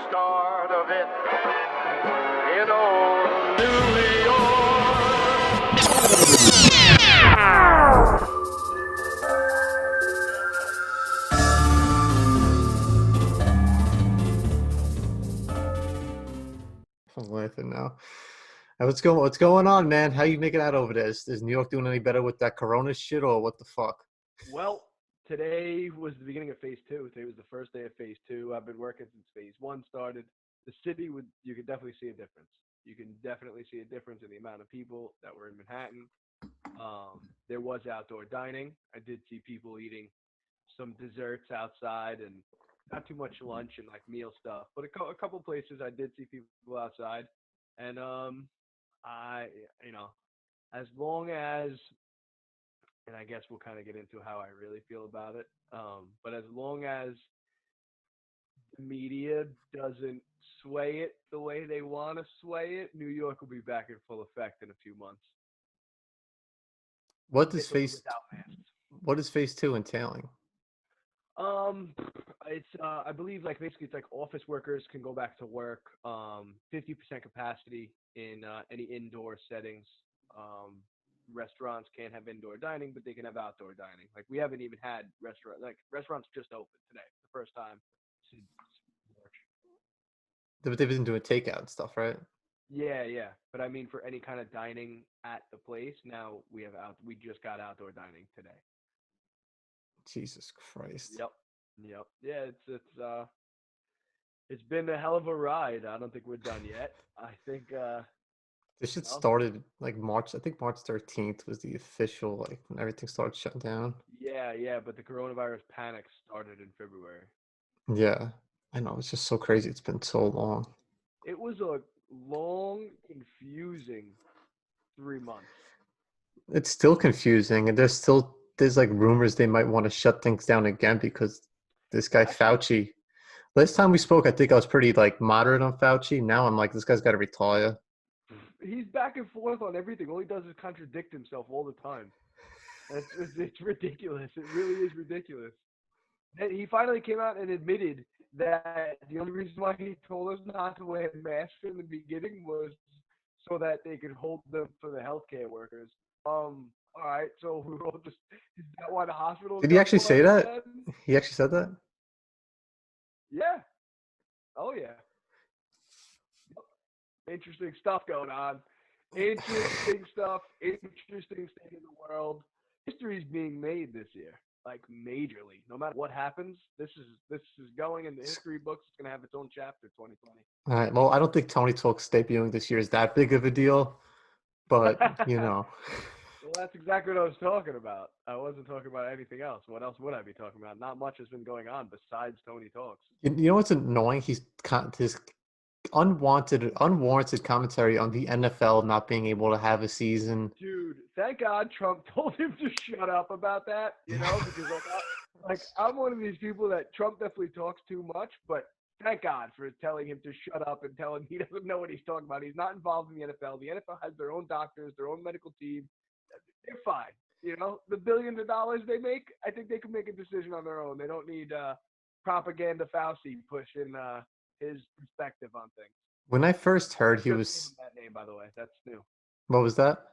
start of it in old New York. I'm laughing now. What's going on, man? How you making out over there? Is New York doing any better with that Corona shit, or what the fuck? Well, today was the beginning of phase two. Today was the first day of phase two. I've been working since phase one started. The city you could definitely see a difference. You can definitely see a difference in the amount of people that were in Manhattan. There was outdoor dining. I did see people eating some desserts outside and not too much lunch and like meal stuff, but a couple places I did see people outside. And I, you know, as long as and I guess we'll kind of get into how I really feel about it. But as long as the media doesn't sway it the way they want to sway it, New York will be back in full effect in a few months. What does With or phase without masks. what is phase two entailing? Um, it's I believe like basically it's like office workers can go back to work. 50% capacity in any indoor settings. Restaurants can't have indoor dining, but they can have outdoor dining. Like we haven't even had restaurants just opened today, the first time since March. They've been doing takeout and stuff, right? Yeah, yeah. But I mean, for any kind of dining at the place, now we just got outdoor dining today. Jesus Christ. Yep. Yep. Yeah, it's been a hell of a ride. I don't think we're done yet. I think This shit well, started like March. I think March 13th was the official, like, when everything started shutting down. yeah, yeah, but the coronavirus panic started in February. Yeah, I know. It's just so crazy. It's been so long. It was a long, confusing 3 months. It's still confusing, and there's like rumors they might want to shut things down again because this guy That's what Fauci. Last time we spoke, I think I was pretty like moderate on Fauci. Now I'm like, this guy's got to retire. he's back and forth on everything. All he does is contradict himself all the time. It's ridiculous. It really is ridiculous. And he finally came out and admitted that the only reason why he told us not to wear masks in the beginning was so that they could hold them for the healthcare workers. All right, so we all just is that why the hospitals Did he got actually say flooded that? then? He actually said that? Yeah. Oh yeah. Interesting stuff going on. Interesting stuff. Interesting state of the world. History's being made this year, like majorly. No matter what happens, this is going in the history books. It's gonna have its own chapter. 2020. All right. Well, I don't think Tony Talk's debuting this year is that big of a deal, but you know, Well, that's exactly what I was talking about. I wasn't talking about anything else. What else would I be talking about? Not much has been going on besides Tony Talks. you know what's annoying? His unwarranted commentary on the NFL not being able to have a season. Dude, thank God Trump told him to shut up about that, because I'm one of these people that Trump definitely talks too much, but thank God for telling him to shut up and telling him he doesn't know what he's talking about. He's not involved in the NFL. The NFL has their own doctors, their own medical team. They're fine. The billions of dollars they make, I think they can make a decision on their own. They don't need propaganda Fauci pushing his perspective on things. When I first I heard he just gave him was, that name, by the way. That's new. what was that?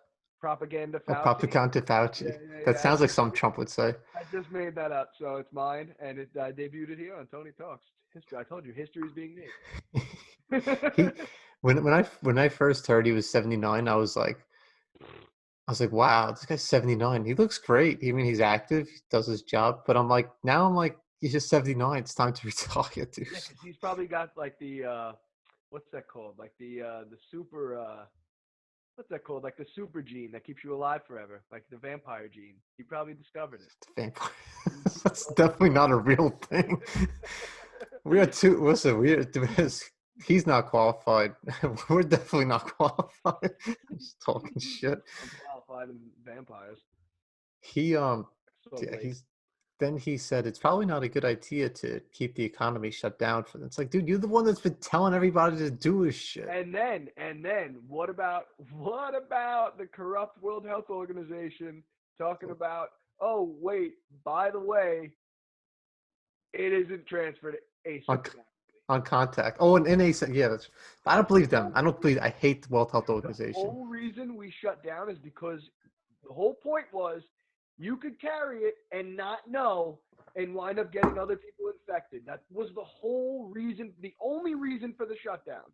Propaganda Oh, Fauci. Propaganda Yeah, Fauci. yeah, That yeah. sounds like something Trump would say. I just made that up, so it's mine, and it debuted it here on Tony Talks. History. I told you, history is being made. he when I first heard he was 79, I was like, wow, this guy's 79. He looks great. I mean, he's active, he does his job, but now I'm like, he's just 79. It's time to retire, dude. Yeah, because he's probably got like the what's that called? Like the super what's that called? Like the super gene that keeps you alive forever, like the vampire gene. He probably discovered it. Vampire. That's definitely not a real thing. We are too. Listen, he's not qualified. We're definitely not qualified. Just talking shit. Unqualified in vampires. He So yeah, late. he said it's probably not a good idea to keep the economy shut down for them. It's like, dude, you're the one that's been telling everybody to do this shit. And then, what about the corrupt World Health Organization talking about? Oh wait, by the way, it isn't transferred Like, asymptomatically. on contact. Oh, and NA said, yeah, I don't believe them. I hate the World Health The Organization. whole reason we shut down is because the whole point was you could carry it and not know and wind up getting other people infected. That was the whole reason, the only reason for the shutdown.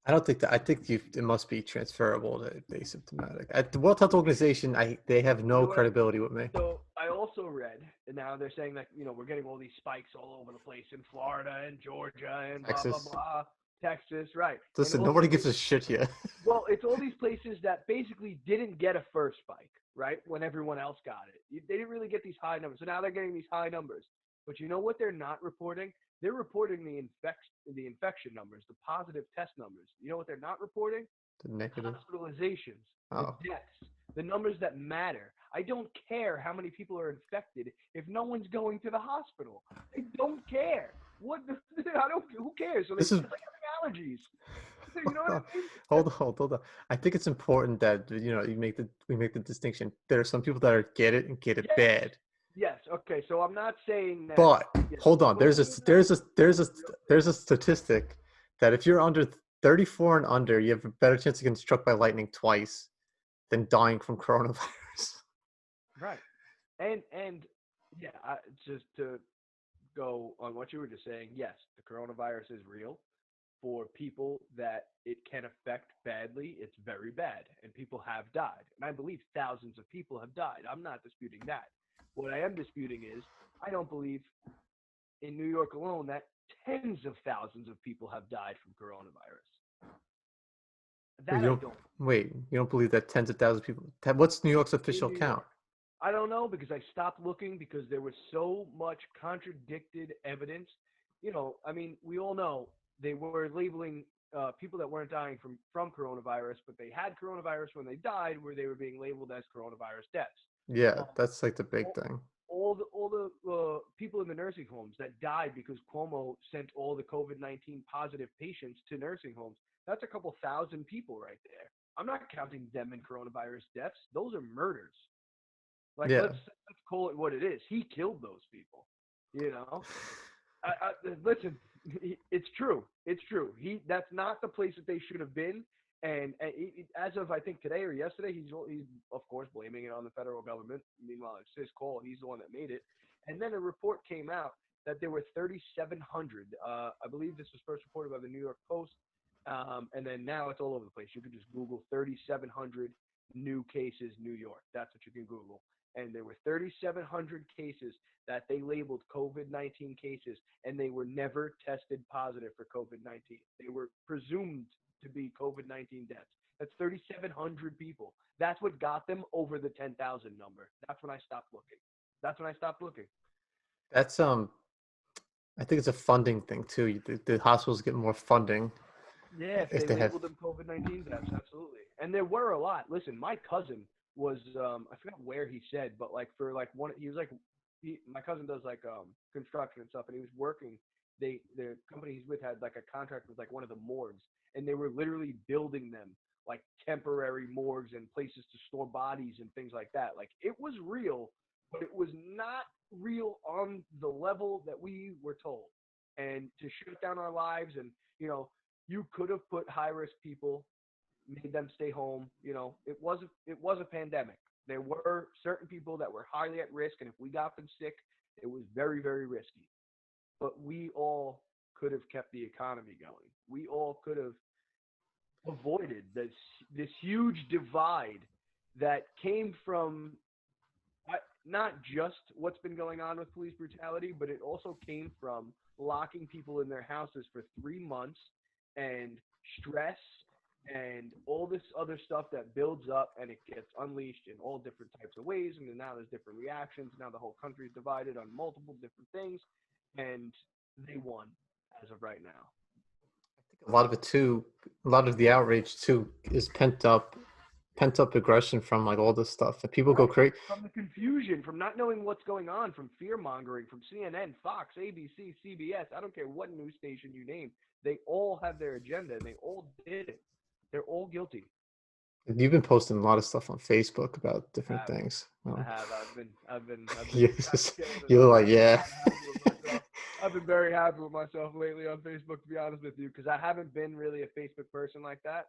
I don't think that. I think it must be transferable to asymptomatic. At the World Health Organization, they have no know what? credibility with me. So I also read, and now they're saying that we're getting all these spikes all over the place in Florida and Georgia and blah blah Texas. blah, Texas, right? Listen, And all nobody these gives a shit here. Well, it's all these places that basically didn't get a first spike, right? When everyone else got it. They didn't really get these high numbers. So now they're getting these high numbers. But you know what they're not reporting? They're reporting the infection numbers, the positive test numbers. You know what they're not reporting? The negative. Hospitalizations, Oh. the deaths, the numbers that matter. I don't care how many people are infected if no one's going to the hospital. I don't care. Who cares? So This they is- like having allergies. You know what I mean? Hold on. I think it's important that we make the distinction. There are some people that get it and get it Yes. bad. Yes. Okay. So I'm not saying that. But yes, hold on, people there's a statistic that if you're under 34 and under, you have a better chance of getting struck by lightning twice than dying from coronavirus. Right. And yeah, just to go on what you were just saying, yes, the coronavirus is real. For people that it can affect badly, it's very bad, and people have died. And I believe thousands of people have died. I'm not disputing that. What I am disputing is I don't believe in New York alone that tens of thousands of people have died from coronavirus. That I don't. Wait, you don't believe that tens of thousands of people? What's New York's official New count? York. I don't know because I stopped looking because there was so much contradicted evidence. I mean, we all know they were labeling people that weren't dying from coronavirus, but they had coronavirus when they died, where they were being labeled as coronavirus deaths. Yeah, that's like the big thing. All the people in the nursing homes that died because Cuomo sent all the COVID-19 positive patients to nursing homes. That's a couple thousand people right there. I'm not counting them in coronavirus deaths. Those are murders. Like Yeah. let's call it what it is. He killed those people. Listen, it's true. It's true. That's not the place that they should have been. And as of I think today or yesterday, he's of course blaming it on the federal government. Meanwhile, it's his call. He's the one that made it. And then a report came out that there were 3,700. I believe this was first reported by the New York Post, and then now it's all over the place. You can just Google 3,700 new cases, New York. That's what you can Google. And there were 3,700 cases that they labeled COVID-19 cases, and they were never tested positive for COVID-19. They were presumed to be COVID-19 deaths. That's 3,700 people. That's what got them over the 10,000 number. That's when I stopped looking. That's I think it's a funding thing too. The hospitals get more funding. Yeah, if they labeled them COVID-19 deaths, absolutely. And there were a lot. Listen, my cousin was I forgot where he said, but like for like one, he was like my cousin does like construction and stuff, and he was working. The company he's with had like a contract with like one of the morgues, and they were literally building them like temporary morgues and places to store bodies and things like that. Like it was real, but it was not real on the level that we were told. And to shut down our lives, and you could have put high risk people, made them stay home. It was a pandemic. There were certain people that were highly at risk, and if we got them sick, it was very, very risky. But we all could have kept the economy going. We all could have avoided this huge divide that came from not just what's been going on with police brutality, but it also came from locking people in their houses for 3 months and stress and all this other stuff that builds up, and it gets unleashed in all different types of ways. And then now there's different reactions. Now the whole country is divided on multiple different things, and they won as of right now. A lot of it too, a lot of the outrage too is pent up aggression from like all this stuff. And people go crazy from the confusion, from not knowing what's going on, from fear mongering, from CNN, Fox, ABC, CBS. I don't care what news station you name. They all have their agenda, and they all did it. They're all guilty. You've been posting a lot of stuff on Facebook about different things. I have. I've been. You're like, yeah. I've been very happy with myself lately on Facebook, to be honest with you, because I haven't been really a Facebook person like that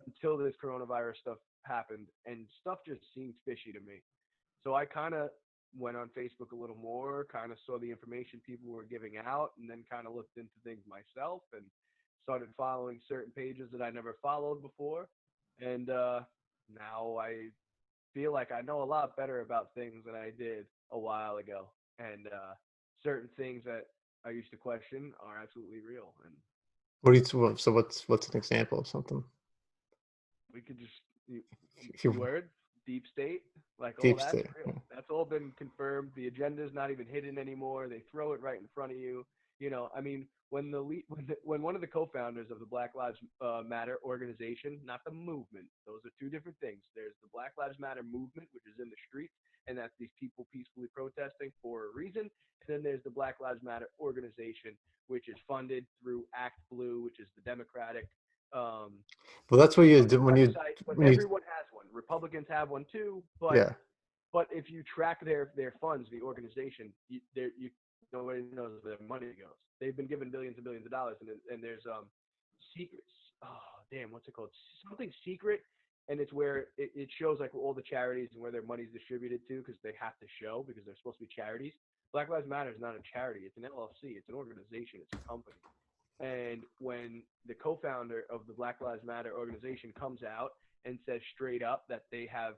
until this coronavirus stuff happened, and stuff just seemed fishy to me. So I kind of went on Facebook a little more, kind of saw the information people were giving out, and then kind of looked into things myself and started following certain pages that I never followed before. And now I feel like I know a lot better about things than I did a while ago. And certain things that I used to question are absolutely real. And What do so what's an example of something? we could just You- keyword deep state, like all Deep that's state. real. That's all been confirmed. The agenda is not even hidden anymore. They throw it right in front of you. You know, I mean, when one of the co-founders of the Black Lives Matter organization, not the movement, those are two different things. There's the Black Lives Matter movement, which is in the streets, and that's these people peacefully protesting for a reason. And then there's the Black Lives Matter organization, which is funded through Act Blue, which is the Democratic Well, that's what you do website, but when you everyone has one. Republicans have one too, but yeah. if you track their funds, the organization, nobody knows where their money goes. They've been given billions and billions of dollars, and there's secrets. Oh damn, what's it called? Something secret, and it's where it shows like all the charities and where their money's distributed to, because they have to show, because they're supposed to be charities. Black Lives Matter is not a charity; it's an LLC, it's an organization, it's a company. And when the co-founder of the Black Lives Matter organization comes out and says straight up that they have,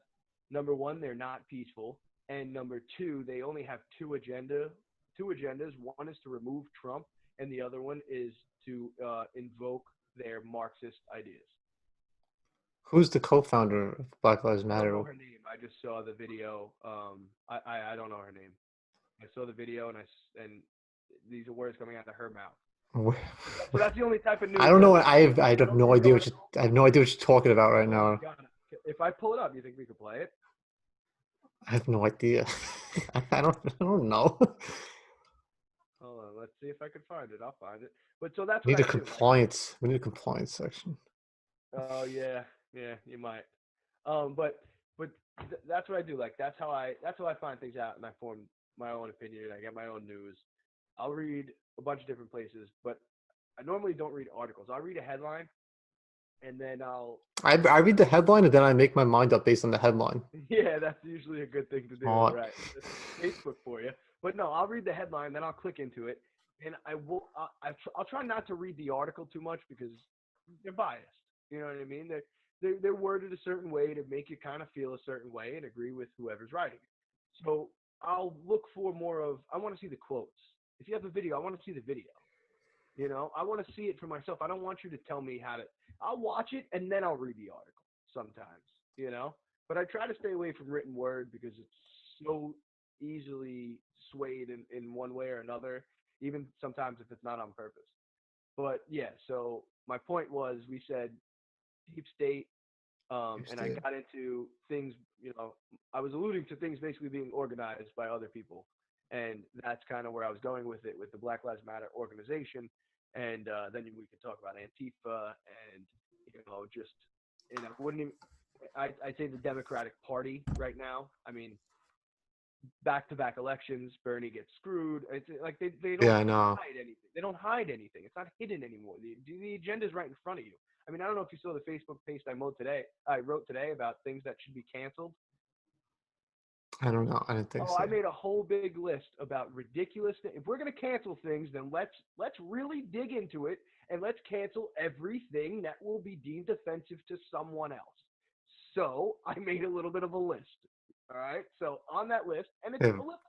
number one, they're not peaceful, and number two, they only have two agendas. One is to remove Trump, and the other one is to invoke their Marxist ideas. Who's the co-founder of Black Lives I don't Matter? know her name. I just saw the video. I don't know her name. I saw the video, and these are words coming out of her mouth. So that's the only type of news. I don't know. I You have don't no read idea articles? I have no idea what you're talking about right Oh now. my God. If I pull it up, you think we could play it? I have no idea. I don't know. Hold on, let's see if I can find it. I'll find it. But so that's We what need I a do. Like, compliance. We need a compliance section. oh yeah, you might. But that's what I do. Like that's how I find things out, and I form my own opinion. I get my own news. I'll read a bunch of different places, but I normally don't read articles. I'll read a headline, and then I read the headline and then I make my mind up based on the headline. yeah, that's usually a good thing to do. Smart. Right, that's Facebook for you. But no, I'll read the headline, then I'll click into it, and I'll try not to read the article too much because they're biased. You know what I mean? They're worded a certain way to make you kind of feel a certain way and agree with whoever's writing it. So I'll look for more of, I want to see the quotes. If you have a video, I want to see the video. You know, I want to see it for myself. I don't want you to tell me how to. I'll watch it and then I'll read the article sometimes, you know. But I try to stay away from written word because it's so easily swayed in one way or another, even sometimes if it's not on purpose. But yeah, so my point was we said deep state, and I got into things, you know, I was alluding to things basically being organized by other people. And that's kind of where I was going with it, with the Black Lives Matter organization. And then we could talk about Antifa and, you know, just, you know, wouldn't even, I'd say the Democratic Party right now. I mean, back-to-back elections, Bernie gets screwed. It's like they don't I know. hide anything. They don't hide anything. It's not hidden anymore. The agenda is right in front of you. I mean, I don't know if you saw the Facebook post I wrote today about things that should be canceled. I don't know. I didn't think Oh, so. I made a whole big list about ridiculous things. If we're gonna cancel things, then let's really dig into it and let's cancel everything that will be deemed offensive to someone else. So I made a little bit of a list. All right. So on that list, and it's Yeah. a list.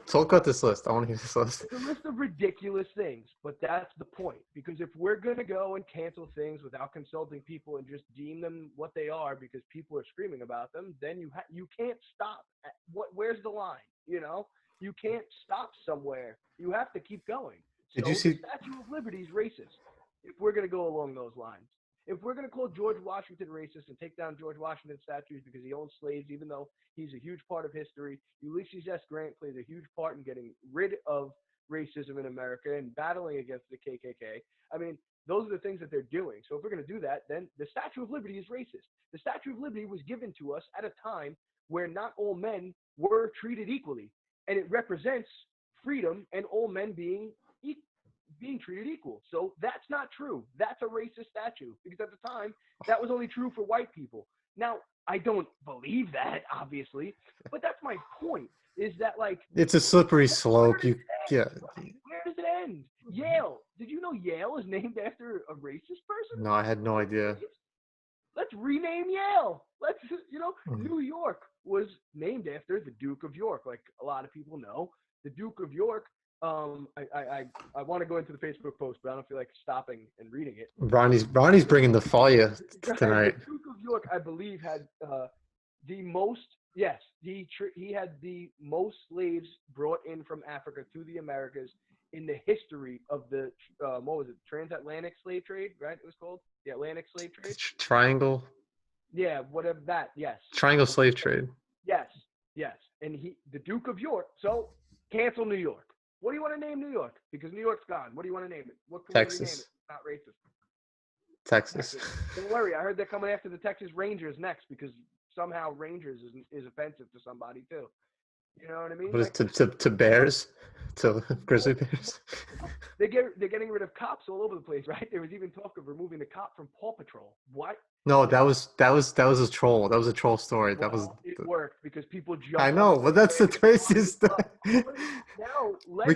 Talk about this list. I want to hear this list. It's a list of ridiculous things, but that's the point. Because if we're going to go and cancel things without consulting people and just deem them what they are because people are screaming about them, then you can't stop. Where's the line? You know, you can't stop somewhere. You have to keep going. Did So you see? the Statue of Liberty is racist if we're going to go along those lines. If we're going to call George Washington racist and take down George Washington statues because he owned slaves, even though he's a huge part of history, Ulysses S. Grant plays a huge part in getting rid of racism in America and battling against the KKK. I mean, those are the things that they're doing. So if we're going to do that, then the Statue of Liberty is racist. The Statue of Liberty was given to us at a time where not all men were treated equally. And it represents freedom and all men being treated equal. So that's not true. That's a racist statue because at the time that was only true for white people. Now I don't believe that, obviously, but that's my point. Is that like It's a slippery where slope. does You it yeah. end? Where does it end? Yale. Did you know Yale is named after a racist person? No, I had no idea. Let's rename Yale. Let's, Mm. New York was named after the Duke of York, like a lot of people know. The Duke of York. I want to go into the Facebook post, but I don't feel like stopping and reading it. Ronnie's bringing the fire tonight. The Duke of York, I believe, had the most. Yes, he had the most slaves brought in from Africa to the Americas in the history of the what was it, transatlantic slave trade, right? It was called the Atlantic slave trade. Triangle Yeah, whatever that. Yes. Triangle slave trade. Yes, and the Duke of York. So cancel New York. What do you want to name New York? Because New York's gone. What do you want to name it? What can we rename it? Texas. It's not racist. Texas. Don't worry. I heard they're coming after the Texas Rangers next because somehow Rangers is offensive to somebody too. You know what I mean? What is to bears? To grizzly bears? They're getting rid of cops all over the place, right? There was even talk of removing the cop from Paw Patrol. What? No, that was a troll. That was a troll story. That was. It worked because people jumped. I know, but that's the craziest thing. Now Lego,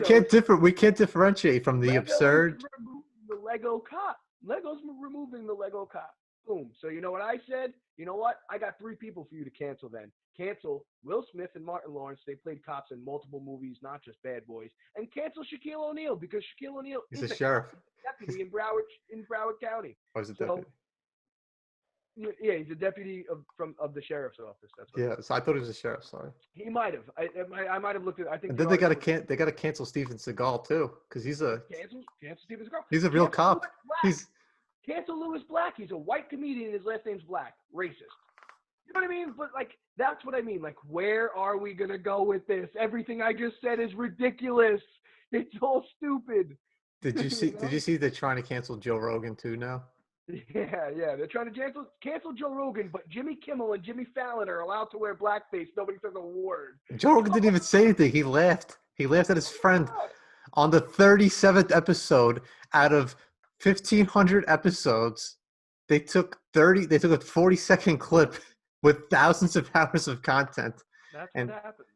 We can't differentiate from the Lego absurd. is removing the Lego cop. Lego's removing the Lego cop. Boom. So you know what I said? You know what? I got 3 people for you to cancel then. Cancel Will Smith and Martin Lawrence. They played cops in multiple movies, not just Bad Boys. And cancel Shaquille O'Neal because Shaquille O'Neal He's is a sheriff. deputy in Broward County. Or is it deputy? Yeah, he's a deputy of the sheriff's office. That's what. Yeah, so I thought he was a sheriff. Sorry. He might have. I might have looked at. I think. And then they got to cancel Steven Seagal too, because he's a cancel Steven Seagal. he's a real cop. Cancel Louis Black. He's a white comedian. His last name's Black. Racist. You know what I mean? But like, that's what I mean. Like, where are we gonna go with this? Everything I just said is ridiculous. It's all stupid. Did you see? Did you see they're trying to cancel Joe Rogan too now? Yeah. They're trying to cancel Joe Rogan, but Jimmy Kimmel and Jimmy Fallon are allowed to wear blackface. Nobody says a word. Joe Rogan didn't even say anything. He laughed. He laughed at his friend on the 37th episode out of 1,500 episodes. They took a 40-second clip with thousands of hours of content. That's what happens.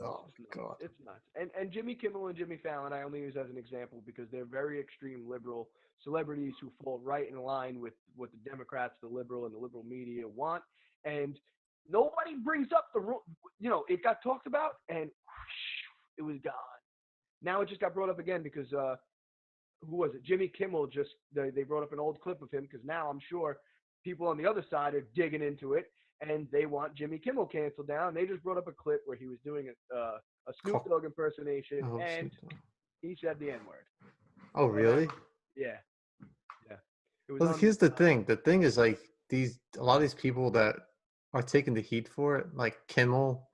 Oh God! It's nuts. And Jimmy Kimmel and Jimmy Fallon, I only use as an example because they're very extreme liberal celebrities who fall right in line with what the Democrats, the liberal, and the liberal media want. And nobody brings up it got talked about and whoosh, it was gone. Now it just got brought up again because who was it? Jimmy Kimmel they brought up an old clip of him because now I'm sure people on the other side are digging into it. And they want Jimmy Kimmel canceled down. They just brought up a clip where he was doing a Snoop Dogg impersonation, and he said the N-word. Oh, really? Yeah. Well, here's the thing. The thing is, like, a lot of these people that are taking the heat for it, like Kimmel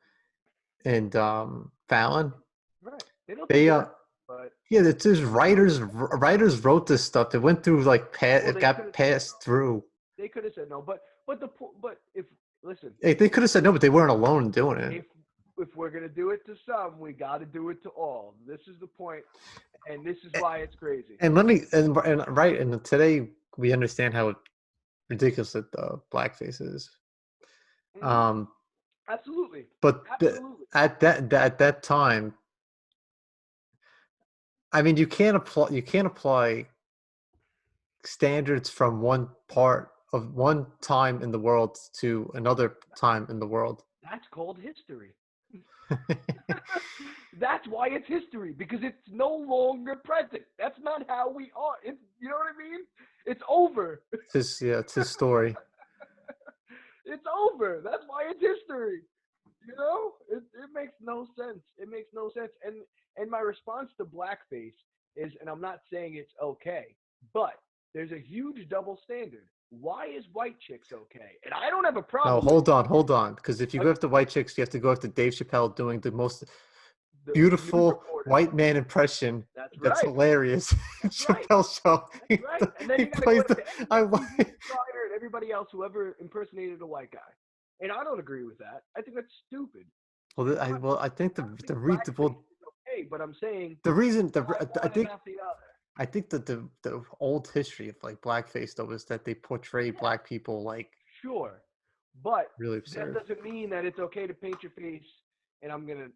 and Fallon. Right. They don't. But yeah, there's writers wrote this stuff. It went through it got passed through. They could have said no, but if. Listen. Hey, they could have said no, but they weren't alone in doing it. If we're gonna do it to some, we got to do it to all. This is the point, and this is why it's crazy. And today we understand how ridiculous that blackface is. Absolutely. But Absolutely. at that time, I mean, you can't apply standards from one part of one time in the world to another time in the world. That's called history. That's why it's history, because it's no longer present. That's not how we are. You know what I mean? It's over. It's his story. It's over. That's why it's history. You know? It makes no sense. It makes no sense. And my response to blackface is, and I'm not saying it's okay, but there's a huge double standard. Why is white chicks okay? And I don't have a problem. No, hold on. Because if you go after white chicks, you have to go after Dave Chappelle doing the most beautiful white man impression. That's hilarious. Chappelle show. That's right. And then he plays everybody else who ever impersonated a white guy. And I don't agree with that. I think that's stupid. I think the okay, but I'm saying The reason why I one and think not the other. I think that the old history of like blackface though is that they portray Yeah, black people like sure, but really that absurd. doesn't mean that it's okay to paint your face. And I'm gonna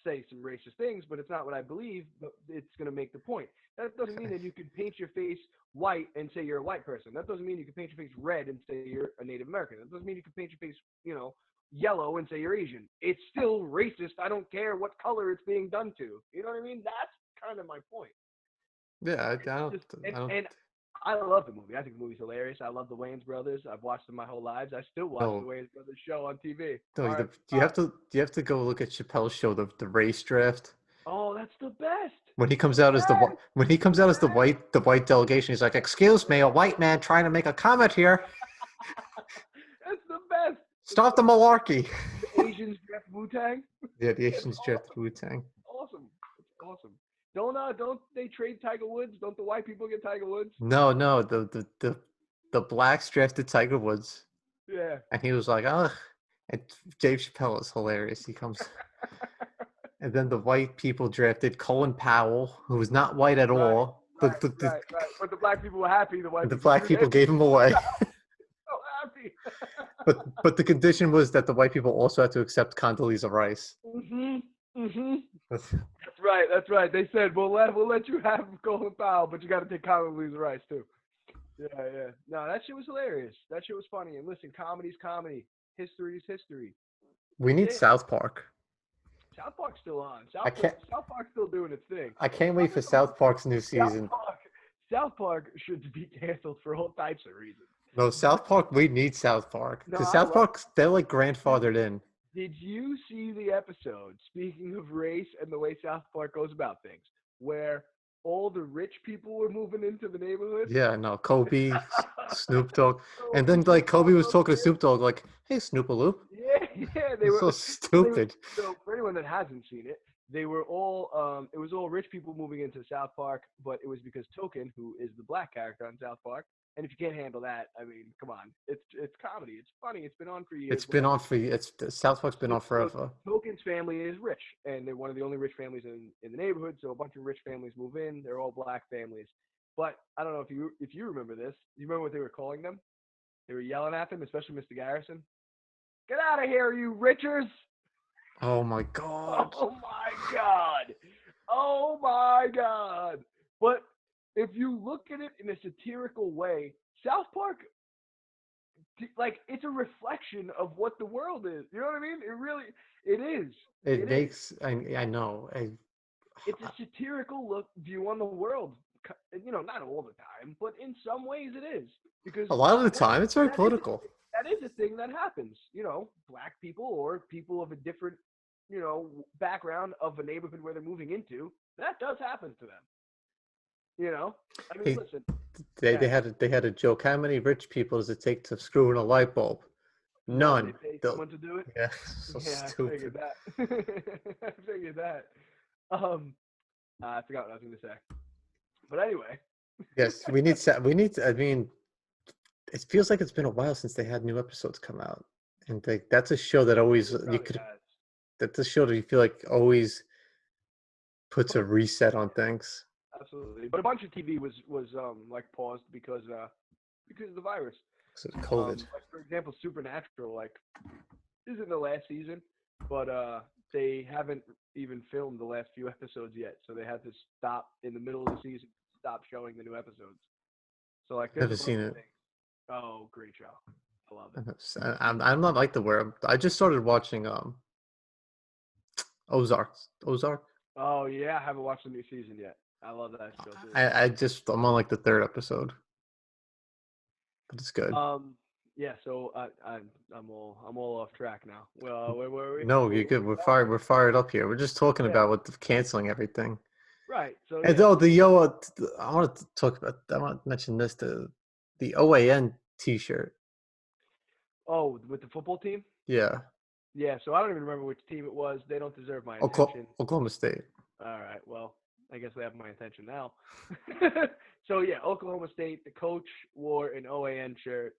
say some racist things, but it's not what I believe. But it's gonna make the point. That doesn't mean that you can paint your face white and say you're a white person. That doesn't mean you can paint your face red and say you're a Native American. That doesn't mean you can paint your face, yellow and say you're Asian. It's still racist. I don't care what color it's being done to. You know what I mean? That's kind of my point. Yeah, I It's don't just I don't and I love the movie. I think the movie's hilarious. I love the Wayans brothers. I've watched them my whole lives. I still watch the know. Wayans brothers show on TV. No, All right. you have to go look at Chappelle's show, the race draft. Oh, that's the best. When he The comes out as best. when he comes The out as best. the white delegation, he's like, "Excuse me, a white man trying to make a comment here. That's the best. Stop the malarkey." The Asians draft Wu Tang. Yeah, the It's Asians drafted Wu Tang. awesome. It's awesome. Don't they trade Tiger Woods? Don't the white people get Tiger Woods? No, no, the blacks drafted Tiger Woods, Yeah. and he was like, "Ugh." And Dave Chappelle is hilarious. He comes, and then the white people drafted Colin Powell, who was not white at Right. all. Right. But the black people were happy. The white And the people black threw people their gave him away. so happy. But the condition was that the white people also had to accept Condoleezza Rice. Mhm. Mhm. That's right. They said we'll let you have Colin Powell, but you got to take Condoleezza Rice too. Yeah. No, that shit was hilarious. That shit was funny. And listen, comedy's comedy. History's history. We That's need it. South Park. South Park's still on. I can't. South Park's still doing its thing. I can't wait for South Park's new season. South Park should be canceled for all types of reasons. No, South Park. We need South Park No, because I South love. Park they're like grandfathered in. Did you see the episode? Speaking of race and the way South Park goes about things, where all the rich people were moving into the neighborhood? Yeah, no, Kobe, Snoop Dogg, and then like Kobe was talking to Snoop Dogg like, "Hey, Snoopaloop." Yeah, they It's were so stupid. So for anyone that hasn't seen it, they were all it was all rich people moving into South Park, but it was because Token, who is the black character on South Park, and if you can't handle that, I mean, come on, it's comedy, it's funny, it's been on for years. It's been on for South Park's been on So forever. Token's family is rich, and they're one of the only rich families in the neighborhood. So a bunch of rich families move in. They're all black families. But I don't know if you remember this. You remember what they were calling them? They were yelling at them, especially Mr. Garrison. Get out of here, you richers! Oh my god. Oh my god! Oh my god! But if you look at it in a satirical way, South Park, like, it's a reflection of what the world is. You know what I mean? It is. It makes I know. It's a satirical view on the world. Not all the time, but in some ways it is. Because A lot of the time, it's very that is political. that is a thing that happens. Black people or people of a different, background of a neighborhood where they're moving into, that does happen to them. I mean, Hey, listen. they had a joke. How many rich people does it take to screw in a light bulb? None. They pay They'll- someone to do it. Yeah, so Yeah, stupid. I figured that. I figured that. I forgot what I was going to say. But anyway. Yes, we need. We need. I mean, it feels like it's been a while since they had new episodes come out, and that's a show that always It you really could. has. That's a show that you feel like always puts a reset on things. Absolutely. But a bunch of TV was like paused because of the virus. So COVID. Like, for example, Supernatural isn't the last season, but they haven't even filmed the last few episodes yet, so they had to stop in the middle of the season, stop showing the new episodes. So like, Never seen it. Oh, great show! I love it. I'm not like the where I just started watching Ozark. Ozark. Oh yeah, I haven't watched the new season yet. I love that show too. I'm on like the third episode, but it's good. Yeah. So I'm all off track now. Well, where were we? No, you're good. We're fired up here. We're just talking about canceling everything. Right. So And though I want to talk about. I want to mention this the OAN T-shirt. Oh, with the football team? Yeah. Yeah, so I don't even remember which team it was. They don't deserve my attention. Oklahoma State. All right, well, I guess they have my attention now. So yeah, Oklahoma State. The coach wore an OAN shirt.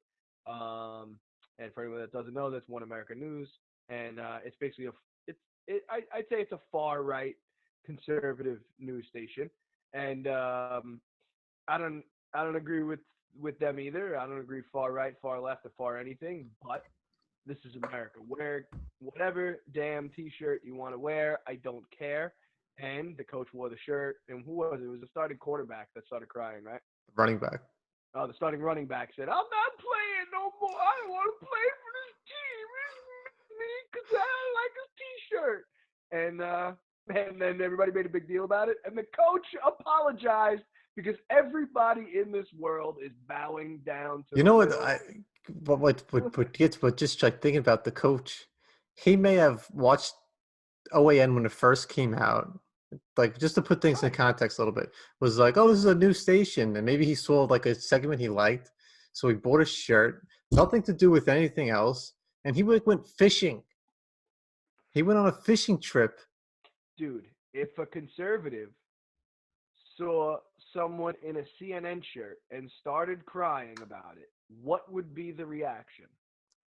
And for anyone that doesn't know, that's One America News, and it's basically I'd say it's a far right conservative news station, and I don't I don't agree with them either. I don't agree far right, far left, or far anything. But this is America. Wear whatever damn T-shirt you want to wear. I don't care. And the coach wore the shirt. And who was it? It was the starting quarterback that started crying, right? Running back. The starting running back said, "I'm not playing no more. I don't want to play for this team. It's me because I don't like his T-shirt." And then everybody made a big deal about it. And the coach apologized because everybody in this world is bowing down to You the know what? will. But just like thinking about the coach, he may have watched OAN when it first came out. Like just to put things in Right. context a little bit, was like, oh, this is a new station, and maybe he saw like a segment he liked, so he bought a shirt, nothing to do with anything else, and he went fishing. He went on a fishing trip. Dude, if a conservative saw someone in a CNN shirt and started crying about it, what would be the reaction?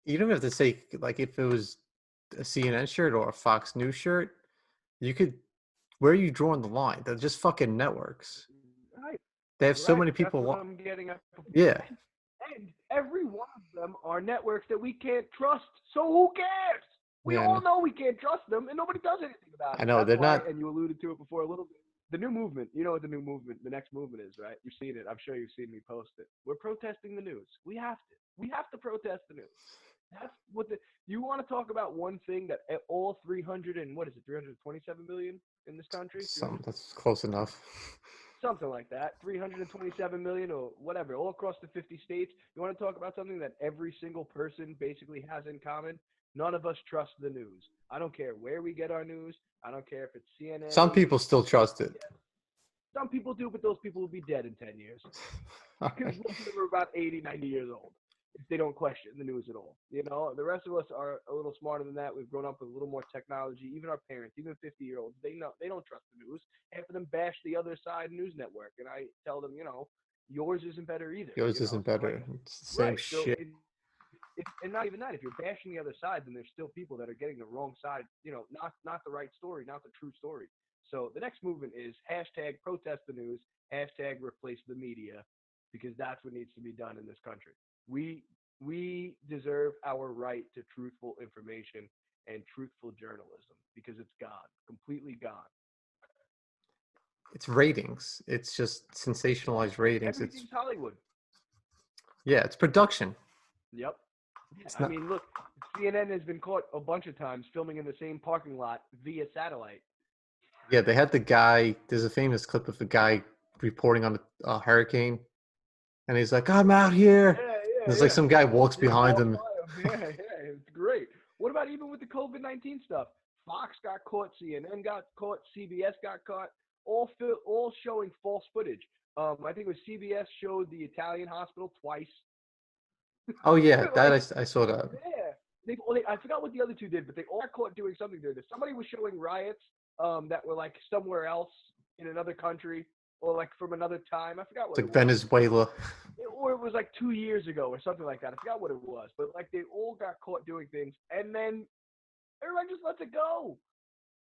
You don't have to say like if it was a CNN shirt or a Fox News shirt. You could. Where are you drawing the line? They're just fucking networks. Right, They have so right. many That's people. what I'm getting at. Yeah, And every one of them are networks that we can't trust. So who cares? We yeah. all know we can't trust them, and nobody does anything about I it. know That's they're why, not. and you alluded to it before a little bit. The new movement. You know what the new movement, the next movement is, right? You've seen it. I'm sure you've seen me post it. We're protesting the news. We have to. We have to protest the news. That's what the. You want to talk about one thing that all 300 and what is it, 327 million in this country? That's close enough. Something like that, 327 million or whatever, all across the 50 states. You want to talk about something that every single person basically has in common? None of us trust the news. I don't care where we get our news. I don't care if it's CNN, Some people ABC. still trust it. Some people do, but those people will be dead in 10 years because most of them are about 80, 90 years old if they don't question the news at all. You know, the rest of us are a little smarter than that. We've grown up with a little more technology. Even our parents, even 50-year-olds, they don't trust the news. Half of them bash the other side news network, and I tell them, yours isn't better either. Yours isn't So like, better. It's the same right. So shit. and not even that. If you're bashing the other side, then there's still people that are getting the wrong side. Not the right story, not the true story. So the next movement is hashtag protest the news, hashtag replace the media, because that's what needs to be done in this country. We deserve our right to truthful information and truthful journalism because it's gone, completely gone. It's ratings. It's just sensationalized ratings. Everything's Hollywood. It's production. Yep. Yeah, It's I not. mean, look, CNN has been caught a bunch of times filming in the same parking lot via satellite. Yeah, they had the guy. There's a famous clip of a guy reporting on a hurricane, and he's like, "I'm out here." Yeah, There's like yeah, some guy walks yeah. behind Walk him. by them. Yeah, yeah. It's great. What about even with the COVID-19 stuff? Fox got caught, CNN got caught, CBS got caught, all showing false footage. I think it was CBS showed the Italian hospital twice. Oh yeah, Like, I saw that. yeah. I forgot what the other two did, but they all got caught doing something there. Somebody was showing riots that were like somewhere else in another country or like from another time. I forgot It's what it like was. Venezuela. Or it was like 2 years ago or something like that. I forgot what it was. But like they all got caught doing things and then everyone just lets it go.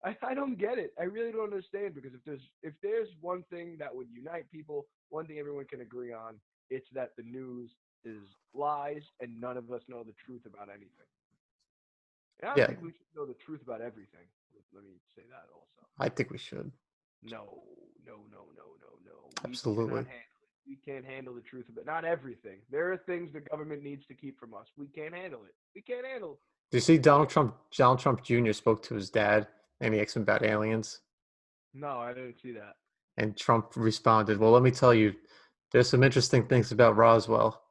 I don't get it. I really don't understand because if there's one thing that would unite people, one thing everyone can agree on, it's that the news is lies and none of us know the truth about anything. And I don't Yeah, think we should know the truth about everything. Let me say that also. I think we should. No, no, no, no, no, no. We Absolutely. cannot handle it. We can't handle the truth of it. Not everything. There are things the government needs to keep from us. We can't handle it. We can't handle it. Do you see Donald Trump? Donald Trump Jr. spoke to his dad, and he asked him about aliens. No, I didn't see that. And Trump responded, "Well, let me tell you, there's some interesting things about Roswell."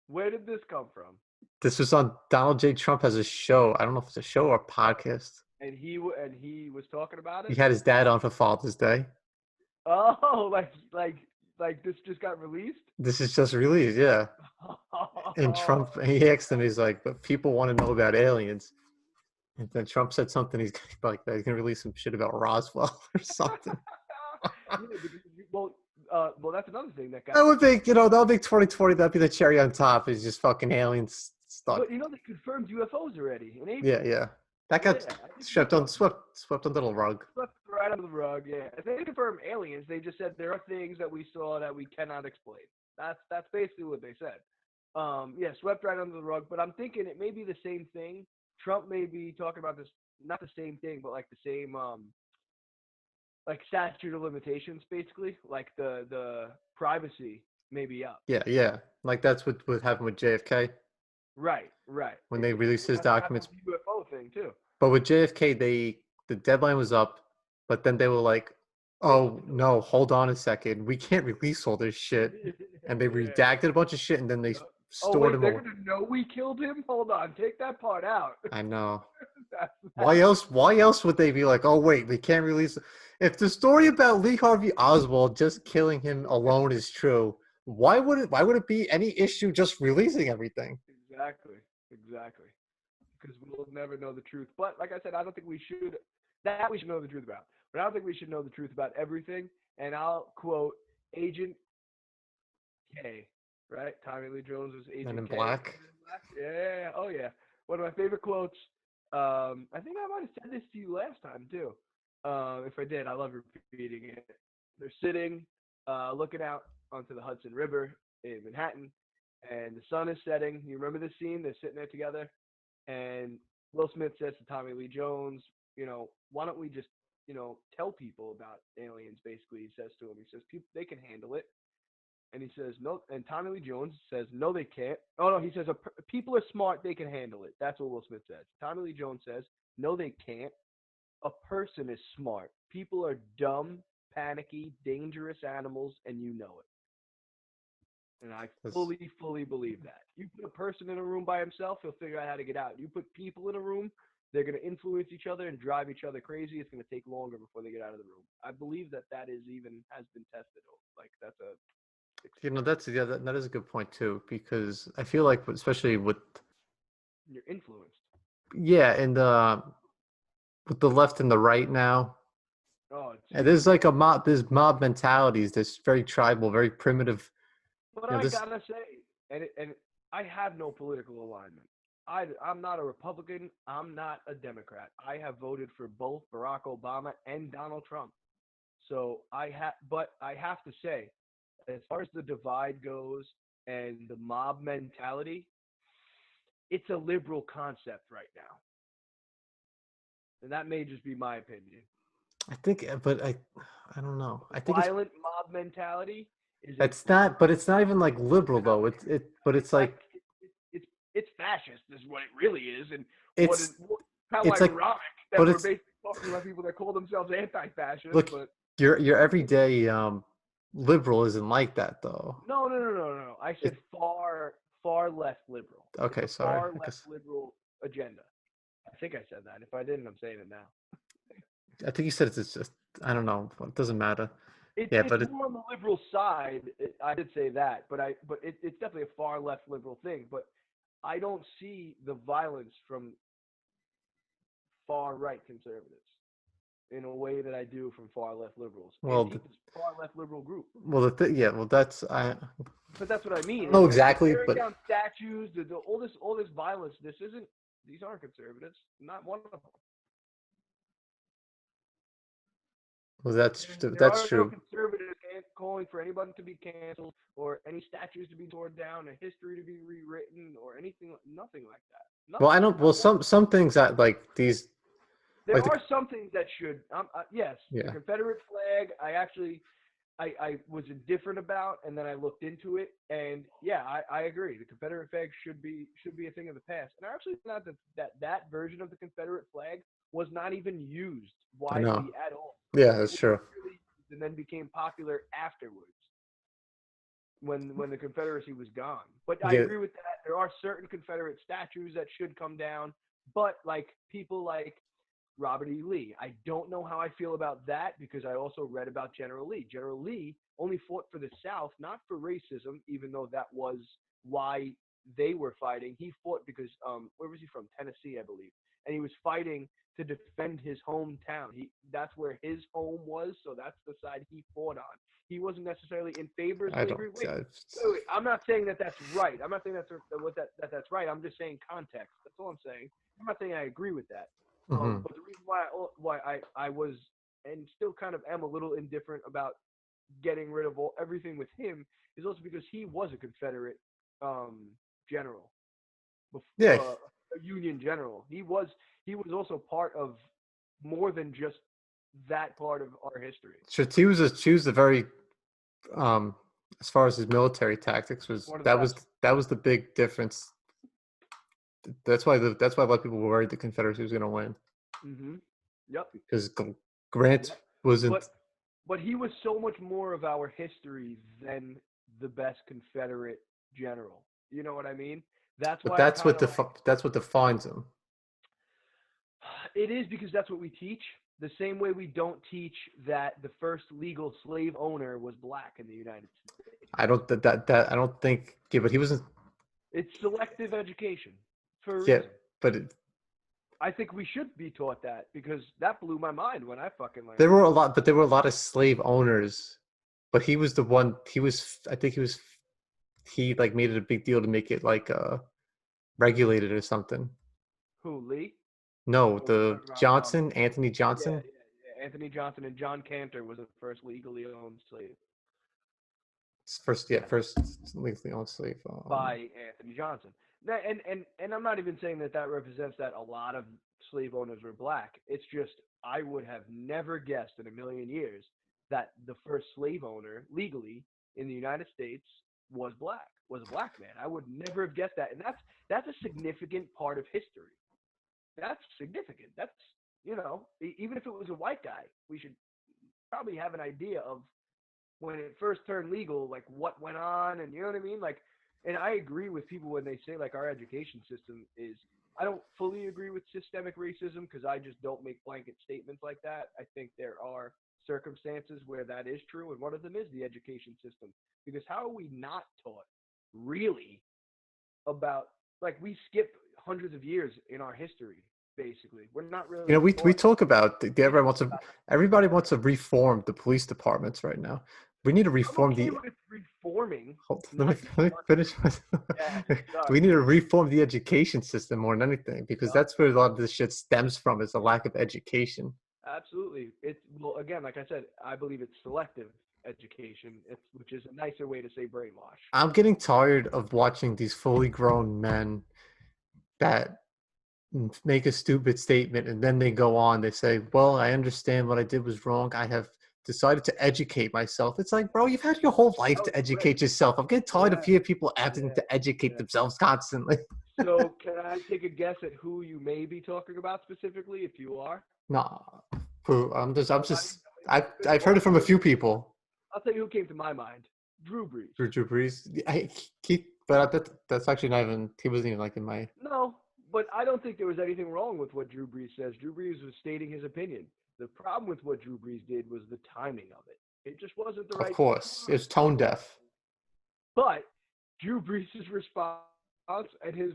Where did this come from? This was on Donald J. Trump has a show. I don't know if it's a show or a podcast. And he was talking about He it. had his dad on for Father's Day. Oh, like this just got released. This is just released, yeah. And Trump, he asked him, he's like, "But people want to know about aliens." And then Trump said something. He's like, he's gonna release some shit about Roswell or something. Yeah, because, well, that's another thing that got. That would be, that would be 2020. That'd be the cherry on top. Is just fucking aliens stuck. But they confirmed UFOs already in April. Yeah, yeah. That got Yeah, I think swept on swept under the rug. swept right under the rug. Yeah, and they didn't confirm aliens. They just said there are things that we saw that we cannot explain. That's basically what they said. Yeah, swept right under the rug. But I'm thinking it may be the same thing. Trump may be talking about this, not the same thing, but like the same like statute of limitations, basically. Like the privacy may be up. Yeah, yeah. Like that's what happened with JFK Right, right. when they released his That's what happened documents. with the UFO thing too. But with JFK, the deadline was up, but then they were like, "Oh no, hold on a second, we can't release all this shit," and they Yeah. redacted a bunch of shit, and then they Oh stored wait, him they're away. gonna know we killed him? Hold on, take that part out. I know. That's Why else? Why else would they be like, "Oh wait, we can't release"? If the story about Lee Harvey Oswald just killing him alone is true, why would it? Why would it be any issue just releasing everything? exactly, exactly. Because we'll never know the truth. But like I said, I don't think we should. That we should know the truth about. But I don't think we should know the truth about everything. And I'll quote Agent K, right? Tommy Lee Jones was Men in Agent K. Black. Yeah. Oh yeah. One of my favorite quotes. I think I might have said this to you last time too. If I did, I love repeating it. They're sitting, looking out onto the Hudson River in Manhattan, and the sun is setting. You remember this scene? They're sitting there together, and Will Smith says to Tommy Lee Jones, why don't we just, tell people about aliens? Basically, he says to him, he says, people, they can handle it. And he says, no. And Tommy Lee Jones says, no, they can't. Oh, no, he says, people are smart. They can handle it. That's what Will Smith says. Tommy Lee Jones says, no, they can't. A person is smart. People are dumb, panicky, dangerous animals, and you know it. And I That's- fully believe that. You put a person in a room by himself, he'll figure out how to get out. You put people in a room, they're going to influence each other and drive each other crazy. It's going to take longer before they get out of the room. I believe that is even has been tested. Like that's a That's that is a good point too, because I feel like especially with you're influenced. and with the left and the right now, Oh, it's and there's like there's mob mentalities, this very tribal, very primitive. But You know, I this gotta say, and I have no political alignment. I'm not a Republican. I'm not a Democrat. I have voted for both Barack Obama and Donald Trump. So but I have to say, as far as the divide goes and the mob mentality, it's a liberal concept right now, and that may just be my opinion. I think, but I don't know. I think it's Violent mob mentality is a it's not, but it's not even like liberal though. But it's it's like like it's fascist is what it really is, and it's how it's like, ironic that but we're it's basically talking about people that call themselves anti-fascist. look, But your everyday liberal isn't like that though. no. I said far left liberal. It's Okay, a sorry. far I left guess liberal agenda. I think I said that. If I didn't, I'm saying it now. I think you said it's just I don't know. It doesn't matter. Yeah, It's but more on the liberal side. I did say that, but it's definitely a far left liberal thing. But I don't see the violence from far right conservatives in a way that I do from far left liberals. well, Antifa's far left liberal group. yeah, well, that's But that's what I I mean. don't know It's the exactly, tearing but down statues, all this violence. These aren't conservatives. Not one of them. well, There that's are no true. conservatives calling for anybody to be canceled or any statues to be torn down, a history to be rewritten, or anything. Nothing like that. Well, I Nothing. don't. Well, Not one. some things that like these, There like the are some things that should. Yes, the yeah. Confederate flag. I was indifferent about, and then I looked into it, and yeah, I agree. The Confederate flag should be a thing of the past. And I actually found out that version of the Confederate flag was not even used I know. widely at all. Yeah, It that's was true. really used and then became popular afterwards when the Confederacy was gone. But I Yeah, agree with that. There are certain Confederate statues that should come down, but like people like Robert E. Lee. I don't know how I feel about that because I also read about General Lee. General Lee only fought for the South, not for racism, even though that was why they were fighting. He fought because where was he from? Tennessee, I believe. And he was fighting to defend his hometown. That's where his home was, so that's the side he fought on. He wasn't necessarily in favor of I don't. slavery. Wait. I'm not saying that that's right. I'm not saying that's right. I'm just saying context. That's all I'm saying. I'm not saying I agree with that. Hmm. But the reason why I was and still kind of am a little indifferent about getting rid of everything with him is also because he was a Confederate general, Yeah, a Union general. He was also part of more than just that part of our history. sure. He was a very um as far as his military tactics was One of the that was best. that was the big difference. That's why a lot of people were worried the Confederacy was going to win Hmm. Yep. because Grant Yep. wasn't. But but he was so much more of our history than the best Confederate general. You know what I mean? That's But why I kind of like that's what defines him. it is because that's what we teach. The same way we don't teach that the first legal slave owner was black in the United States. I don't that I don't think. Yeah, but he wasn't. It's selective education for a Yeah, reason. but I think we should be taught that because that blew my mind when I fucking learned there it. were a lot. But there were a lot of slave owners. But he was the one. He was. I think he was. He like made it a big deal to make it like regulated or something. Who, Lee? No, Or we're the talking about Anthony yeah, Johnson. yeah. Anthony Johnson and John Cantor was the first legally owned slave First, yeah, first legally owned slave. by Anthony Johnson. Now, and I'm not even saying that that represents that a lot of slave owners were black. It's just I would have never guessed in a million years that the first slave owner legally in the United States was a black man. I would never have guessed that, and that's a significant part of history. That's significant. That's even if it was a white guy, we should probably have an idea of when it first turned legal, like what went on, and you know what I mean. Like, and I agree with people when they say like our education system is. I don't fully agree with systemic racism because I just don't make blanket statements like that. I think there are circumstances where that is true, and one of them is the education system. Because how are we not taught really about like we skip hundreds of years in our history? Basically, we're not You really know, we taught talk about anything about. everybody wants to reform the police departments right now. We need to I'm reform okay the. with reforming, Let me not let me discarding. finish. Yeah, sorry. We need to reform the education system more than anything because Yep, that's where a lot of this shit stems from. Is a lack of education. absolutely. It's well, again, like I said, I believe it's selective education. Which is a nicer way to say brainwash. I'm getting tired of watching these fully grown men that make a stupid statement and then they go on. They say, "Well, I understand what I did was wrong. I have decided to educate myself." It's like, bro, you've had your whole life Oh, to great. educate yourself. I'm getting tired of Yeah, hearing people yeah, having to educate yeah. themselves constantly. So, can I take a guess at who you may be talking about specifically, if you are? Nah, poo. Nobody. I've Well, heard it from a few people. I'll tell you who came to my mind. Drew Brees. Drew Brees. But that's actually not even. He wasn't even like in my. No, but I don't think there was anything wrong with what Drew Brees says. Drew Brees was stating his opinion. The problem with what Drew Brees did was the timing of it. It just wasn't the Of right course, it's tone time. deaf. But Drew Brees' response and his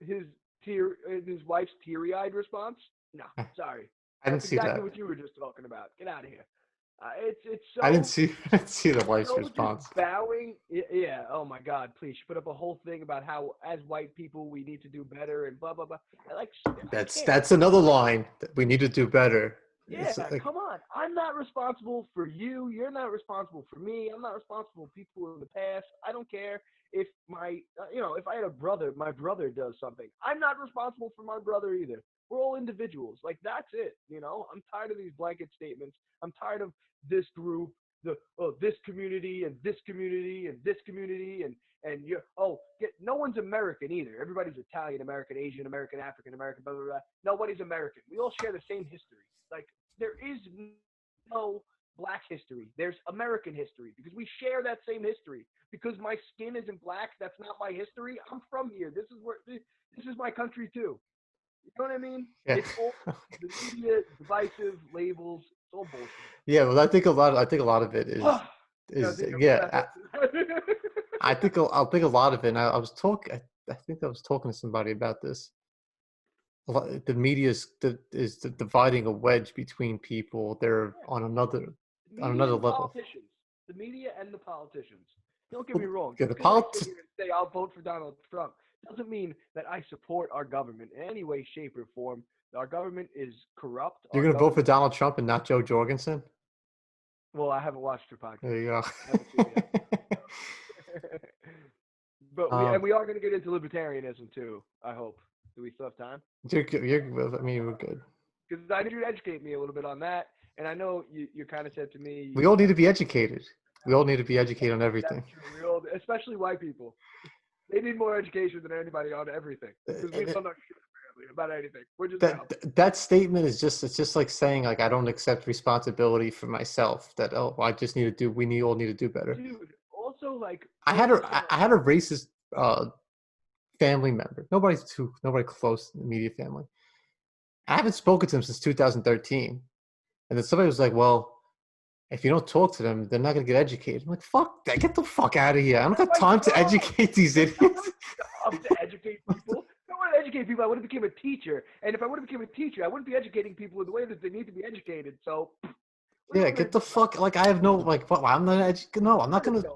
his wife's teary-eyed response. No, sorry, I didn't that's see exactly that. what you were just talking about. Get out of here. It's I didn't so see. I didn't see the wife's so just response. bowing. Yeah. Oh my God. Please. She put up a whole thing about how, as white people, we need to do better and blah blah blah. Like, I can't. That's another line that we need to do better. Yeah. It's like, Come on. I'm not responsible for you. You're not responsible for me. I'm not responsible for people in the past. I don't care if if I had a brother, my brother does something. I'm not responsible for my brother either. We're all individuals. Like that's it. I'm tired of these blanket statements. I'm tired of this group this community and this community and this community and no one's American either. Everybody's Italian American, Asian American, African American, blah blah blah. Nobody's American. We all share the same history. Like there is no black history. There's American history because we share that same history. Because my skin isn't black, that's not my history. I'm from here. This is my country too. You know what I mean? yeah, It's all the media, divisive labels. It's all bullshit. yeah. Well, I think a lot of it Yeah, I is think I'm yeah. pathetic. I think a lot of it. And I was talking. I think I was talking to somebody about this. The media is dividing a wedge between people. They're The on media another and level. politicians. The media and the politicians. Don't get me Well, wrong. yeah, Just because I sit here and say I'll vote for Donald Trump doesn't mean that I support our government in any way, shape, or form. Our government is corrupt. You're Our gonna vote for government. Donald Trump and not Joe Jorgensen? Well, I haven't watched your podcast There you yet. go. I haven't seen the episode. But um, we are going to get into libertarianism too. I hope. Do we still have time? you're good. I mean, we're good. Because I need you to educate me a little bit on that. And I know you kind of said to me, We all need to be educated. We all need to be educated on everything. that's true. We all, especially white people, they need more education than anybody on everything. Because we don't know shit apparently about anything. We're just out. That statement is just, it's just like saying, like, I don't accept responsibility for myself. That, oh, I just need to do. We all need to do better. Dude, also like I had a racist family member. Nobody close in the immediate family. I haven't spoken to him since 2013. And then somebody was like, well, if you don't talk to them, they're not going to get educated. I'm like, fuck that. Get the fuck out of here. I don't got time to educate these idiots. To educate people. I want to educate people. I would have become a teacher. And if I would have become a teacher, I wouldn't be educating people in the way that they need to be educated. So yeah, get the fuck. Like, I have no, like, what, I'm not no, I'm not going to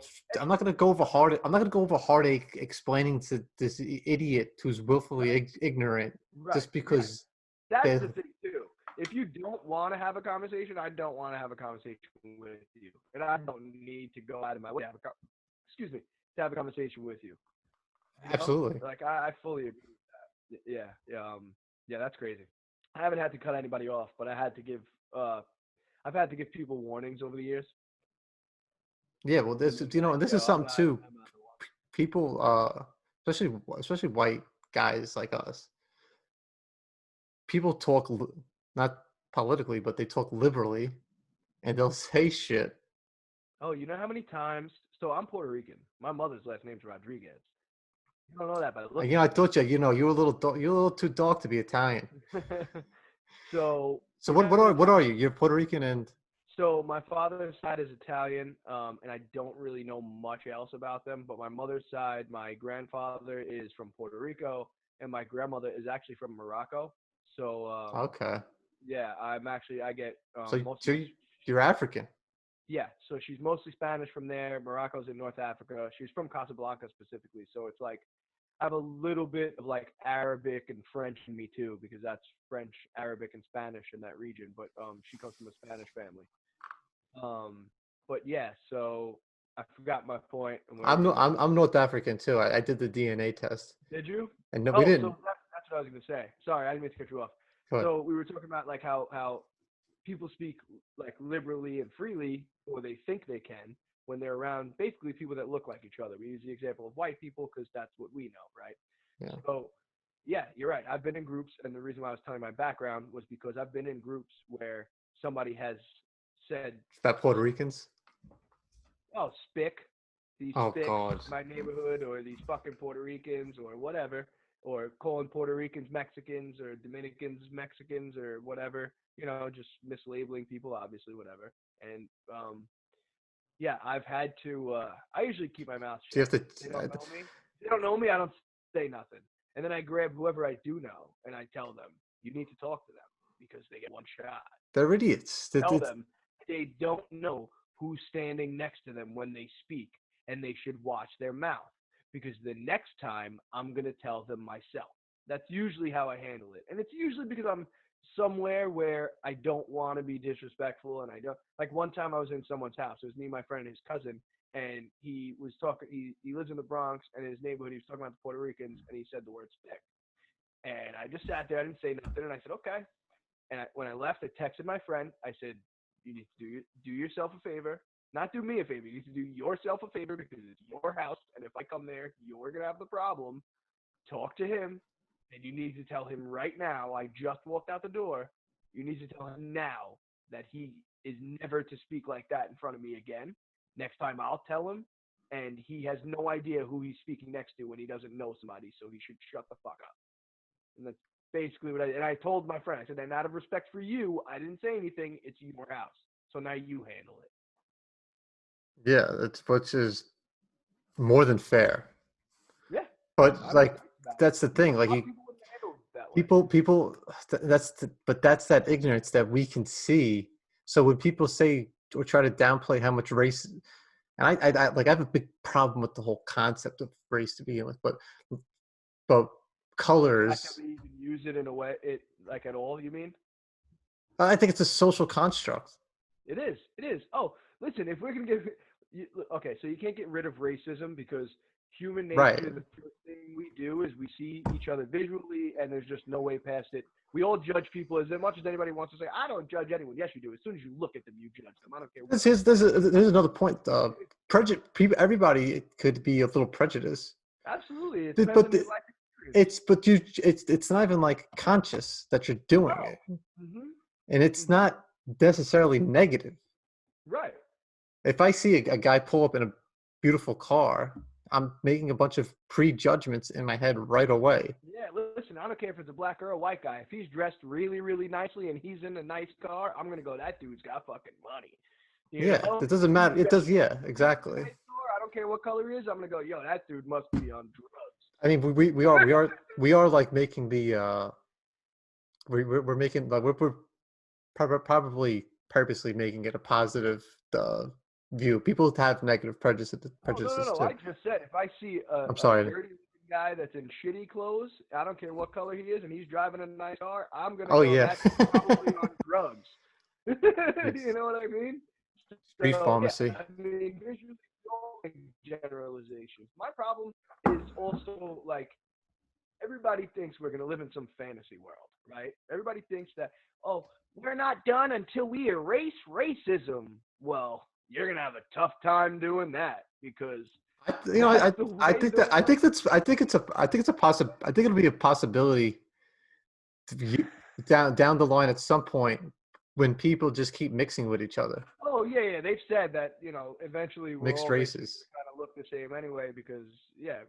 go over I'm not going to go over heartache explaining to this idiot who's willfully ignorant just because that's the thing too. If you don't want to have a conversation, I don't want to have a conversation with you, and I don't need to go out of my way to have a conversation with you. Absolutely. Like I fully agree with that. Yeah, that's crazy. I haven't had to cut anybody off, but I've had to give people warnings over the years. Yeah, well, this and this is something too. People, especially white guys like us, people talk not politically, but they talk liberally, and they'll say shit. Oh, you know how many times? So I'm Puerto Rican. My mother's last name's Rodriguez. You don't know that, but look. I thought you were a little too dark to be Italian. So what are you? You're Puerto Rican and. So my father's side is Italian, and I don't really know much else about them. But my mother's side, my grandfather is from Puerto Rico, and my grandmother is actually from Morocco. So okay. Yeah, I get. So you're African. Yeah, so she's mostly Spanish from there. Morocco's in North Africa. She's from Casablanca specifically, so it's like I have a little bit of like Arabic and French in me too, because that's French, Arabic, and Spanish in that region. But she comes from a Spanish family. But yeah, so I forgot my point. I'm North African too. I did the DNA test. Did you? And no, we didn't. So that's what I was gonna say. Sorry, I didn't mean to cut you off. So we were talking about like how people speak like liberally and freely, or they think they can, when they're around basically people that look like each other. We use the example of white people because that's what we know, right? Yeah. So yeah, you're right. I've been in groups, and the reason why I was telling my background was because I've been in groups where somebody has said that Puerto Ricans. Oh, spick. These spicks God. in my neighborhood, or these fucking Puerto Ricans, or whatever, or calling Puerto Ricans Mexicans, or Dominicans Mexicans, or whatever. Just mislabeling people, obviously, whatever. And yeah, I've had to. I usually keep my mouth shut. So you have to. They don't know me. They don't know me. I don't say nothing. And then I grab whoever I do know, and I tell them, "You need to talk to them because they get one shot." They're idiots. Tell them they don't know who's standing next to them when they speak, and they should watch their mouth, because the next time I'm going to tell them myself. That's usually how I handle it. And it's usually because I'm somewhere where I don't want to be disrespectful, and I don't. Like one time I was in someone's house. It was me, my friend, and his cousin, and he was talking. He lives in the Bronx, and in his neighborhood, he was talking about the Puerto Ricans, and he said the word stick. And I just sat there. I didn't say nothing, and I said, okay. And when I left, I texted my friend. I said, you need to do yourself a favor. Not do me a favor. You need to do yourself a favor, because it's your house. And if I come there, you're going to have the problem. Talk to him. And you need to tell him right now, I just walked out the door. You need to tell him now that he is never to speak like that in front of me again. Next time I'll tell him. And he has no idea who he's speaking next to when he doesn't know somebody. So he should shut the fuck up. And that's basically what I told my friend. I said, and out of respect for you, I didn't say anything. It's your house. So now you handle it. Yeah, which is more than fair. Yeah. But like, that's the thing. Like people, but that's that ignorance that we can see. So when people say or try to downplay how much race, and I have a big problem with the whole concept of race to begin with, but but The fact that colors. we even use it in a way, it like at all. You mean? I think it's a social construct. It is. It is. Oh, listen. If we're gonna get okay, so you can't get rid of racism because human Right. nature. The first thing we do is we see each other visually, and there's just no way past it. We all judge people as much as anybody wants to say. I don't judge anyone. Yes, you do. As soon as you look at them, you judge them. I don't care. There's another point. People, everybody could be a little prejudiced. Absolutely, it depends But on your life experience. it's not even like conscious that you're doing No. it, Hmm. and it's Hmm. not necessarily negative. Right. If I see a guy pull up in a beautiful car, I'm making a bunch of prejudgments in my head right away. Yeah, listen, I don't care if it's a black or a white guy. If he's dressed really, really nicely and he's in a nice car, I'm gonna go, that dude's got fucking money. You Yeah, know? it doesn't matter. He's It got does. Yeah, a nice exactly. car. I don't care what color he is. I'm gonna go, yo, that dude must be on drugs. I mean, we are like making the we're making like we're probably purposely making it a positive uh, view. People have negative Oh no, no, prejudices no! I too. just said if I see I'm a sorry. dirty guy that's in shitty clothes, I don't care what color he is, and he's driving a nice car, I'm gonna Oh go, yeah. that's probably on drugs. You It's know what I mean? street So yeah, pharmacy. I mean, there's usually no generalizations. My problem is also like everybody thinks we're gonna live in some fantasy world, right? Everybody thinks that, oh, we're not done until we erase racism. Well, you're gonna have a tough time doing that because I, you know, that's the way the world. I think it's a I think it'll be a possibility to down the line at some point when people just keep mixing with each other, Oh yeah, yeah. They've said that eventually we're mixed all going to races. kind of look the same anyway because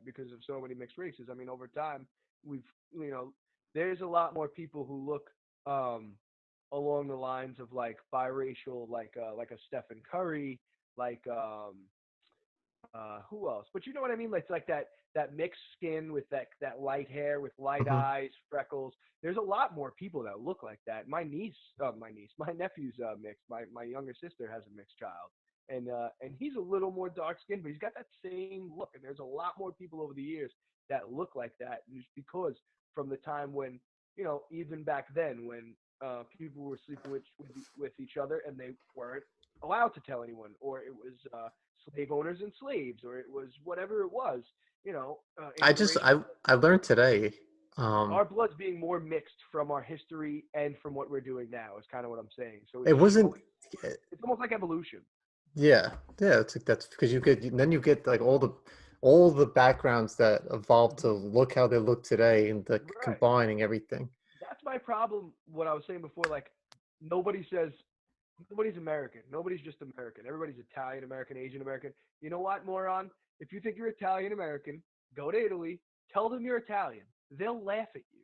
because of so many mixed races. I mean, over time we've you know there's a lot more people who look um along the lines of like biracial, like a Stephen Curry, like who else? But you know what I mean? Like, it's like that mixed skin with that light hair with light Hmm. eyes, freckles. There's a lot more people that look like that. My nephew's mixed. My younger sister has a mixed child, and he's a little more dark skinned, but he's got that same look. And there's a lot more people over the years that look like that, and just because from the time when even back then when people were sleeping with each other and they weren't allowed to tell anyone, or it was slave owners and slaves, or it was whatever it was, I just interracial. I learned today. Our blood's being more mixed from our history and from what we're doing now is kind of what I'm saying. So It it's wasn't. showing. It's almost like evolution. Yeah, yeah. That's because then you get like all the backgrounds that evolved to look how they look today and the Right. combining everything. That's my problem. What I was saying before, like nobody says nobody's American. Nobody's just American. Everybody's Italian American, Asian American. You know what, moron? If you think you're Italian American, go to Italy. Tell them you're Italian. They'll laugh at you.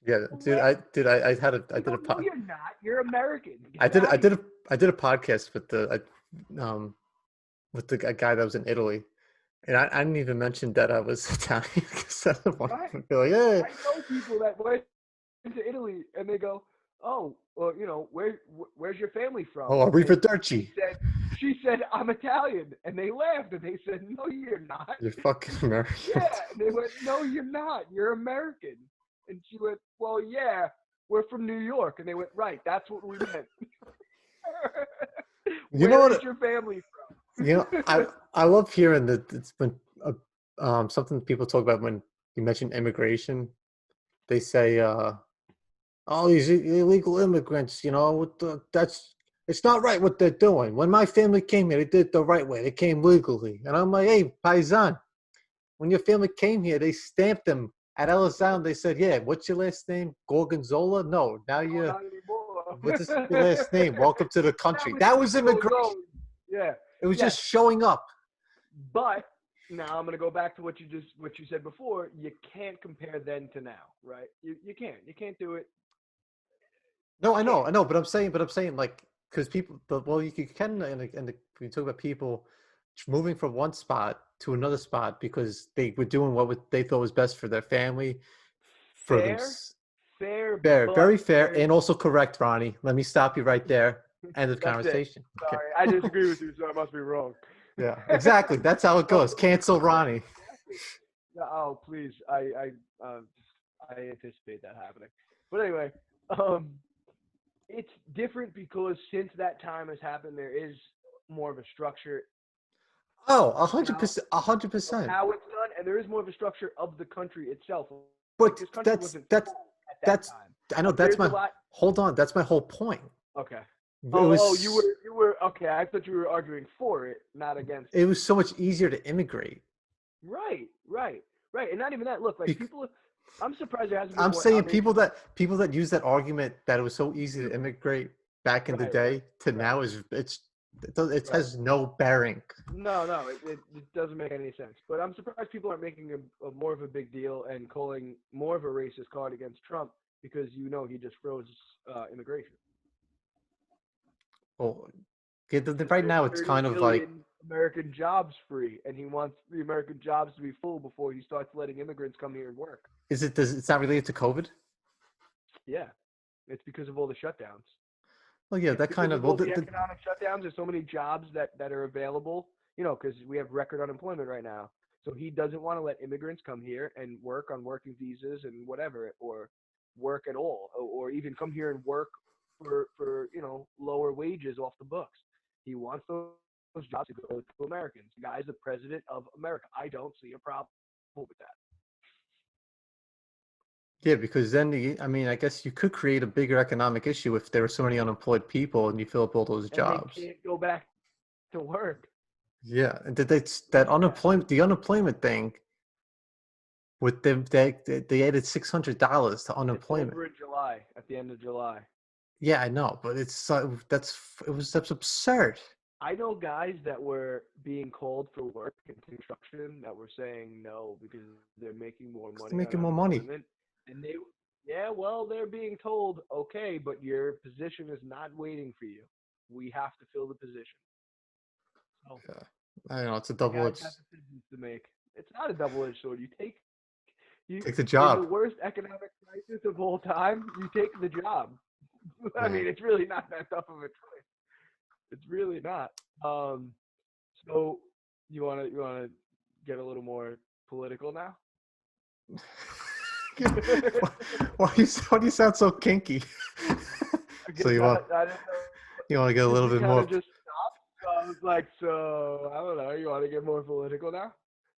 Yeah, They'll dude. laugh. I They did go, a no, pod, you're not. You're American. I Get did out I of did here. a I did a podcast with the guy that was in Italy, and I didn't even mention that I was Italian because I didn't want Right. to be like, yeah. I know people that went to Italy and they go, oh, well, where's your family from? Oh, And she arrivederci. said, she said, I'm Italian. And they laughed and they said, no, you're not. You're fucking American. Yeah. And they went, no, you're not. You're American. And she went, well, yeah, we're from New York. And they went, right. That's what we meant. You know Where is what? your family You know, from? I love hearing that it's when something people talk about when you mention immigration. They say, "Oh, these illegal immigrants, that's it's not right what they're doing." When my family came here, they did it the right way. They came legally, and I'm like, "Hey, paisan, when your family came here, they stamped them at Ellis Island. They said, yeah, what's your last name? Gorgonzola? No, now No, you're not what's your anymore. last name? Welcome to the That country." was That was immigration. goes. Yeah. It was Yes. just showing up. But now I'm gonna go back to what you said before. You can't compare then to now, right? You can't. You can't do it. No, You can't. I know, but I'm saying like because people, but well, you can, when you talk about people moving from one spot to another spot because they were doing they thought was best for their family, for them. Fair, fair, Fair, very but fair, there's and also correct, Ronnie. Let me stop you right there. End of that's it. conversation. Okay. Sorry, I disagree with you, so I must be wrong. Yeah, exactly. That's how it No, goes. Cancel Ronnie. exactly. Oh, please. I anticipate that happening. But anyway, um, it's different because since that time has happened, there is more of a structure Oh, how 100%, a hundred of percent. how it's done, and there is more of a structure of the country itself. Like But this country that's wasn't that's full at that that's time. I know Like that's there's a my lot. hold on. That's my whole point. Okay. It Oh, was you were okay. I thought you were arguing for it, not against it it. was so much easier to immigrate. Right, right, right. And not even that. Look, like Bec- people. I'm surprised there hasn't been I'm more saying outrage. people that use that argument that it was so easy to immigrate back in the Right, right, day to right, now it right. has no bearing. No, no, it doesn't make any sense. But I'm surprised people aren't making a more of a big deal and calling more of a racist card against Trump because he just froze immigration. Well, okay, Because right there's now it's 30 kind of like million American jobs free, and he wants the American jobs to be full before he starts letting immigrants come here and work. it's not related to COVID. Yeah, it's because of all the shutdowns. Well, yeah, It's that because kind of of well, all the economic shutdowns. There's so many jobs that are available, because we have record unemployment right now. So he doesn't want to let immigrants come here and work on working visas and whatever, or work at all, or even come here and work for lower wages off the books. He wants those jobs to go to Americans. The guy's the president of America. I don't see a problem with that. yeah, because then I mean, I guess you could create a bigger economic issue if there were so many unemployed people and you fill up all those And they jobs. can't go back to work. Yeah, and that Yeah. the unemployment thing with them they added $600 to It's unemployment. over in July, at the end of July. Yeah, I know, but that's absurd. I know guys that were being called for work in construction that were saying no because they're making more They're money on making more money. unemployment. And yeah, well, they're being told, okay, but your position is not waiting for you. We have to fill the position. So Yeah, I know it's a the double guys edged have decisions to make. It's not a double-edged sword. You take the in the job. worst economic crisis of all time, you take the job. I Yeah. mean, it's really not that tough of a choice. It's really not. Um, So you wanna get a little more political now? Why do you sound so kinky? I So guess I didn't know. you want to get a Did little we bit kind more of just stop? So I was like, so I don't know. You want to get more political now?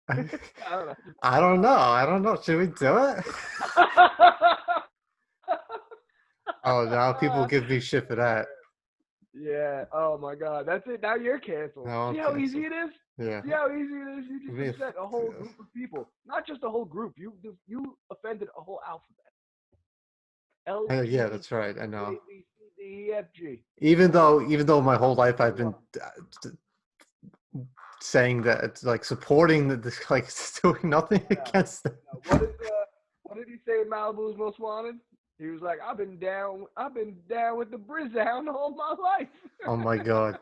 I don't know. I don't know. Should we do it? Oh, now people give me shit for that. Yeah. Oh my God. That's it. Now you're canceled. Now I'm See how easy canceled. it is? Yeah. See how easy it is? You I just mean, upset a whole group of people. Not just a whole group. You offended a whole alphabet. L yeah, G that's right. I A know. B C D E F G. Even though my whole life I've been saying that it's like supporting like doing nothing Yeah. against them. No, what did he say in Malibu's Most Wanted? He was like, I've been down with the Brizown all my life. Oh my god.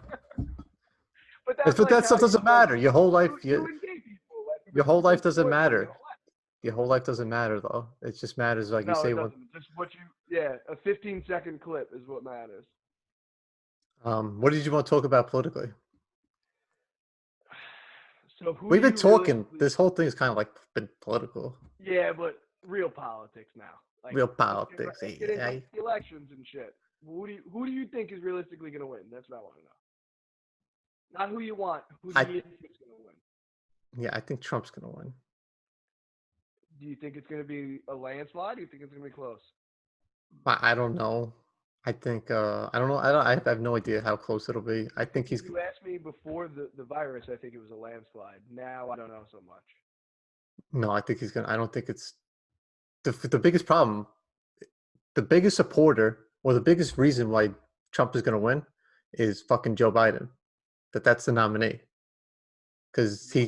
But that's But like that how stuff you doesn't like matter. Your whole life, you and gay people. Like your if whole you life don't doesn't support them, you're matter. what? Your whole life doesn't matter though. It just matters like you No, say it one. doesn't. Just what you yeah, a 15-second clip is what matters. What did you want to talk about politically? So who We've do been you talking. realistically This whole thing's kind of like been political, Yeah, but real politics now. Like real let's politics. get into Yeah, the elections and shit. Who do you think is realistically gonna win? That's what I want to know. Not who you want. Who do I you think is gonna win? yeah, I think Trump's gonna win. Do you think it's going to be a landslide? Do you think it's going to be close? I don't know. I think I don't know. I have no idea how close it'll be. I think If he's you asked me before the virus, I think it was a landslide. Now I don't know so much. no. I think he's gonna. I don't think it's the biggest problem. The biggest supporter or the biggest reason why Trump is gonna win is fucking Joe Biden. That's the nominee because No,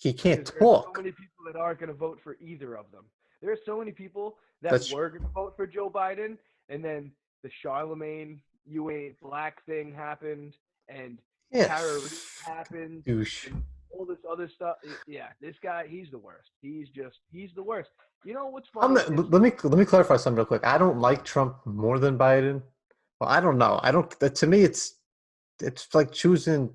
he can't because there are so talk. many people that aren't going to vote for either of them. There are so many people that That's were going to vote for Joe Biden, and then the Charlemagne you ain't black thing happened, and yeah, Tara Reid happened, douche. and all this other stuff. Yeah, this guy, he's the worst. He's the worst. You know what's I'm funny not, is let me clarify something real quick. I don't like Trump more than Biden. Well, I don't know. I don't. To me, it's like choosing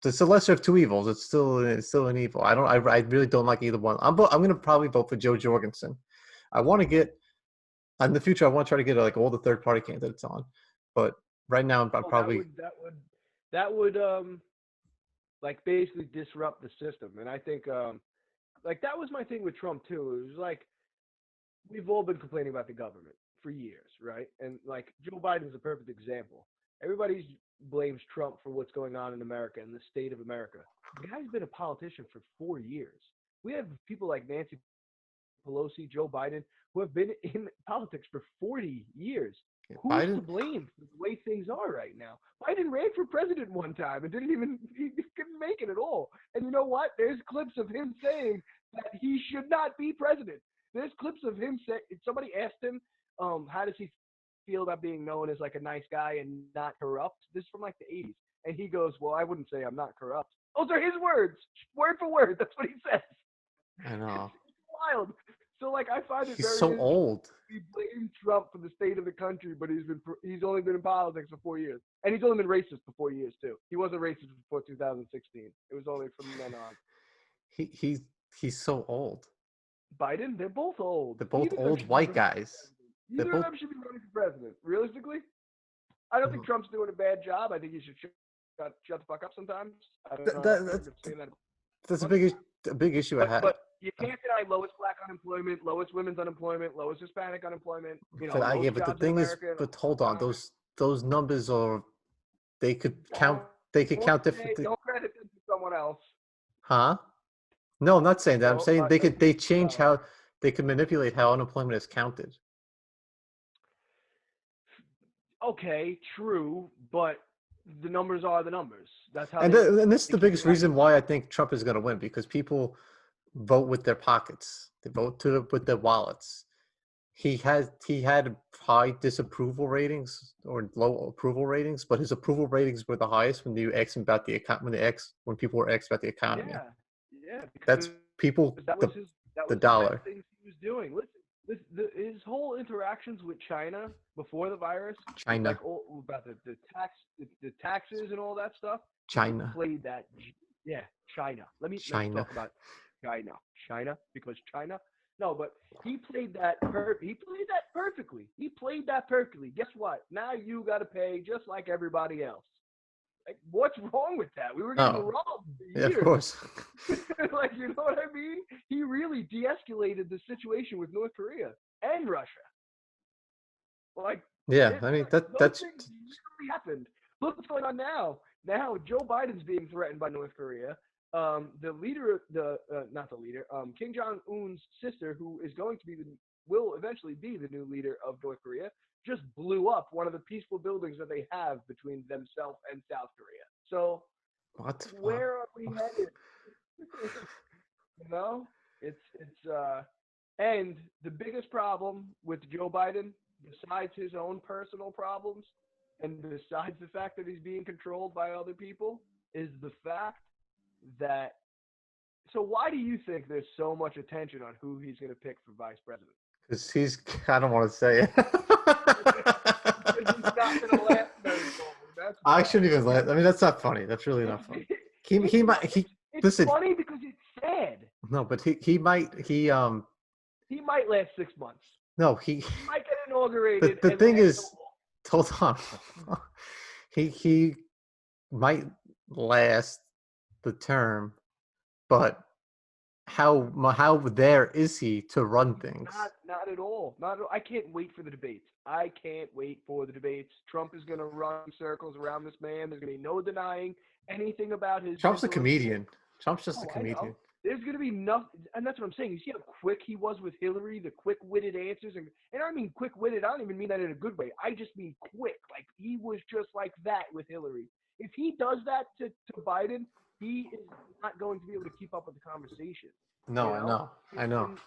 it's the lesser of two evils. It's still an evil. I really don't like either one. I'm gonna probably vote for Joe Jorgensen. I want to get in the future. I want to try to get like all the third party candidates on, but right now I'm Oh, probably that would like basically disrupt the system. And I think like that was my thing with Trump too. It was like we've all been complaining about the government for years, right? And like Joe Biden's a perfect example. Everybody blames Trump for what's going on in America and the state of America. The guy's been a politician for 4 years. We have people like Nancy Pelosi, Joe Biden, who have been in politics for 40 years. Who's to Biden. blame for the way things are right now? Biden ran for president one time and he couldn't make it at all. And you know what? There's clips of him saying that he should not be president. There's clips of him say somebody asked him, how does he feel about being known as like a nice guy and not corrupt? This is from like the 80s. And he goes, well, I wouldn't say I'm not corrupt. Those are his words, word for word. That's what he says. I know. It's wild. So like I find it He's very so interesting. old. We blame Trump for the state of the country, but he's only been in politics for 4 years, and he's only been racist for 4 years too. He wasn't racist before 2016. It was only from then on. He he's he's so old. Biden, they're both old. They're both Neither of them old should be white running for guys. president. They're Neither of both. them should be running for president. Realistically, I don't think Trump's doing a bad job. I think he should shut the fuck up sometimes. I don't know. That's that's a big issue I had. But you can't deny lowest black unemployment, lowest women's unemployment, lowest Hispanic unemployment. You know, most Yeah, but the jobs in thing is, America. but hold on, those numbers are they could count. Don't, They could count different. don't credit them to someone else. Huh? No, I'm not saying that. I'm Don't saying they change no. how they can manipulate how unemployment is counted. Okay, true, but the numbers are the numbers. That's how. And and this is the keep biggest track. reason why I think Trump is going to win, because people vote with their pockets. They vote with their wallets. He had high disapproval ratings or low approval ratings, but his approval ratings were the highest when you asked him about the account when people were asked about the economy. Yeah, That's because people that was his the dollar. things he was doing. Listen, his whole interactions with China before the virus, China. like all about the taxes and all that stuff. China. He played that. Yeah, China. Let me talk about China because China. No, but he played that. He played that perfectly. He played that perfectly. Guess what? Now you got to pay just like everybody else. Like, what's wrong with that? We were getting robbed for years. Yeah, of course. Like, you know what I mean? He really de-escalated the situation with North Korea and Russia. Like, yeah, I mean those that's things literally happened. Look what's going on now. Now Joe Biden's being threatened by North Korea. The leader, not the leader, Kim Jong Un's sister, who is going to be will eventually be the new leader of North Korea, just blew up one of the peaceful buildings that they have between themselves and South Korea. So, where are we headed? You know, it's and the biggest problem with Joe Biden, besides his own personal problems, and besides the fact that he's being controlled by other people, is the fact that. So why do you think there's so much attention on who he's going to pick for vice president? Because I don't want to say it. He's not going to last very long. I shouldn't even laugh. I mean, that's not funny. That's really not funny. He might. It's listen. Funny because it's sad. No, but he might. He might last 6 months. No, he might get inaugurated. The thing is, hold on. he might last the term, but how there is he to run things? Not at all. Not at all. I can't wait for the debates. I can't wait for the debates. Trump is going to run circles around this man. There's going to be no denying anything about his. Trump's a comedian. Trump's just a comedian. There's going to be nothing, and that's what I'm saying. You see how quick he was with Hillary, the quick-witted answers, and I mean quick-witted. I don't even mean that in a good way. I just mean quick. Like he was just like that with Hillary. If he does that to Biden, he is not going to be able to keep up with the conversation. No, you know? I know. And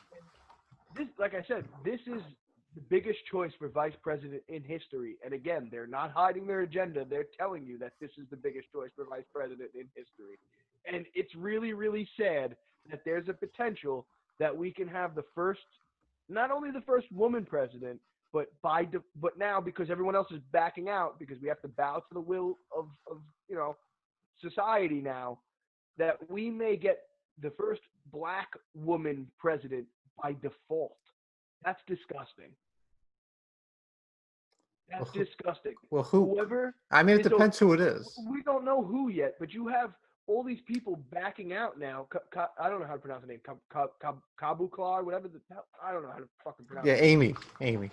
this, like I said, this is the biggest choice for vice president in history. And again, they're not hiding their agenda. They're telling you that this is the biggest choice for vice president in history. And it's really, really sad that there's a potential that we can have the first, not only the first woman president, but now because everyone else is backing out because we have to bow to the will of society now that we may get the first black woman president by default. That's disgusting. That's Well, disgusting. well, who? Whoever I mean, it is depends who it is. we don't know who yet, but you have all these people backing out now. I don't know how to pronounce the name. Kabuklar, whatever. I don't know how to fucking pronounce Yeah, it. Amy Yeah,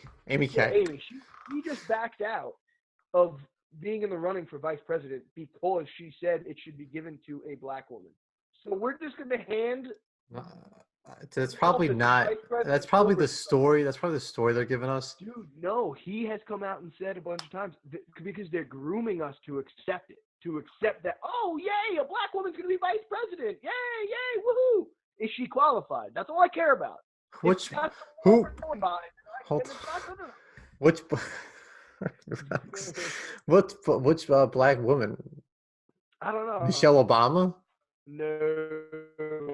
K. Amy. She just backed out of being in the running for vice president because she said it should be given to a black woman. So we're just going to hand Uh, That's the probably office of not. vice president That's probably over the to story. That's probably the story they're giving us. dude. No, he has come out and said a bunch of times because they're grooming us to accept it, to accept that. Oh, yay! A black woman's going to be vice president. Yay! Yay! Woohoo! Is she qualified? That's all I care about. Which If that's who? what we're going by, Hold. then it's not good enough. Which? Which black woman? I don't know. Michelle Obama? No,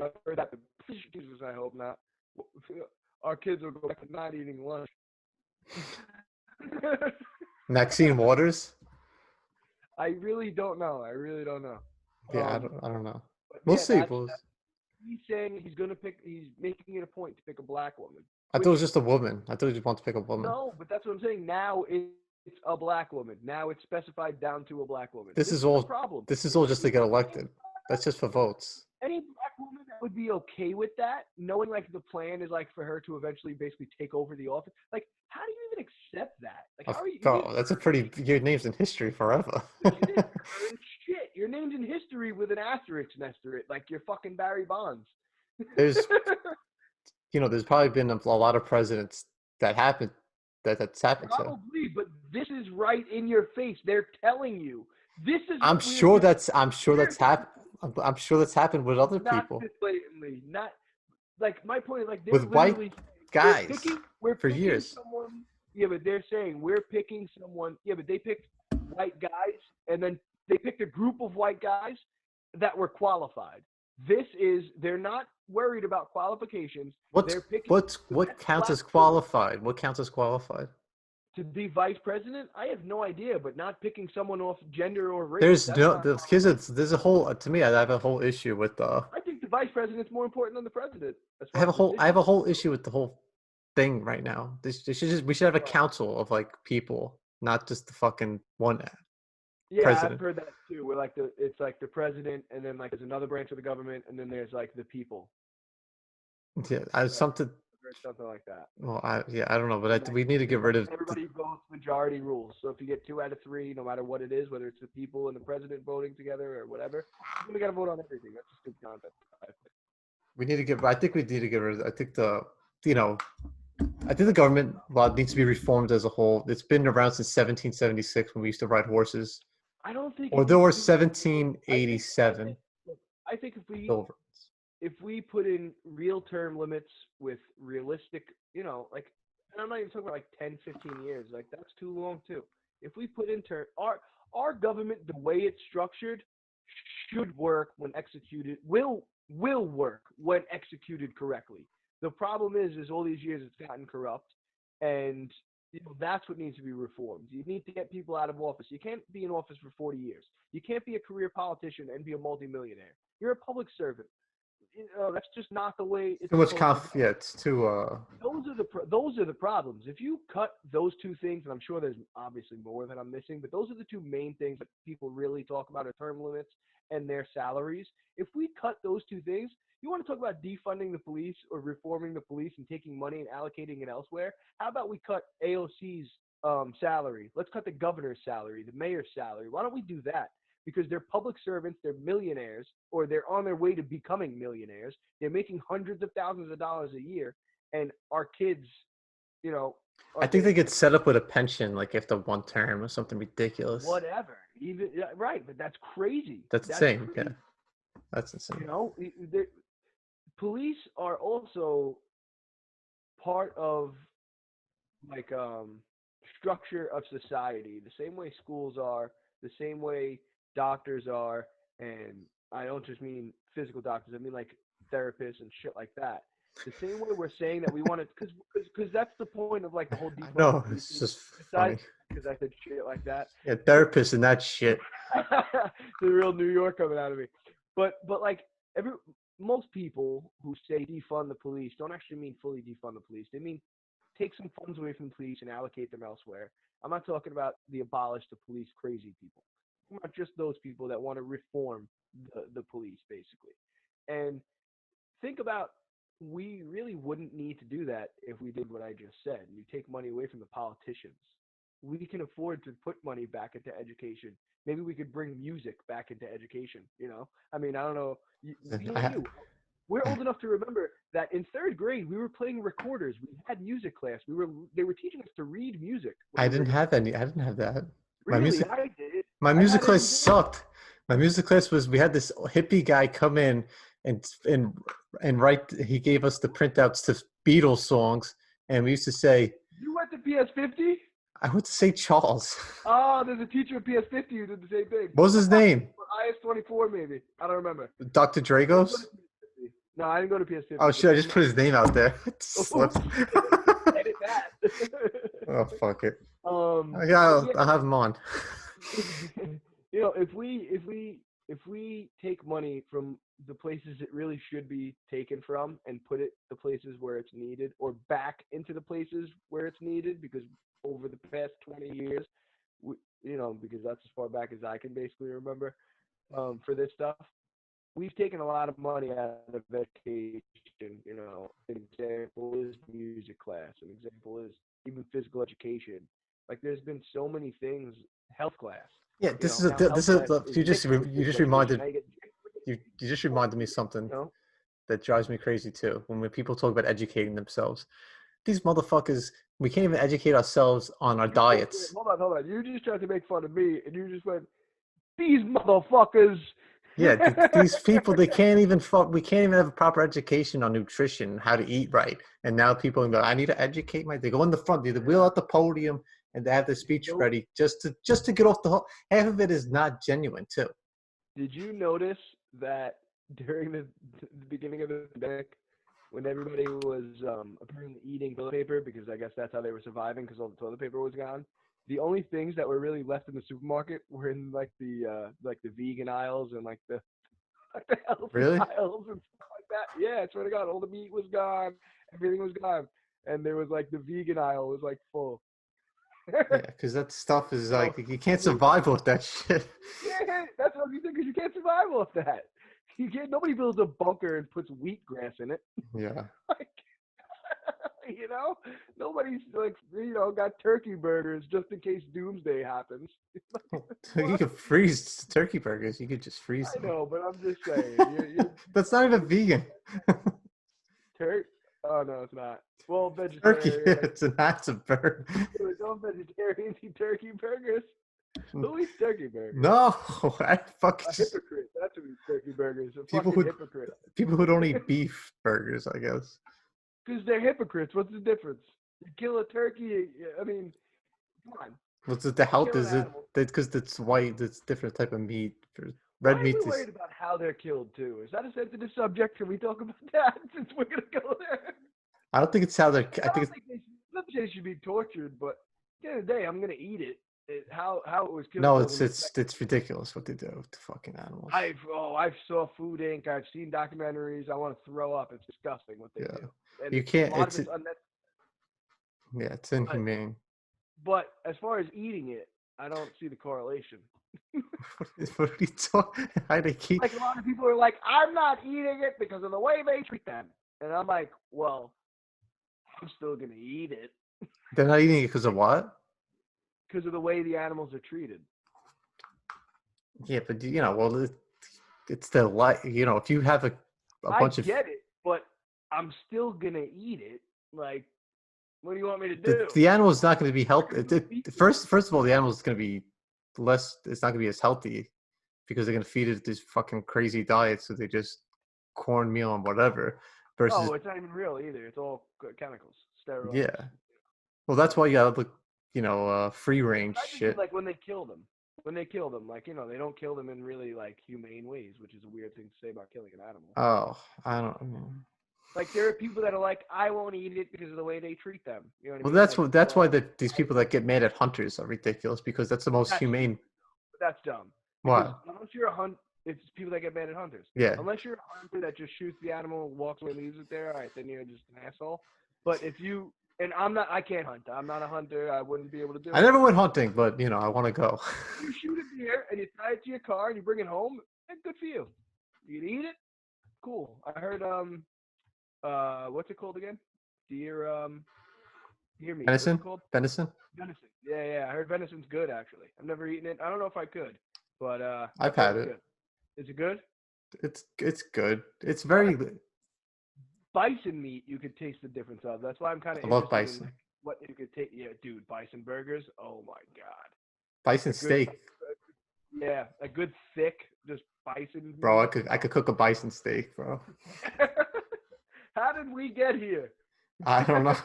I've heard that. Jesus, I hope not. Our kids will go back to not eating lunch. Maxine Waters? I really don't know. I really don't know. Yeah, I don't know. But We'll yeah, see. he's saying he's gonna pick. He's making it a point to pick a black woman. I thought it was just a woman. I thought he just wanted to pick a woman. No, but that's what I'm saying. Now it's a black woman. Now it's specified down to a black woman. This is the all. problem. This is all just to get elected. That's just for votes. Any black woman that would be okay with that, knowing like the plan is like for her to eventually basically take over the office. Like, how do you even accept that? Like, how are you? Oh, that's a pretty. Your name's in history forever. Shit, your name's in history with an asterisk next to it, like you're fucking Barry Bonds. There's, there's probably been a lot of presidents that happened. That's happened to. Probably, but this is right in your face. They're telling you this is. I'm sure that's happened. I'm sure that's happened with other people. Not this blatantly, not like my point is like they're With white literally guys we're for picking years. someone. Yeah, but they're saying we're picking someone. Yeah, but they picked white guys, and then they picked a group of white guys that were qualified. They're not worried about qualifications. What counts as qualified? What counts as qualified? To be vice president? I have no idea, but not picking someone off gender or race. There's a whole, to me, I have a whole issue with I think the vice president's more important than the president. I have a whole issue with the whole thing right now. We should have a council of like people, not just the fucking one president. I've heard that too. Where like it's like the president, and then like there's another branch of the government, and then there's like the people. Yeah, something like that. Well, I don't know, but we need to get rid of. Everybody votes majority rules. So if you get 2 out of 3, no matter what it is, whether it's the people and the president voting together or whatever, we got to vote on everything. That's just good content. We need to get. I think we need to get rid of. I think I think the government needs to be reformed as a whole. It's been around since 1776 when we used to ride horses. I don't think. Or there was 1787. I think if we put in real term limits with realistic, and I'm not even talking about like 10, 15 years, like that's too long too. If we put in our government, the way it's structured, should work when executed, will work when executed correctly. The problem is all these years it's gotten corrupt, and that's what needs to be reformed. You need to get people out of office. You can't be in office for 40 years. You can't be a career politician and be a multimillionaire. You're a public servant. That's just not the way. It's too much it's too. Those are the problems. If you cut those two things, and I'm sure there's obviously more that I'm missing, but those are the two main things that people really talk about are term limits and their salaries. If we cut those two things, you want to talk about defunding the police or reforming the police and taking money and allocating it elsewhere? How about we cut AOC's salary? Let's cut the governor's salary, the mayor's salary. Why don't we do that? Because they're public servants, they're millionaires, or they're on their way to becoming millionaires. They're making hundreds of thousands of dollars a year, and our kids, I think they get set up with a pension, like after one term or something ridiculous. Whatever, right? But that's crazy. That's insane. Crazy. Yeah, that's insane. Police are also part of like structure of society, the same way schools are, the same way doctors are, and I don't just mean physical doctors, I mean like therapists and shit like that. The same way we're saying that we want to, because that's the point of like the whole defund. No, it's just funny. because I said shit like that. Yeah, therapist and that shit. The real New York coming out of me. But like most people who say defund the police don't actually mean fully defund the police. They mean take some funds away from the police and allocate them elsewhere. I'm not talking about the abolish the police crazy people. I'm not just those people that want to reform the police basically. And think about we really wouldn't need to do that if we did what I just said. You take money away from the politicians. We can afford to put money back into education. Maybe we could bring music back into education. I mean, I don't know. Me and you, we're old enough to remember that in third grade we were playing recorders. We had music class. They were teaching us to read music. I didn't have any. I didn't have that. My Really, music, I did. my I music had it class in sucked. My music class was we had this hippie guy come in and write. He gave us the printouts to Beatles songs, and we used to say, You went to PS50? I went to St. Charles. Oh, there's a teacher at PS50 who did the same thing. What was his name? IS-24 maybe. I don't remember. Dr. Dragos? No, I didn't go to PS50. Oh shit! I just put his name out there. Slipped. Edit that. Oh fuck it. Yeah, I'll have him on. if we take money from the places it really should be taken from and put it the places where it's needed, or back into the places where it's needed, because over the past 20 years, because that's as far back as I can basically remember, for this stuff, we've taken a lot of money out of education. An example is music class. An example is even physical education. Like, there's been so many things. Health class. Yeah, you just reminded me of something that drives me crazy too. When people talk about educating themselves, these motherfuckers, we can't even educate ourselves on our diets. Hold on. You just tried to make fun of me, and you just went, these motherfuckers. Yeah, these people, they can't even we can't even have a proper education on nutrition, how to eat right. And now people go, I need to educate they go in the front, they wheel out the podium, and they have their speech ready just to get off the hook. Half of it is not genuine too. Did you notice that during the beginning of the pandemic, when everybody was apparently eating toilet paper, because I guess that's how they were surviving because all the toilet paper was gone, the only things that were really left in the supermarket were in like the vegan aisles and like the healthy aisles and stuff like that. Yeah, I swear to God, all the meat was gone, everything was gone, and there was like the vegan aisle was like full. Yeah, because that stuff is like you can't survive with that shit. Yeah, that's what you think, because you can't survive off that. You can't. Nobody builds a bunker and puts wheatgrass in it. Yeah. Like, nobody's like got turkey burgers just in case doomsday happens. You could freeze turkey burgers. You could just freeze them. I know, but I'm just saying. That's not even vegan. Oh no, it's not. Well, Turkey, vegetarian. it's a massive bird. Don't vegetarians eat turkey burgers? Who eats turkey burgers? No, I fucking A hypocrite. That's who eats turkey burgers. Hypocrite. People who don't eat beef burgers, I guess. Because they're hypocrites. What's the difference? You kill a turkey. I mean, come on. What's the health? Is it because it's white? It's different type of meat. Red meat is. Why are we worried about how they're killed too? Is that a sensitive subject? Can we talk about that since we're gonna go there? I don't think it's how they're. I think they should be tortured, but at the end of the day, I'm gonna eat it. How it was killed. No, it's ridiculous what they do to fucking animals. I've saw Food Inc. I've seen documentaries. I want to throw up. It's disgusting what they do. And you can't. It's inhumane. But as far as eating it, I don't see the correlation. What are you talking? How they keep? Like, a lot of people are like, I'm not eating it because of the way they treat them, and I'm like, well, I'm still gonna eat it. They're not eating it because of what? Because of the way the animals are treated. Yeah, but it's the life. If you have a bunch of. I get it, but I'm still gonna eat it. Like, what do you want me to do? The animal's not going to be healthy. First of all, the animal's going to be less. It's not going to be as healthy because they're going to feed it this fucking crazy diet. So they just cornmeal and whatever. Versus, it's not even real either. It's all chemicals, steroids. Yeah. Well, that's why you got to look, free range shit. Like when they kill them, like they don't kill them in really like humane ways, which is a weird thing to say about killing an animal. Oh, I don't know. Like there are people that are like, I won't eat it because of the way they treat them. You know what I Well, mean? Like, that's why well, these people that get mad at hunters are ridiculous because that's the most that's humane. that's dumb. Because What? unless you're a it's people that get mad at hunters. Yeah. Unless you're a hunter that just shoots the animal, walks away, leaves it there, all right, then you're just an asshole. But if you and I can't hunt. I'm not a hunter. I wouldn't be able to do I it. never went hunting, but I want to go. You shoot a deer and you tie it to your car and you bring it home, then good for you. You can eat it, cool. I heard what's it called again? Deer deer meat. What's Venison? it called? Venison? Venison. Yeah. I heard venison's good actually. I've never eaten it. I don't know if I could, but I've I've heard had it's it. good. Is it good? It's good. It's very. Bison meat, you could taste the difference of. That's why I'm kind of I love interested in bison. like, what you could take. Yeah, dude, bison burgers. Oh my god. Bison A good, steak, yeah, a good thick, just bison bro. meat. I could cook a bison steak, bro. How did we get here? I don't know.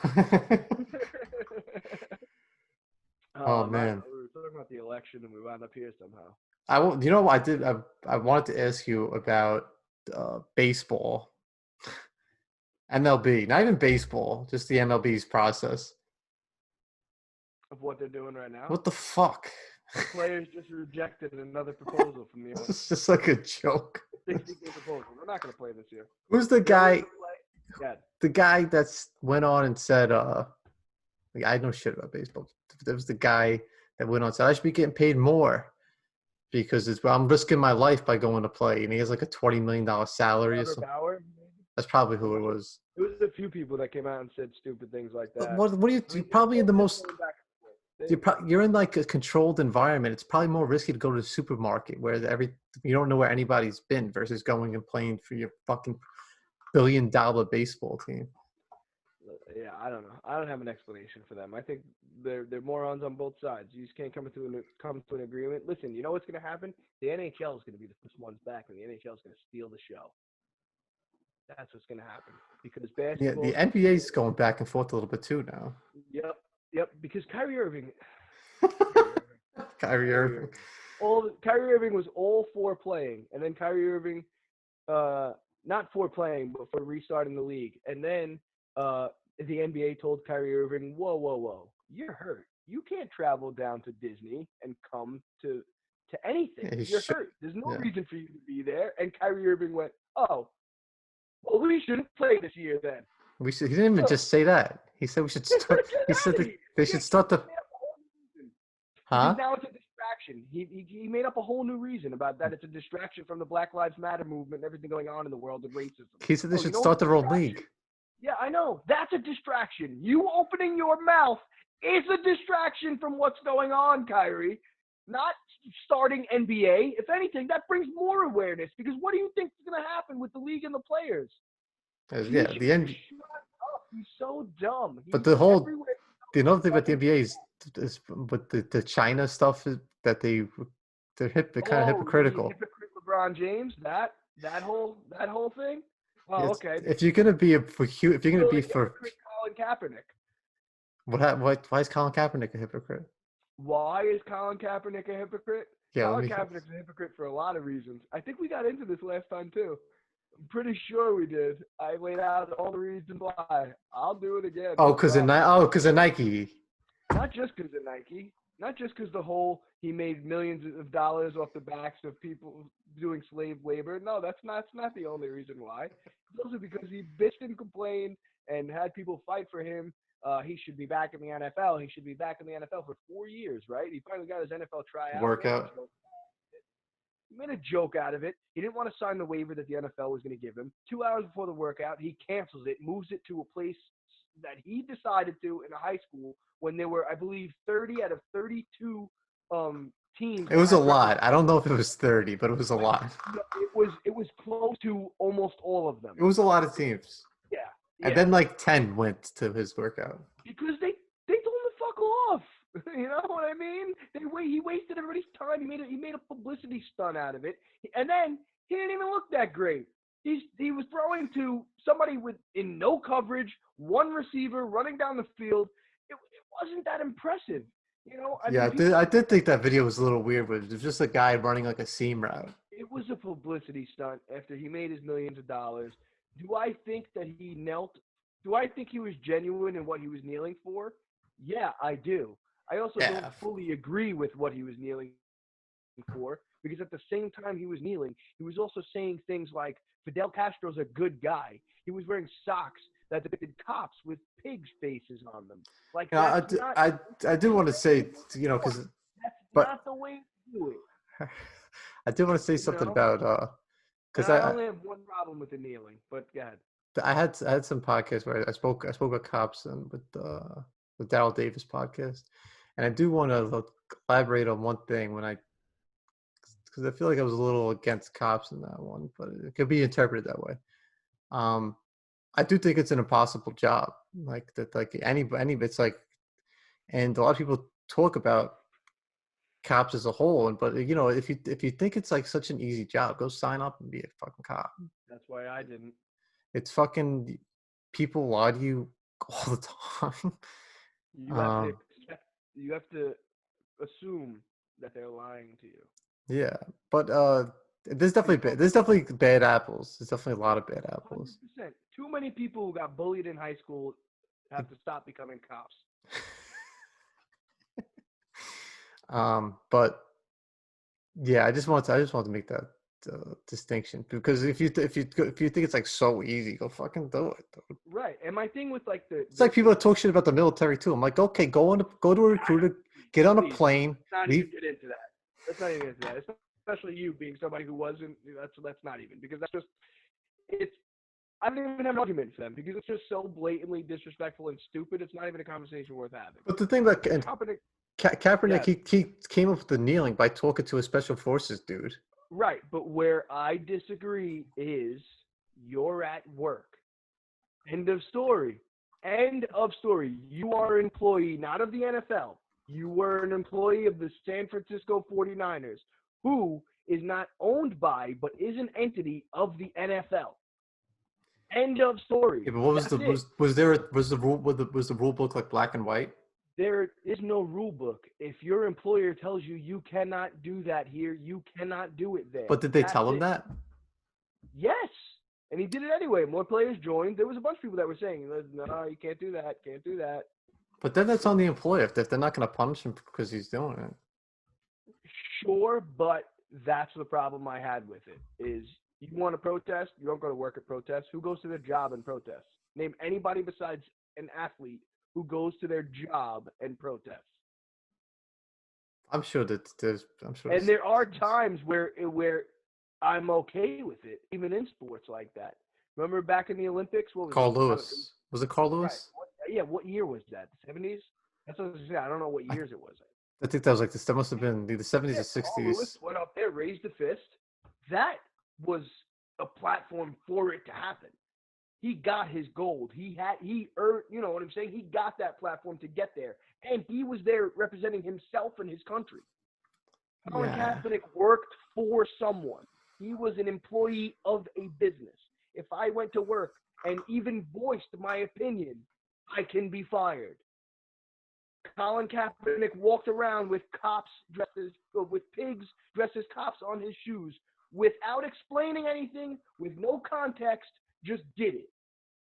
Oh I man. we were talking about the election and we wound up here somehow. I will. You know what I did? I wanted to ask you about baseball, MLB. Not even baseball, just the MLB's process. Of what they're doing right now. What the fuck? The players just rejected another proposal from the This is just like a joke. 60-day proposal. We're not going to play this year. Who's the guy? Yeah. The guy that's went on and said, like, I know shit about baseball. There was the guy that went on and said, I should be getting paid more because I'm risking my life by going to play. And he has like a $20 million salary or Trevor something. Bauer. That's probably who it was. There was a few people that came out and said stupid things like But that. what do you, I mean, probably in the they're most, going back and forth. you're in like a controlled environment. It's probably more risky to go to the supermarket where you don't know where anybody's been versus going and playing for your fucking $1 billion baseball team. Yeah, I don't know. I don't have an explanation for them. I think they're morons on both sides. You just can't come to an agreement. Listen, you know what's going to happen? The NHL is going to be the first ones back, and the NHL is going to steal the show. That's what's going to happen because Yeah, basketball. the NBA's going back and forth a little bit too now. Yep. Because Kyrie Irving. Kyrie Irving. Kyrie Irving was all for playing, and then Kyrie Irving, not for playing, but for restarting the league, and then the NBA told Kyrie Irving, whoa, you're hurt. You can't travel down to Disney and come to anything. Yeah, you're hurt. There's no yeah. reason for you to be there. And Kyrie Irving went, oh, well, we shouldn't play this year then. He didn't even just say that. He said we should start. He said that they should start the. Huh? Because now it's a distraction. He made up a whole new reason about that. It's a distraction from the Black Lives Matter movement and everything going on in the world of racism. He said they should start their own league. Yeah, I know. That's a distraction. You opening your mouth is a distraction from what's going on, Kyrie. Not starting NBA. If anything, that brings more awareness because what do you think is going to happen with the league and the players? Yeah, the NBA. He's so dumb. But the whole, another thing about the NBA is with the China stuff is that they're kind of hypocritical. Hypocrite LeBron James, that whole thing. Oh, okay. If you're gonna be for Colin Kaepernick. Why is Colin Kaepernick a hypocrite? Why is Colin Kaepernick a hypocrite? Yeah, Colin Kaepernick's a hypocrite for a lot of reasons. I think we got into this last time too. I'm pretty sure we did. I laid out all the reasons why. I'll do it again. Because of Nike. Not just because of Nike. Not just because he made millions of dollars off the backs of people doing slave labor. No, that's not the only reason why. It's also because he bitched and complained and had people fight for him. He should be back in the NFL. He should be back in the NFL for 4 years, right? He finally got his NFL tryout. Workout. He made a joke out of it. He didn't want to sign the waiver that the NFL was going to give him. 2 hours before the workout, he cancels it, moves it to a place that he decided to in a high school when there were, I believe, 30 out of 32 teams. It was a lot. I don't know if it was 30, but it was a lot. It was close to almost all of them. It was a lot of teams. Yeah. And then like 10 went to his workout. Because they told him to fuck off. You know what I mean? He wasted everybody's time. He made a publicity stunt out of it. And then he didn't even look that great. He was throwing to somebody in no coverage, one receiver running down the field. It wasn't that impressive. You know? I did think that video was a little weird, but it was just a guy running like a seam route. It was a publicity stunt after he made his millions of dollars. Do I think that he knelt? Do I think he was genuine in what he was kneeling for? Yeah, I do. I also don't Yeah. fully agree with what he was kneeling for because at the same time he was kneeling, he was also saying things like Fidel Castro's a good guy. He was wearing socks that depicted cops with pigs' faces on them. Like You know, that's not I do want to say, that's because, but not the way to do it. I do want to say You something know? about, And because I only have one problem with the kneeling, but go ahead. I had some podcasts where I spoke with cops and with the Daryl Davis podcast, and I do want to elaborate on one thing when I because I feel like I was a little against cops in that one, but it could be interpreted that way. Um, I do think it's an impossible job, like that, like any it's like, and a lot of people talk about cops as a whole, and but if you think it's like such an easy job, go sign up and be a fucking cop. That's why I didn't. It's fucking people lie to you all the time. You have to um, accept, you have to assume that they're lying to you. yeah, but Because there's definitely bad apples. There's definitely a lot of bad apples. 100%. Too many people who got bullied in high school have to stop becoming cops. But yeah, I just want to make that distinction because if you think it's like so easy, go fucking do it. Dude. Right. And my thing with like the It's like people that talk shit about the military too. I'm like, okay, go to a recruiter, get on a please, plane, let's not leave. even get into that. Let's not even get into that. Especially you being somebody who wasn't. That's not even because that's just it's. I don't even have an argument for them because it's just so blatantly disrespectful and stupid. It's not even a conversation worth having. But the thing about Kaepernick, Kaepernick, yeah, he came up with the kneeling by talking to a special forces dude. right. But where I disagree is you're at work. End of story. End of story. You are an employee, not of the NFL. You were an employee of the San Francisco 49ers, who is not owned by, but is an entity of the NFL. End of story. Yeah, but what That's it. was the rule book like black and white? There is no rule book. If your employer tells you you cannot do that here, you cannot do it there. But did they That's tell him it. that? Yes. And he did it anyway. More players joined. There was a bunch of people that were saying, no, you can't do that. Can't do that. But then that's on the employer if they're not going to punish him because he's doing it. Sure, but that's the problem I had with it is you want to protest, you don't go to work at protest. Who goes to their job and protests? Name anybody besides an athlete who goes to their job and protests. I'm sure that I'm sure. And there are times where I'm okay with it, even in sports like that. Remember back in the Olympics? What was Carl it? Lewis. Was it Carl Right. Lewis? Yeah, what year was that? The 70s? That's what I was saying. I don't know what years it was. I think that was like this. That must have been the 70s or Carl Lewis 60s. went up there, raised a fist. That was a platform for it to happen. He got his gold. He earned, you know what I'm saying? He got that platform to get there. And he was there representing himself and his country. Colin Yeah. Kaepernick worked for someone. He was an employee of a business. If I went to work and even voiced my opinion, I can be fired. Colin Kaepernick walked around with with pigs dressed as cops on his shoes without explaining anything, with no context, just did it.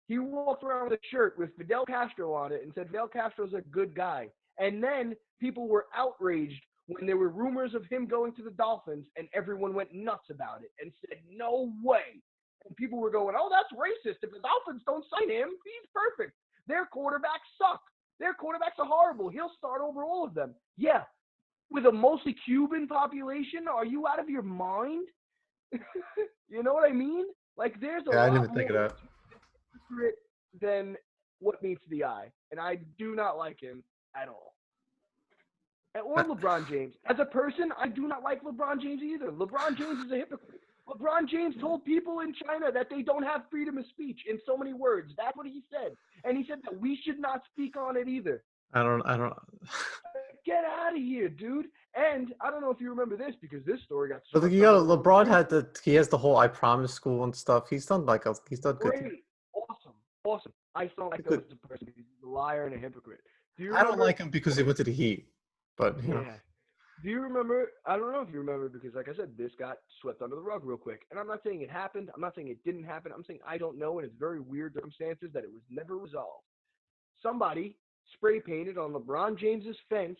He walked around with a shirt with Fidel Castro on it and said Fidel Castro's a good guy. And then people were outraged when there were rumors of him going to the Dolphins, and everyone went nuts about it and said, no way. And people were going, oh, that's racist. If the Dolphins don't sign him, he's perfect. Their quarterbacks suck. Their quarterbacks are horrible. He'll start over all of them. Yeah. With a mostly Cuban population, are you out of your mind? You know what I mean? Like, there's a Yeah, I didn't lot even think more of that. secret than what meets the eye. And I do not like him at all. Or LeBron James. As a person, I do not like LeBron James either. LeBron James is a hypocrite. LeBron James told people in China that they don't have freedom of speech in so many words. That's what he said. And he said that we should not speak on it either. I don't. Get out of here, dude. And I don't know if you remember this because this story got But swept you got under the rug. he has the whole I promise school and stuff. He's done he's done good. Great. Awesome. I don't like him as a person because he's a liar and a hypocrite. Do you I don't remember? like him because he went to the Heat, but you know. Yeah. Do you remember? I don't know if you remember because, like I said, this got swept under the rug real quick. And I'm not saying it happened. I'm not saying it didn't happen. I'm saying I don't know, and it's very weird circumstances that it was never resolved. Somebody spray painted on LeBron James's fence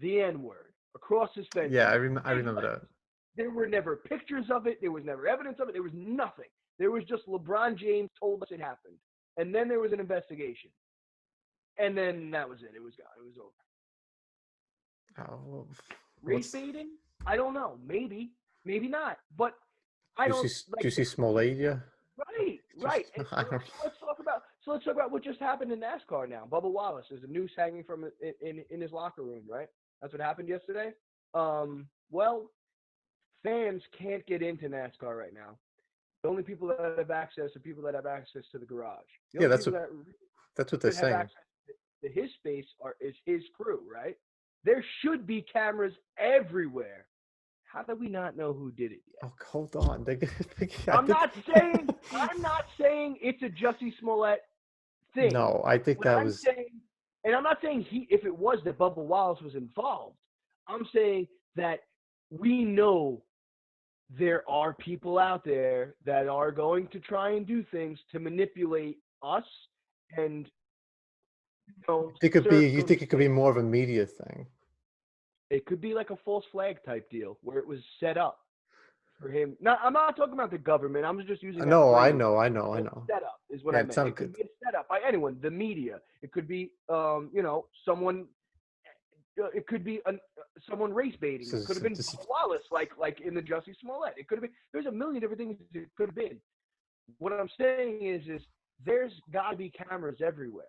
the N word across his fence Yeah, in I big remember letters. that. There were never pictures of it. There was never evidence of it. There was nothing. There was just LeBron James told us it happened, and then there was an investigation, and then that was it. It was gone. It was over. Oh, well, Race what's baiting? I don't know. Maybe, maybe not. But I don't like. Juicy Smollett? Yeah, Right, just right. And I don't. so let's talk about what just happened in NASCAR now. Bubba Wallace, there's a noose hanging from in his locker room, right? That's what happened yesterday. Well, fans can't get into NASCAR right now. The only people that have access are people that have access to the garage. The Yeah, only people that that's what they're should have saying. access to his space is his crew, right? There should be cameras everywhere. How do we not know who did it yet? Oh, hold on. I'm not saying it's a Jussie Smollett thing. No, I think What that I'm was. saying, and I'm not saying if it was that Bubba Wallace was involved. I'm saying that we know there are people out there that are going to try and do things to manipulate us and You think it could be more of a media thing? it could be like a false flag type deal where it was set up for him. Now, I'm not talking about the government. I'm just using that No, I phrase. know. Setup is what Yeah, I it meant. sounds It could good. be a setup by anyone, the media. It could be, someone. It could be someone race baiting. It could have been Bubba Wallace, like in the Jussie Smollett. It could have been. There's a million different things it could have been. What I'm saying is there's got to be cameras everywhere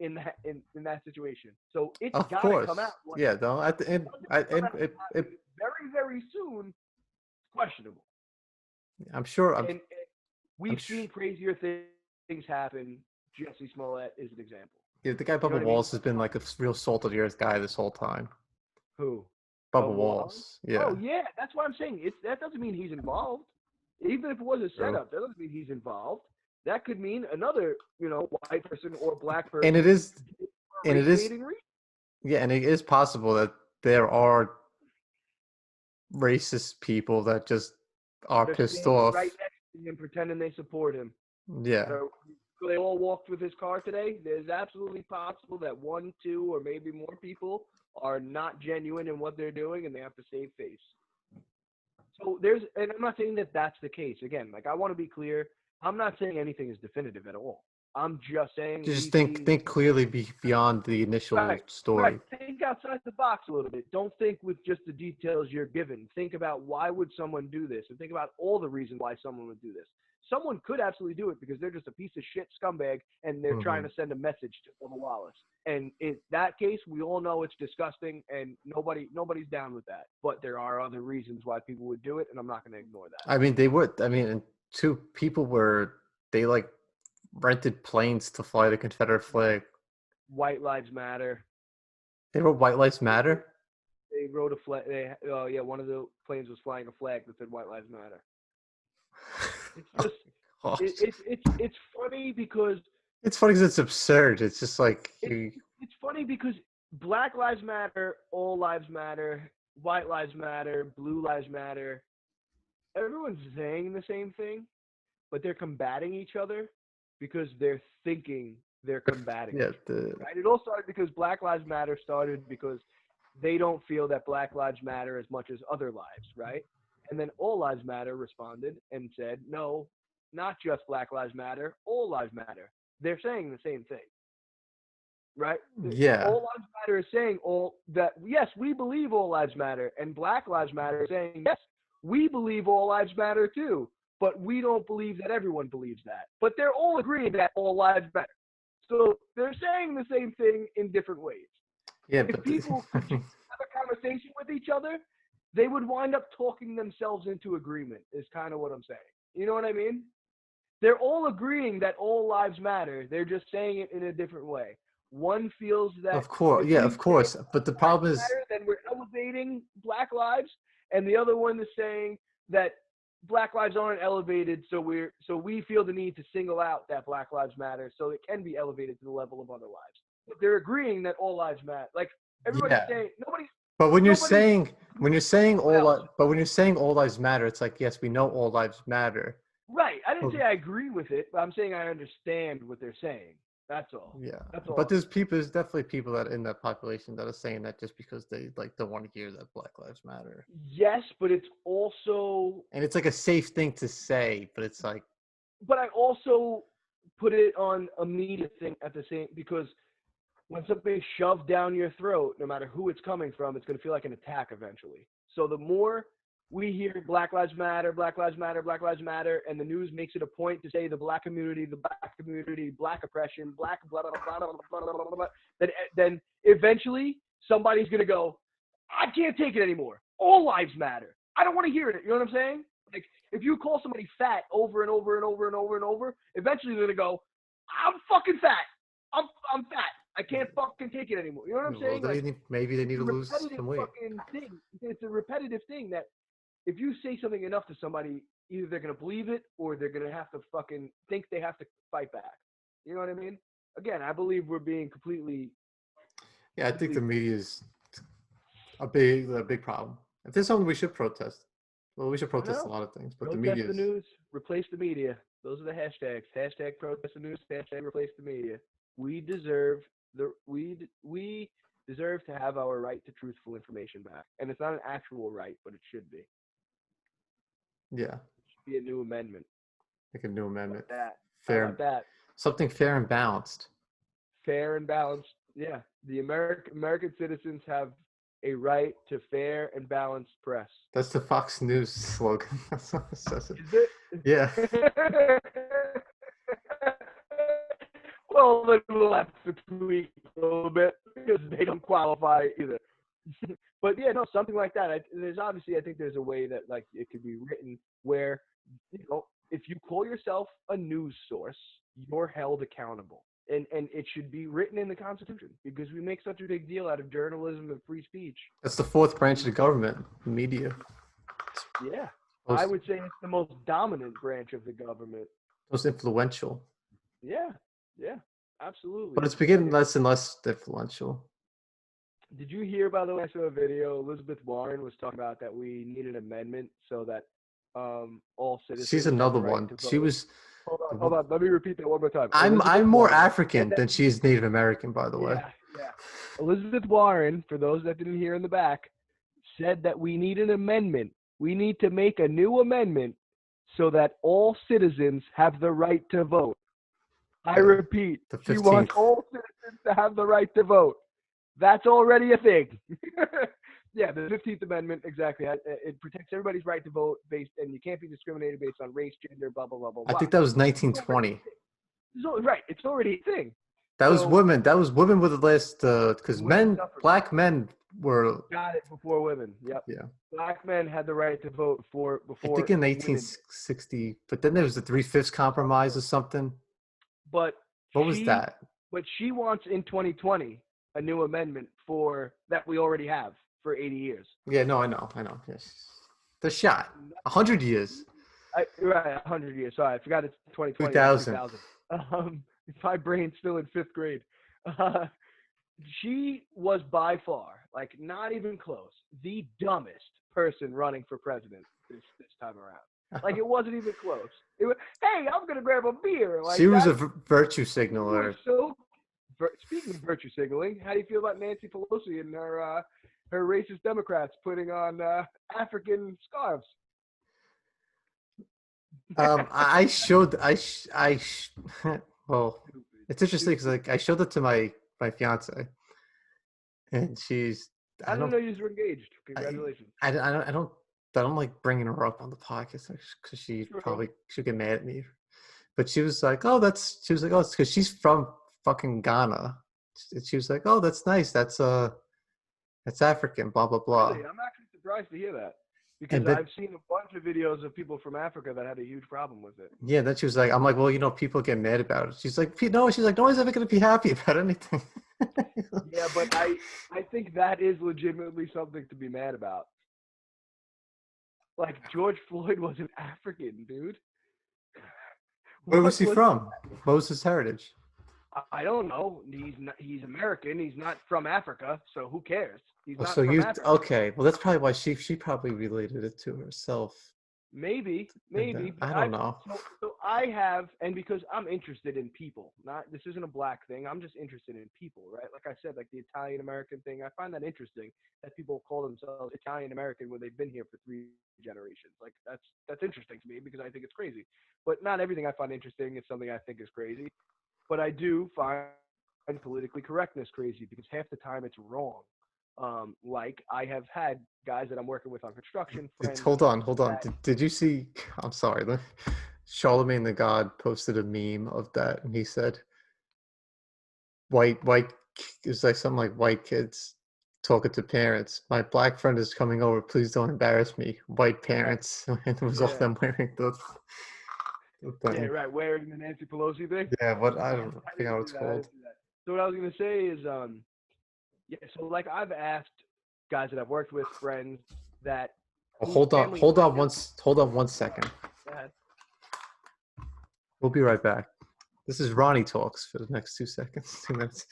in that situation. So it's Of got to come course. out. Yeah, no, at the end, Very, very soon. Questionable. I'm sure. And we've Sure. seen crazier things happen. Jesse Smollett is an example. Yeah, the guy You know Bubba what I mean? Wallace has been like a real salt of the earth guy this whole time. Who? Bubba Bubba Wallace? Wallace. Yeah. Oh yeah, that's what I'm saying. That doesn't mean he's involved. Even if it was a True. setup, that doesn't mean he's involved. That could mean another, white person or black person. And it is. And it is. Baiting reason. Yeah, and it is possible that there are racist people that just are They're pissed standing off. right next to him, pretending they support him. Yeah. So they all walked with his car today. There's absolutely possible that 1, 2, or maybe more people are not genuine in what they're doing, and they have to save face. So and I'm not saying that that's the case. Again, like I want to be clear. I'm not saying anything is definitive at all. I'm just saying Just think clearly beyond the initial story. Right. Think outside the box a little bit. Don't think with just the details you're given. Think about why would someone do this, and think about all the reasons why someone would do this. Someone could absolutely do it because they're just a piece of shit scumbag and they're trying to send a message to Bubba Wallace. And in that case, we all know it's disgusting and nobody's down with that. But there are other reasons why people would do it, and I'm not going to ignore that. I mean, they would. I mean, and two people they like rented planes to fly the Confederate flag. White Lives Matter. They wrote White Lives Matter? They wrote a flag. One of the planes was flying a flag that said White Lives Matter. It's just, it's funny because it's absurd. It's just like it's funny because Black Lives Matter, all lives matter, white lives matter, blue lives matter. Everyone's saying the same thing, but they're combating each other because they're thinking they're combating. Yeah, right? It all started because Black Lives Matter started because they don't feel that Black Lives matter as much as other lives, right? And then All Lives Matter responded and said, no, not just Black Lives Matter, all lives matter. They're saying the same thing, right? Yeah. All Lives Matter is saying yes, we believe all lives matter. And Black Lives Matter is saying, yes, we believe all lives matter too. But we don't believe that everyone believes that. But they're all agreeing that all lives matter. So they're saying the same thing in different ways. Yeah, if people could just have a conversation with each other, they would wind up talking themselves into agreement, is kind of what I'm saying. You know what I mean? They're all agreeing that all lives matter. They're just saying it in a different way. One feels that of course. But the problem is then we're elevating Black lives, and the other one is saying that Black lives aren't elevated, so we feel the need to single out that Black lives matter so it can be elevated to the level of other lives. But they're agreeing that all lives matter. Like everybody's saying, But when you're Nobody- saying all else? but when you're saying all lives matter, it's like, yes, we know all lives matter. Right. I didn't But- say I agree with it, but I'm saying I understand what they're saying. That's all. Yeah, That's all. but there's definitely people that in that population that are saying that just because they like don't want to hear that Black Lives Matter, Yes, but it's also, and it's like a safe thing to say, but it's like, but I also put it on a media thing at the same, because when something's shoved down your throat, no matter who it's coming from, it's going to feel like an attack eventually. So the more we hear Black Lives Matter, Black Lives Matter, Black Lives Matter, and the news makes it a point to say the black community, black oppression, black blah, blah, blah, blah, blah, blah, blah, blah, then eventually somebody's going to go, I can't take it anymore. All lives matter. I don't want to hear it. You know what I'm saying? Like, if you call somebody fat over and over and over and over and over, eventually they're going to go, I'm fucking fat. I'm fat. I can't fucking take it anymore. You know what I'm saying? Like, maybe they need it's to a lose repetitive some weight. fucking thing. It's a repetitive thing that if you say something enough to somebody, either they're gonna believe it or they're gonna have to fucking think they have to fight back. You know what I mean? Again, I believe we're being completely. Yeah, I think the media is a big problem. If there's something we should protest, well, we should protest a lot of things, but the Protest media the is. news, replace the media. Those are the hashtags. Hashtag protest the news. Hashtag replace the media. We deserve we deserve to have our right to truthful information back, and it's not an actual right, but it should be. Yeah, It should be a new amendment. like a new amendment. That Fair, How about that? something fair and balanced. Fair and balanced. Yeah, the American citizens have a right to fair and balanced press. That's the Fox News slogan. That's what it says. Is it? Yeah. Well, then we'll have to tweak a little bit because they don't qualify either. But yeah, no, something like that. There's obviously, I think there's a way that like it could be written where, if you call yourself a news source, you're held accountable. And it should be written in the Constitution because we make such a big deal out of journalism and free speech. That's the fourth branch of the government, the media. Yeah. I would say it's the most dominant branch of the government. Most influential. Yeah. Yeah. Absolutely. But it's getting less and less influential. Did you hear, by the way, I saw a video, Elizabeth Warren was talking about that we need an amendment so that all citizens. She's have another the right one. to She vote. was. Hold on. Let me repeat that one more time. I'm Elizabeth more Warren African said than she is Native American, by the way. Yeah. Elizabeth Warren, for those that didn't hear in the back, said that we need an amendment. We need to make a new amendment so that all citizens have the right to vote. I repeat, the she wants 15th. all citizens to have the right to vote. That's already a thing. Yeah, the 15th Amendment, exactly. It protects everybody's right to vote and you can't be discriminated based on race, gender, blah, blah, blah, blah, blah. I think that was 1920. Right, it's already a thing. That was women. That was women with the last, because black men were. Got it, before women. Yep. Yeah. Black men had the right to vote before I think in 1860, but then there was the 3/5 compromise or something. But what was that? But she wants in 2020 a new amendment for that we already have for 80 years. Yeah, no, I know. Yes, the shot. 100 years. Right, 100 years. Sorry, I forgot it's 2020. 2000. My brain's still in 5th grade. She was by far, like not even close, the dumbest person running for president this time around. Like it wasn't even close. It was, hey, I'm gonna grab a beer. Like, she was a virtue signaler. Speaking of virtue signaling, how do you feel about Nancy Pelosi and her racist Democrats putting on African scarves? Well, it's interesting because like I showed it to my fiance, and she's. I didn't know you were engaged. Congratulations. I don't like bringing her up on the podcast because she'll get mad at me. But she was like, oh, it's because she's from fucking Ghana. She was like, oh, that's nice. That's African. Blah blah blah. Really? I'm actually surprised to hear that. Because I've seen a bunch of videos of people from Africa that had a huge problem with it. Yeah, then she was like, I'm like, well, people get mad about it. She's like, no one's ever going to be happy about anything. Yeah, but I think that is legitimately something to be mad about. Like, George Floyd was an African, dude. Where was he from? What was his heritage? I don't know. He's American. He's not from Africa, so who cares? He's Oh, not so from you Africa. okay? Well, that's probably why she probably related it to herself. Maybe, And maybe, but I don't know. so I have, and because I'm interested in people, not this isn't a black thing. I'm just interested in people, right? Like I said, like the Italian American thing. I find that interesting that people call themselves Italian American when they've been here for 3 generations. Like that's interesting to me because I think it's crazy. But not everything I find interesting is something I think is crazy. But I do find politically correctness crazy because half the time it's wrong. Like I have had guys that I'm working with on construction, friends Hold on. that Did you see? I'm sorry. Charlemagne the God posted a meme of that, and he said, "White." It's like something like white kids talking to parents. My black friend is coming over. Please don't embarrass me. White right, parents, and it was all yeah, them wearing the yeah, thing. right, wearing the Nancy Pelosi thing. Yeah, what I Yeah, don't know. I I forgot didn't what see it's that. I called. didn't see that. So what I was gonna say is, yeah. So like I've asked guys that I've worked with, friends that Oh, whose families might not. hold on 1 second. Go ahead. We'll be right back. This is Ronnie Talks for the next 2 seconds, 2 minutes.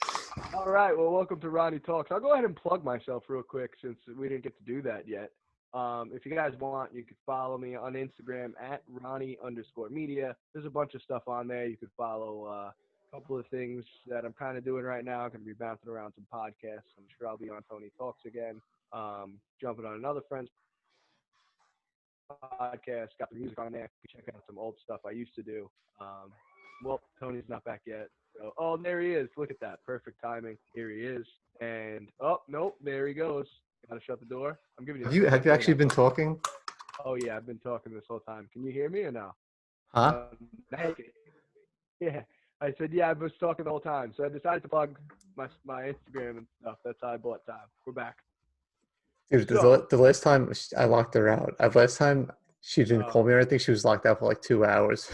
All right. Well, welcome to Ronnie Talks. I'll go ahead and plug myself real quick since we didn't get to do that yet. If you guys want, you could follow me on Instagram at Ronnie_media. There's a bunch of stuff on there. You could follow a couple of things that I'm kind of doing right now. I'm going to be bouncing around some podcasts. I'm sure I'll be on Tony Talks again. Jumping on another friend's podcast. Got the music on there. Check out some old stuff I used to do. Well, Tony's not back yet. So, oh, there he is. Look at that. Perfect timing. Here he is. And oh nope, there he goes. Gotta shut the door. I'm giving you. Have you actually been talking? Oh yeah, I've been talking this whole time. Can you hear me or no? Huh? Yeah. I said yeah. I was talking the whole time, so I decided to plug my Instagram and stuff. That's how I bought time. We're back. Dude, So, the last time I locked her out, last time she didn't call me or anything, she was locked out for like 2 hours.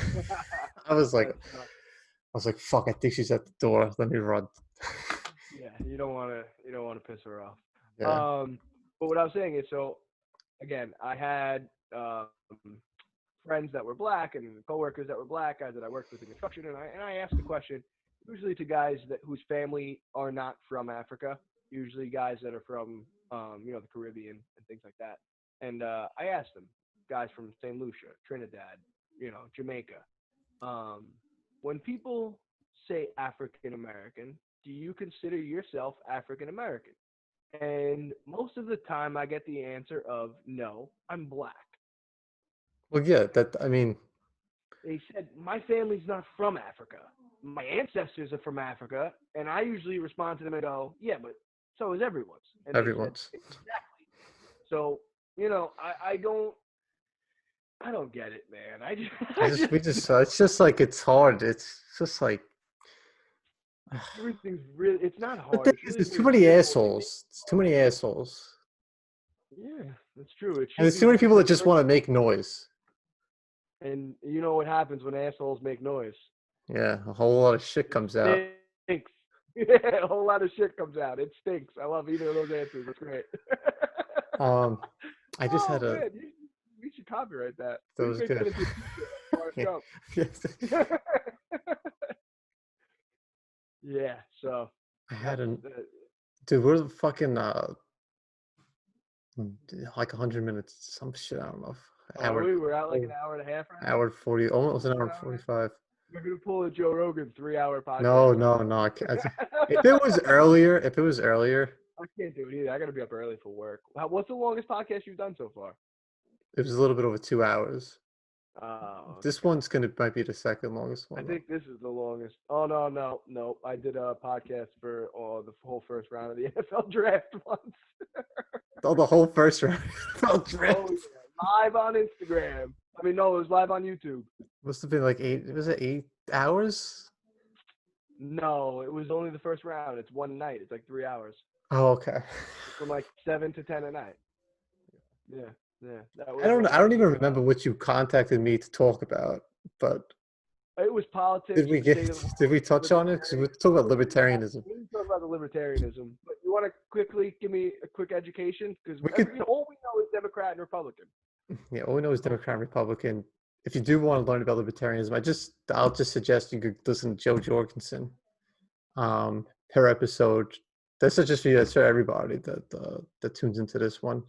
I was like, that's, fuck, I think she's at the door. Let me run. yeah, you don't want to piss her off. Yeah. But what I was saying is, so again, I had friends that were black and coworkers that were black, guys that I worked with in construction, and I asked the question usually to guys whose family are not from Africa, usually guys that are from the Caribbean and things like that. And I asked them, guys from St. Lucia, Trinidad, Jamaica, when people say African American, do you consider yourself African American? And most of the time, I get the answer of no, I'm black. Well, yeah, They said my family's not from Africa. My ancestors are from Africa, and I usually respond to them and go, yeah, but so is everyone's. And they said everyone's. exactly. So I don't get it, man. It's just like, it's hard. It's just like, Everything's really. It's not the hard. thing It's is, really there's too very many simple. assholes. It's too many assholes. Yeah, that's true. It And should there's too be many people that just just want to make noise. And you know what happens when assholes make noise? Yeah, a whole lot of shit comes out. It stinks. Yeah, a whole lot of shit comes out. It stinks. I love either of those answers. It's great. I just Oh had a, man, we should copyright that. that We was should make that good. into a t-shirt for our Yeah. show. Yes. Yeah. So I had that's an, dude, we're fucking, like 100 minutes, some shit, I don't know. Hour, we were out like an hour and a half right now. hour 40, almost an hour and Hour? 45. We're gonna pull a Joe Rogan 3-hour podcast. No, I can't. If it was earlier, I can't do it either. I gotta be up early for work. What's the longest podcast you've done so far? it was a little bit over 2 hours. Oh, This okay. one's might be the second longest I one. think this is the longest. Oh no! I did a podcast for the whole first round of the NFL draft once. Oh, the whole first round. Oh, draft. Oh yeah, live on Instagram. I mean, no, it was live on YouTube. Must have been like 8. Was it 8 hours? No, it was only the first round. It's one night. It's like 3 hours Oh, okay. from like 7 to 10 at night. Yeah. That was. I don't even remember what you contacted me to talk about, but It was politics. did we the state of the did we world, touch on it? Because we talked about libertarianism. We can talk about the libertarianism, but you want to quickly give me a quick education because We could, all we know is Democrat and Republican. yeah, all we know is Democrat and Republican. If you do want to learn about libertarianism, I'll just suggest you could listen to Joe Jorgensen. per episode. This is just for everybody that tunes into this one.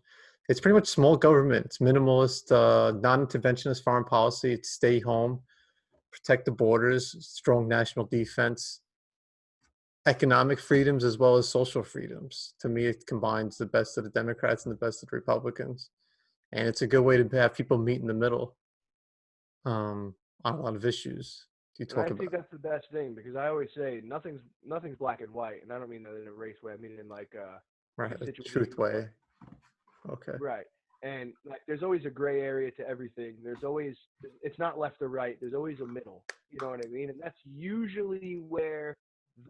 It's pretty much small government. It's minimalist, non-interventionist foreign policy. It's stay home, protect the borders, strong national defense, economic freedoms as well as social freedoms. To me, it combines the best of the Democrats and the best of the Republicans, and it's a good way to have people meet in the middle on a lot of issues. You And I talk think about that's the best thing because I always say nothing's black and white, and I don't mean that in a race way. I mean it in like right, a a situation truth way. way. Okay. Right. And like there's always a gray area to everything. It's not left or right. There's always a middle. You know what I mean? And that's usually where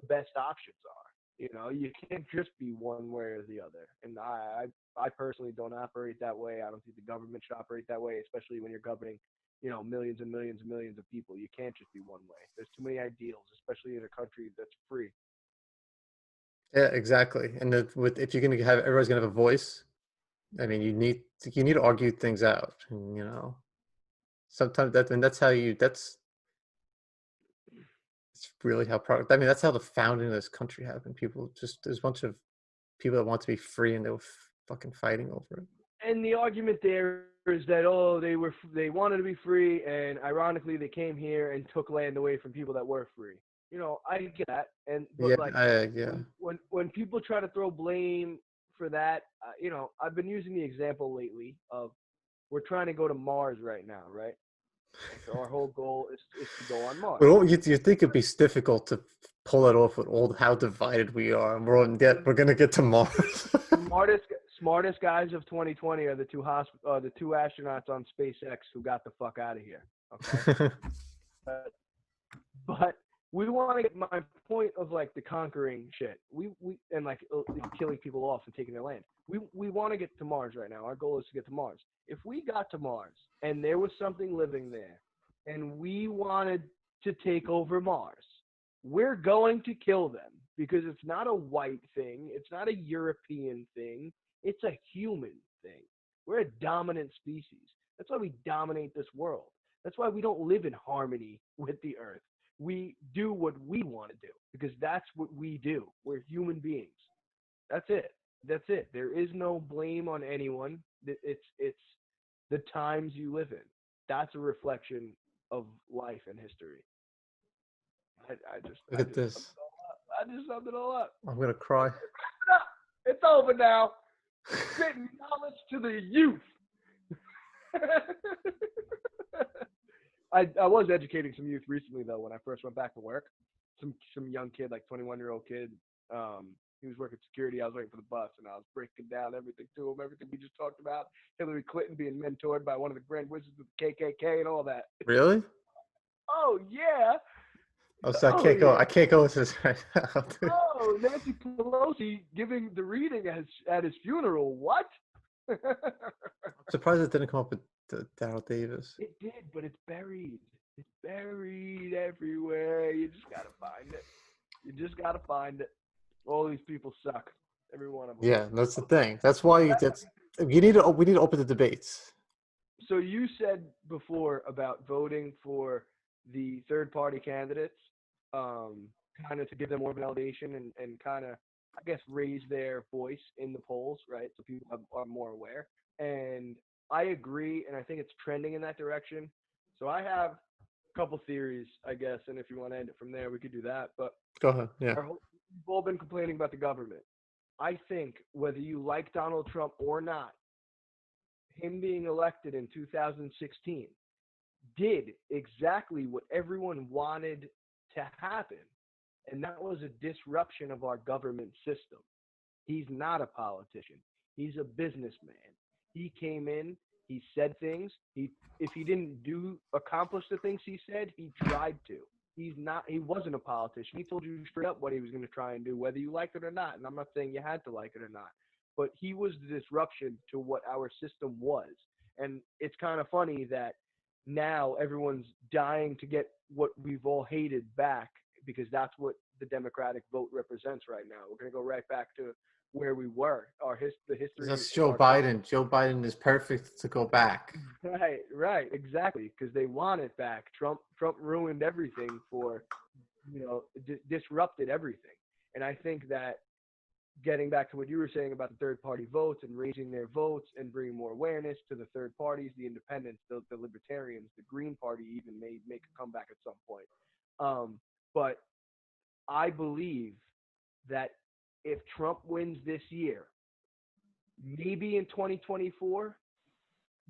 the best options are. You know, you can't just be one way or the other. And I personally don't operate that way. I don't think the government should operate that way, especially when you're governing, millions and millions and millions of people. You can't just be one way. There's too many ideals, especially in a country that's free. Yeah, exactly. And if you're gonna have everybody's gonna have a voice, I mean, you need to argue things out. And, sometimes that's how it's really how product. I mean, that's how the founding of this country happened. There's a bunch of people that want to be free, and they were fucking fighting over it. And the argument there is that they wanted to be free, and ironically they came here and took land away from people that were free. I get that, Yeah, but like yeah, when people try to throw blame for that, I've been using the example lately of we're trying to go to Mars right now, right? So our whole goal is to go on Mars. Well, you think it'd be difficult to pull it off with all how divided we are, and we're gonna get to Mars. Smartest guys of 2020 are the two astronauts on SpaceX who got the fuck out of here. Okay, but we want to get my point of like the conquering shit. We and like killing people off and taking their land. We want to get to Mars right now. Our goal is to get to Mars. If we got to Mars and there was something living there, and we wanted to take over Mars, we're going to kill them because it's not a white thing. It's not a European thing. It's a human thing. We're a dominant species. That's why we dominate this world. That's why we don't live in harmony with the earth. We do what we want to do because that's what we do. We're human beings. That's it. That's it. There is no blame on anyone. It's the times you live in. That's a reflection of life and history. Look at this. I just summed it all up. I'm gonna cry. It's over now. Spitting knowledge to the youth. I was educating some youth recently though when I first went back to work. Some young kid, like 21-year-old kid. He was working security. I was waiting for the bus, and I was breaking down everything to him, everything we just talked about. Hillary Clinton being mentored by one of the Grand Wizards of the KKK and all that. Really? Oh yeah. Oh, so I can't go with this right now. Oh, Nancy Pelosi giving the reading at his funeral. What? I'm surprised it didn't come up with Daryl Davis. It did, but it's buried. It's buried everywhere. You just gotta find it. You just gotta find it. All these people suck. Every one of them. Yeah, that's the thing. That's why we need to open the debates. So you said before about voting for the third-party candidates, kind of to give them more validation and kind of, I guess, raise their voice in the polls, right? So people are more aware. And I agree, and I think it's trending in that direction. So I have a couple theories, I guess, and if you want to end it from there, we could do that. But Go ahead. Yeah. we've all been complaining about the government. I think whether you like Donald Trump or not, him being elected in 2016 did exactly what everyone wanted to happen, and that was a disruption of our government system. He's not a politician. He's a businessman. He came in, he said things. If he didn't accomplish the things he said, he tried to. He wasn't a politician. He told you straight up what he was going to try and do, whether you liked it or not. And I'm not saying you had to like it or not, but he was the disruption to what our system was. And it's kind of funny that now everyone's dying to get what we've all hated back because that's what the Democratic vote represents right now. We're going to go right back to where we were. The history. That's Joe Biden. Joe Biden is perfect to go back. Right, exactly, because they want it back. Trump ruined everything for disrupted everything. And I think that getting back to what you were saying about the third party votes and raising their votes and bringing more awareness to the third parties, the independents, the libertarians, the Green Party even may make a comeback at some point. But I believe that if Trump wins this year, maybe in 2024,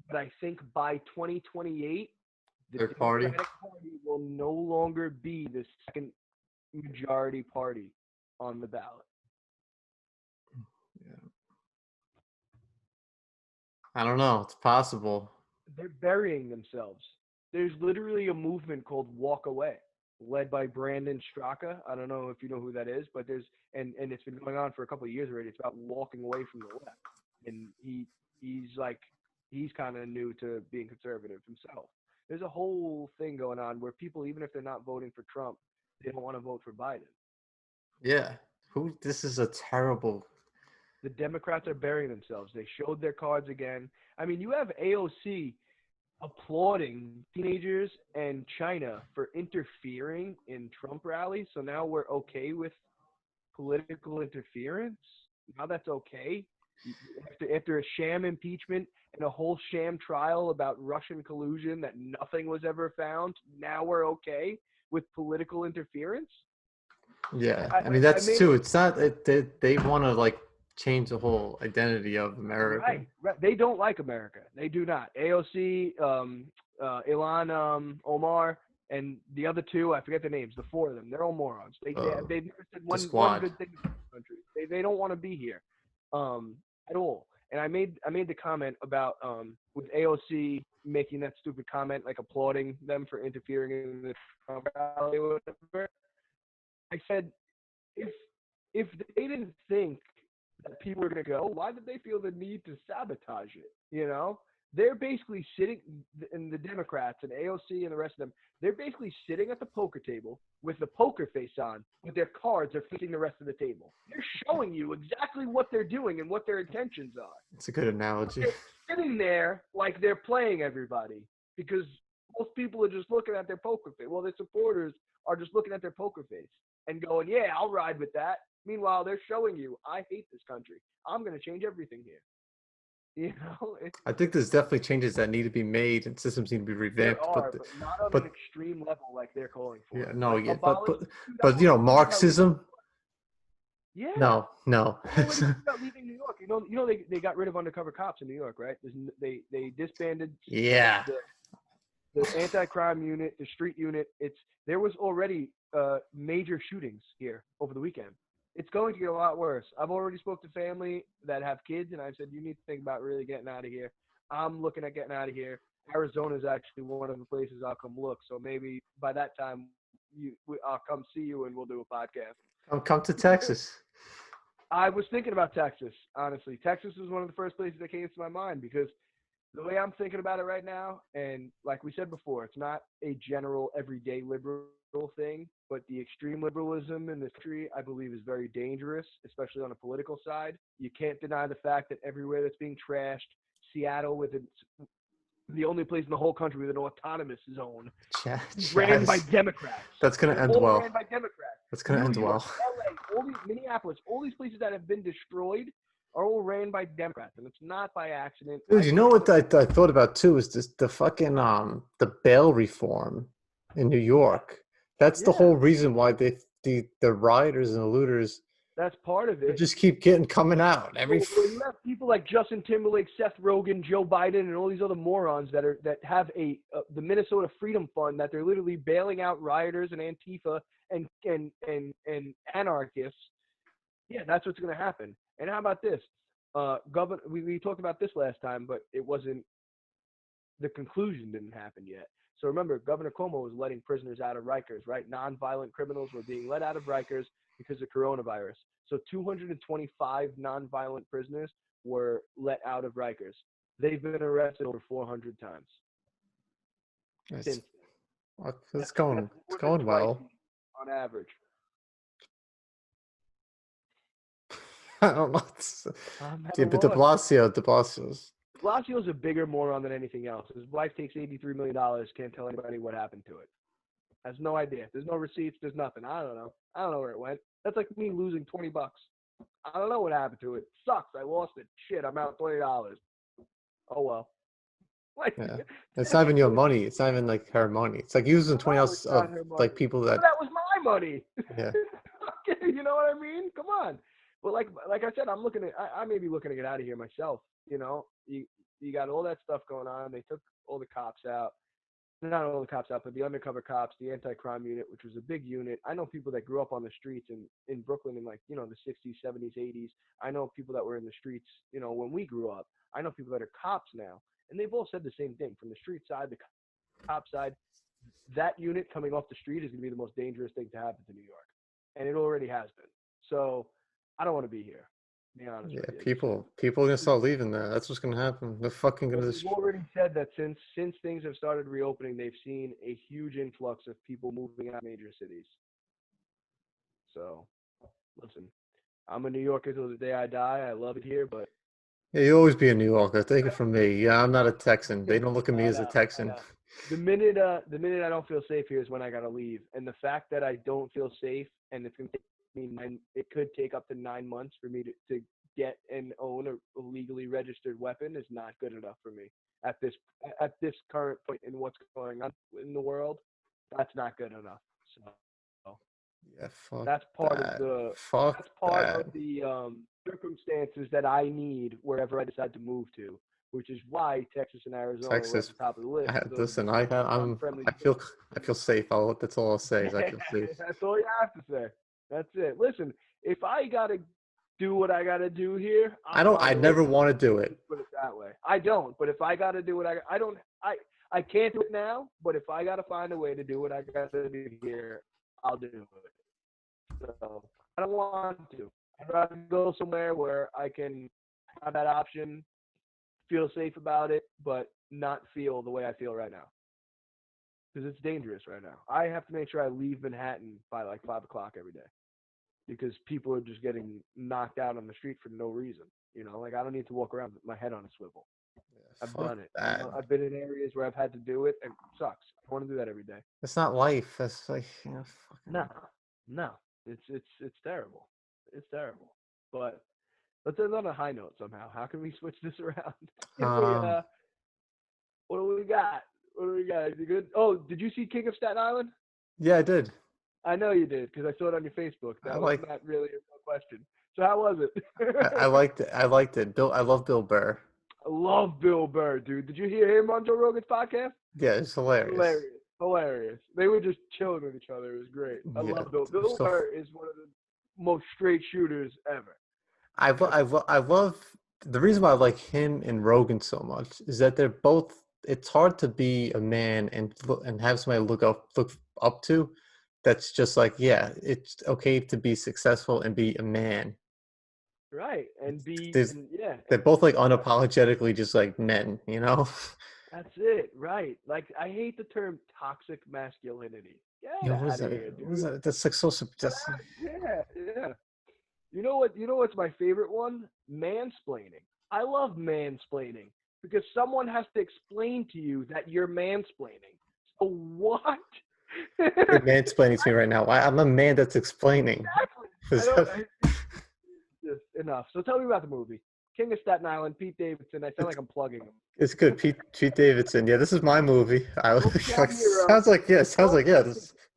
but I think by 2028, the Third party. Democratic Party will no longer be the second majority party on the ballot. Yeah. I don't know. It's possible. They're burying themselves. There's literally a movement called Walk Away, led by Brandon Straka. I don't know if you know who that is, but there's and it's been going on for a couple of years already. It's about walking away from the left, and he's kind of new to being conservative himself. There's a whole thing going on where people, even if they're not voting for Trump, they don't want to vote for Biden. Yeah. This is a terrible. The Democrats are burying themselves. They showed their cards again. I mean, you have AOC applauding teenagers and China for interfering in Trump rallies. So now we're okay with political interference. Now that's okay. After a sham impeachment and a whole sham trial about Russian collusion that nothing was ever found, now we're okay with political interference. Yeah. I mean, that's too. It's not. They want to like change the whole identity of America. Right. They don't like America. They do not. AOC, Ilhan Omar, and the other two, I forget their names. The four of them, they're all morons. They've never said one good thing about the country. They don't want to be here, at all. And I made the comment about with AOC making that stupid comment, like applauding them for interfering in the Trump rally or whatever. I said, if they didn't think that people were going to go, why did they feel the need to sabotage it? You know, they're basically sitting, and the Democrats and AOC and the rest of them, they're basically sitting at the poker table with the poker face on, with their cards are facing the rest of the table. They're showing you exactly what they're doing and what their intentions are. It's a good analogy. They're sitting there like they're playing everybody because most people are just looking at their poker face. Well, their supporters are just looking at their poker face and going, yeah, I'll ride with that. Meanwhile, they're showing you, I hate this country. I'm going to change everything here. You know, I think there's definitely changes that need to be made and systems need to be revamped. But not on an extreme level like they're calling for. Yeah, no, like, yeah, but you know, Marxism. Yeah. No. About leaving New York. You know, they got rid of undercover cops in New York, right? They disbanded. Yeah. The anti-crime unit, the street unit. There was already major shootings here over the weekend. It's going to get a lot worse. I've already spoke to family that have kids, and I've said, you need to think about really getting out of here. I'm looking at getting out of here. Arizona is actually one of the places I'll come look. So maybe by that time, I'll come see you and we'll do a podcast. Come to Texas. I was thinking about Texas, honestly. Texas was one of the first places that came to my mind because the way I'm thinking about it right now, and like we said before, it's not a general everyday liberal thing, but the extreme liberalism in this country, I believe, is very dangerous, especially on the political side. You can't deny the fact that everywhere that's being trashed, Seattle, with its the only place in the whole country with an autonomous zone, ran by Democrats. That's going to end well. Ran by Democrats. That's going to end well. LA, Minneapolis, all these places that have been destroyed are all ran by Democrats, and it's not by accident. Dude, you know what I thought about too is the fucking the bail reform in New York. That's the whole reason why the rioters and the looters. That's part of it. Just keep coming out. When you have people like Justin Timberlake, Seth Rogen, Joe Biden, and all these other morons that have the Minnesota Freedom Fund that they're literally bailing out rioters and Antifa and anarchists. Yeah, that's what's going to happen. And how about this? Governor, we talked about this last time, but it wasn't. The conclusion didn't happen yet. So remember, Governor Cuomo was letting prisoners out of Rikers, right? Nonviolent criminals were being let out of Rikers because of coronavirus. So 225 nonviolent prisoners were let out of Rikers. They've been arrested over 400 times. It's going well. On average. I don't know. Yeah, but de Blasio's a bigger moron than anything else. His wife takes $83 million, can't tell anybody what happened to it. Has no idea. There's no receipts. There's nothing. I don't know. I don't know where it went. That's like me losing $20. I don't know what happened to it. Sucks. I lost it. Shit, I'm out $20. Oh well. Like, Yeah. It's not even your money. It's not even like her money. It's like using 20 no, it's ounces not of her money. like people But that, that was my money. yeah. Okay, you know what I mean? Come on. But like I said, I may be looking to get out of here myself. You know, you got all that stuff going on. They took all the cops out. Not all the cops out, but the undercover cops, the anti-crime unit, which was a big unit. I know people that grew up on the streets in Brooklyn in, like, you know, the 60s, 70s, 80s. I know people that were in the streets, you know, when we grew up. I know people that are cops now, and they've all said the same thing. From the street side, the cop side, that unit coming off the street is going to be the most dangerous thing to happen to New York, and it already has been. So I don't want to be here. To be honest Yeah, with you. people are gonna start leaving there. That's what's gonna happen. They're fucking But gonna they've already said that since things have started reopening, they've seen a huge influx of people moving out of major cities. So, listen, I'm a New Yorker till the day I die. I love it here, but Yeah, you always be a New Yorker. Take it from me. Yeah, I'm not a Texan. They don't look at me I as a know, I Texan. know. The minute I don't feel safe here is when I gotta leave, and the fact that I don't feel safe, and it's gonna take me it could take up to 9 months for me to get and own a legally registered weapon is not good enough for me at this at this current point in what's going on in the world. That's not good enough. So Yeah, fuck that's part of that. the Fuck that's part that. of the circumstances that I need wherever I decide to move to, which is why Texas and Arizona were at Texas. the top of the list. Those Listen, gun-friendly I feel states. safe. That's all I'll say is I feel safe. That's all you have to say. That's it. Listen, if I gotta do what I gotta do here, I'll I find a way to never do want to it. do it. Put it that way. I don't, but if I gotta do what I don't, I can't do it now. But if I gotta find a way to do what I gotta do here, I'll do it. So I don't want to. I'd rather go somewhere where I can have that option, feel safe about it, but not feel the way I feel right now. Because it's dangerous right now. I have to make sure I leave Manhattan by like 5 o'clock every day because people are just getting knocked out on the street for no reason. You know, like I don't need to walk around with my head on a swivel. I've Fuck done it. You that. know, I've been in areas where I've had to do it and it sucks. I want to do that every day. That's not life. That's like, you know, No, fucking. no, it's terrible. It's terrible. But let's end on a high note somehow. How can we switch this around? Um, What do we got? What do we got? Is it good? Oh, did you see King of Staten Island? yeah, I did. I know you did because I saw it on your Facebook. I That was like. not really a real question. So how was I it? liked it. I liked it. I love Bill Burr. I love Bill Burr, dude. Did you hear him on Joe Rogan's podcast? Yeah, it's hilarious. Hilarious. Hilarious. They were just chilling with each other. It was great. I Yeah, love Bill. they're Bill so. Burr is one of the most straight shooters ever. I love the reason why I like him and Rogan so much is that they're both. It's hard to be a man and have somebody look up to. That's just like, yeah, it's okay to be successful and be a man. Right. There's And yeah, they're both like unapologetically just like men, you know? that's it. Right. Like I hate the term toxic masculinity. You Get know, what is out of that? here, What is dude. that? That's like so Get just out. Yeah, yeah. You know what? You know what's my favorite one? Mansplaining. I love mansplaining because someone has to explain to you that you're mansplaining. So what? you're mansplaining to me right now. I'm a man that's explaining. Exactly. I don't. Just enough. So tell me about the movie. King of Staten Island, Pete Davidson. I sound like I'm plugging him. It's good. Pete Davidson. Yeah, this is my movie. Hometown hero. Sounds like yeah.